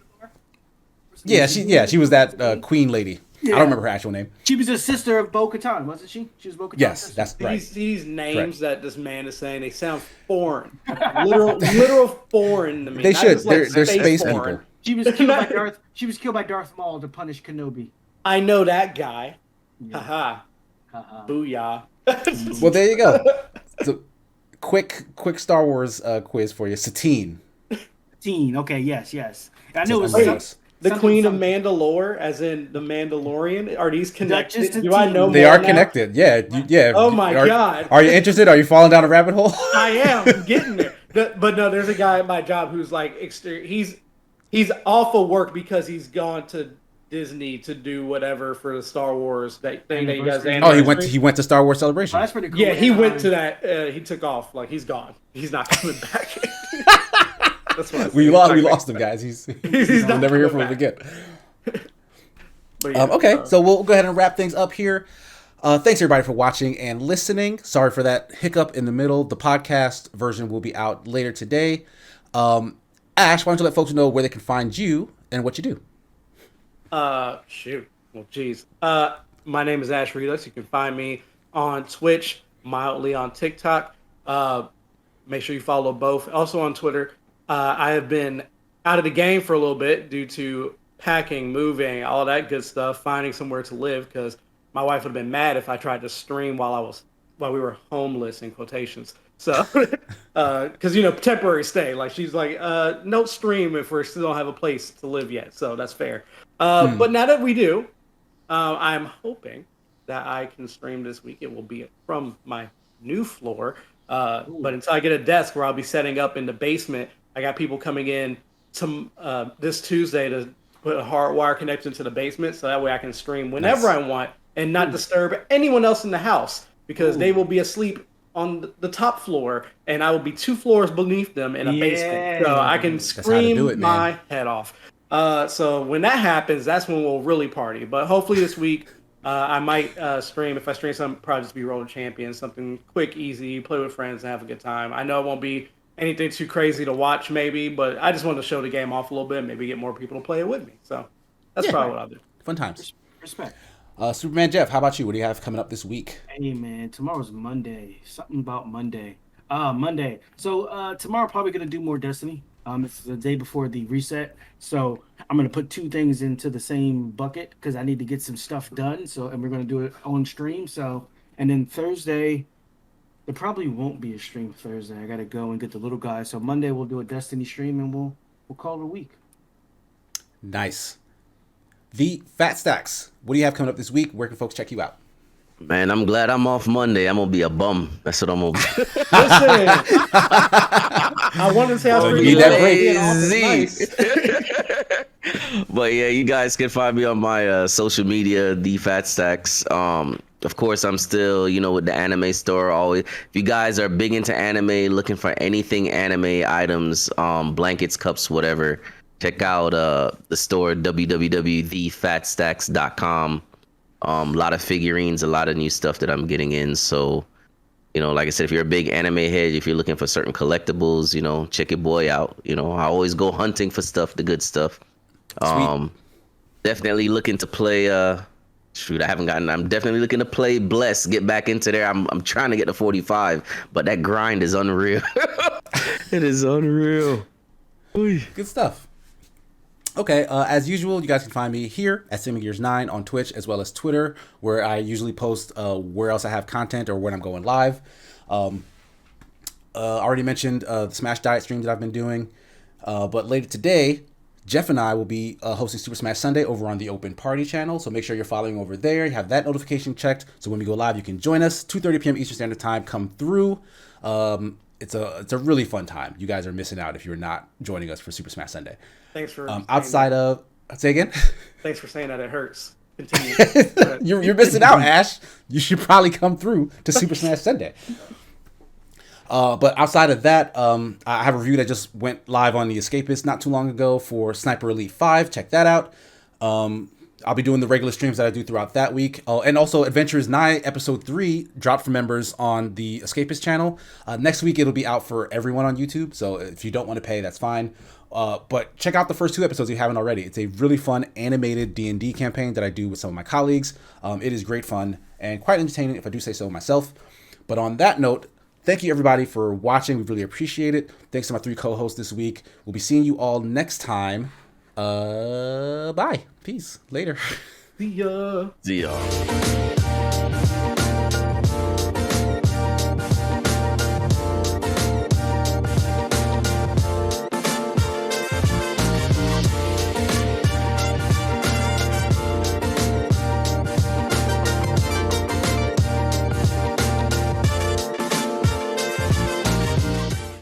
She was that queen lady. I don't remember her actual name. She was a sister of Bo-Katan, wasn't she? She was Bo-Katan's Yes, sister. that's right. These names Correct. that this man is saying, they sound foreign, literal foreign to me. They Not should. just like They're space foreign. people. She was killed by Darth. She was killed by Darth Maul to punish Kenobi. I know that guy. Yeah. Haha. Uh-uh. Booyah. Well, there you go. So, quick Star Wars quiz for you. Satine. Teen. Okay. Yes. I knew it was Wait, some- The something- Queen of something. Mandalore, as in the Mandalorian, are these connected? Duchess Do I Satine. know They more are now? connected. Yeah. Yeah. Oh my God. Are you interested? Are you falling down a rabbit hole? I am. I'm getting there. But no, there's a guy at my job who's like he's off of work because he's gone to Disney to do whatever for the Star Wars thing that he does. Anniversary. Oh, anniversary. he went to Star Wars Celebration. Oh, that's pretty cool. Yeah, he And, went to that. He took off. Like he's gone. He's not coming back. That's what I We said. lost him, guys. He's not we'll never hear from coming him back. again. But yeah, Okay, so we'll go ahead and wrap things up here. Thanks everybody for watching and listening. Sorry for that hiccup in the middle. The podcast version will be out later today. Ash, why don't you let folks know where they can find you and what you do? Shoot. Well, geez. My name is Ash Redux. You can find me on Twitch, mildly on TikTok. Make sure you follow both. Also on Twitter. I have been out of the game for a little bit due to packing, moving, all that good stuff, finding somewhere to live, because my wife would have been mad if I tried to stream while we were homeless in quotations. So, because temporary stay, like she's like, no stream if we still don't have a place to live yet. So that's fair. But now that we do, I'm hoping that I can stream this week. It will be from my new floor. But until I get a desk where I'll be setting up in the basement, I got people coming in to this Tuesday to put a hardwire connection to the basement, so that way I can stream whenever I want and not disturb anyone else in the house, because they will be asleep on the top floor and I will be 2 floors beneath them in a basement, so I can how to scream do it, man. my head off. So when that happens, that's when we'll really party. But hopefully this week I might stream. If I stream something, probably just be Road to Champions, something quick, easy, play with friends and have a good time. I know it won't be anything too crazy to watch maybe, but I just want to show the game off a little bit, maybe get more people to play it with me. So that's probably what I'll do. Fun times. Respect. Superman Jeff, how about you? What do you have coming up this week? Hey man, tomorrow's Monday. Something about Monday. Monday. So tomorrow probably gonna do more Destiny. It's the day before the reset, so I'm gonna put 2 things into the same bucket because I need to get some stuff done. So, and we're gonna do it on stream. So, and then Thursday, there probably won't be a stream Thursday. I gotta go and get the little guy. So Monday we'll do a Destiny stream and we'll call it a week. Nice. The Fat Stacks, what do you have coming up this week? Where can folks check you out? Man, I'm glad I'm off Monday. I'm gonna be a bum. That's what I'm gonna be. Listen, I wanted to say I was you need that break. Nice. But yeah, you guys can find me on my social media, the Fat Stacks. Of course, I'm still, with the anime store. Always, if you guys are big into anime, looking for anything anime items, blankets, cups, whatever, check out the store www.thefatstacks.com. A lot of figurines, a lot of new stuff that I'm getting in. So, like I said, if you're a big anime head, if you're looking for certain collectibles, check your boy out. I always go hunting for stuff, the good stuff. Definitely looking to play. Shoot, I haven't gotten. I'm definitely looking to play Bless. Get back into there. I'm trying to get to 45, but that grind is unreal. It is unreal. Oy. Good stuff. Okay, as usual, you guys can find me here at SimmingGears9 on Twitch as well as Twitter, where I usually post where else I have content or when I'm going live. Already mentioned the Smash Diet stream that I've been doing, but later today, Jeff and I will be hosting Super Smash Sunday over on the Open Party channel, so make sure you're following over there. You have that notification checked, so when we go live, you can join us. 2:30 p.m. Eastern Standard Time. Come through. It's a really fun time. You guys are missing out if you're not joining us for Super Smash Sunday. Thanks for Outside of, say again. Thanks for saying that. It hurts. Continue. You're missing out, Ash. You should probably come through to Super Smash Sunday. But outside of that, I have a review that just went live on The Escapist not too long ago for Sniper Elite 5. Check that out. I'll be doing the regular streams that I do throughout that week. Oh, and also Adventures 9 Episode 3 dropped for members on the Escapist channel. Next week, it'll be out for everyone on YouTube. So if you don't want to pay, that's fine. But check out the first 2 episodes if you haven't already. It's a really fun animated D&D campaign that I do with some of my colleagues. It is great fun and quite entertaining, if I do say so myself. But on that note, thank you everybody for watching. We really appreciate it. Thanks to my 3 co-hosts this week. We'll be seeing you all next time. Bye. Peace. Later. See ya. See y'all.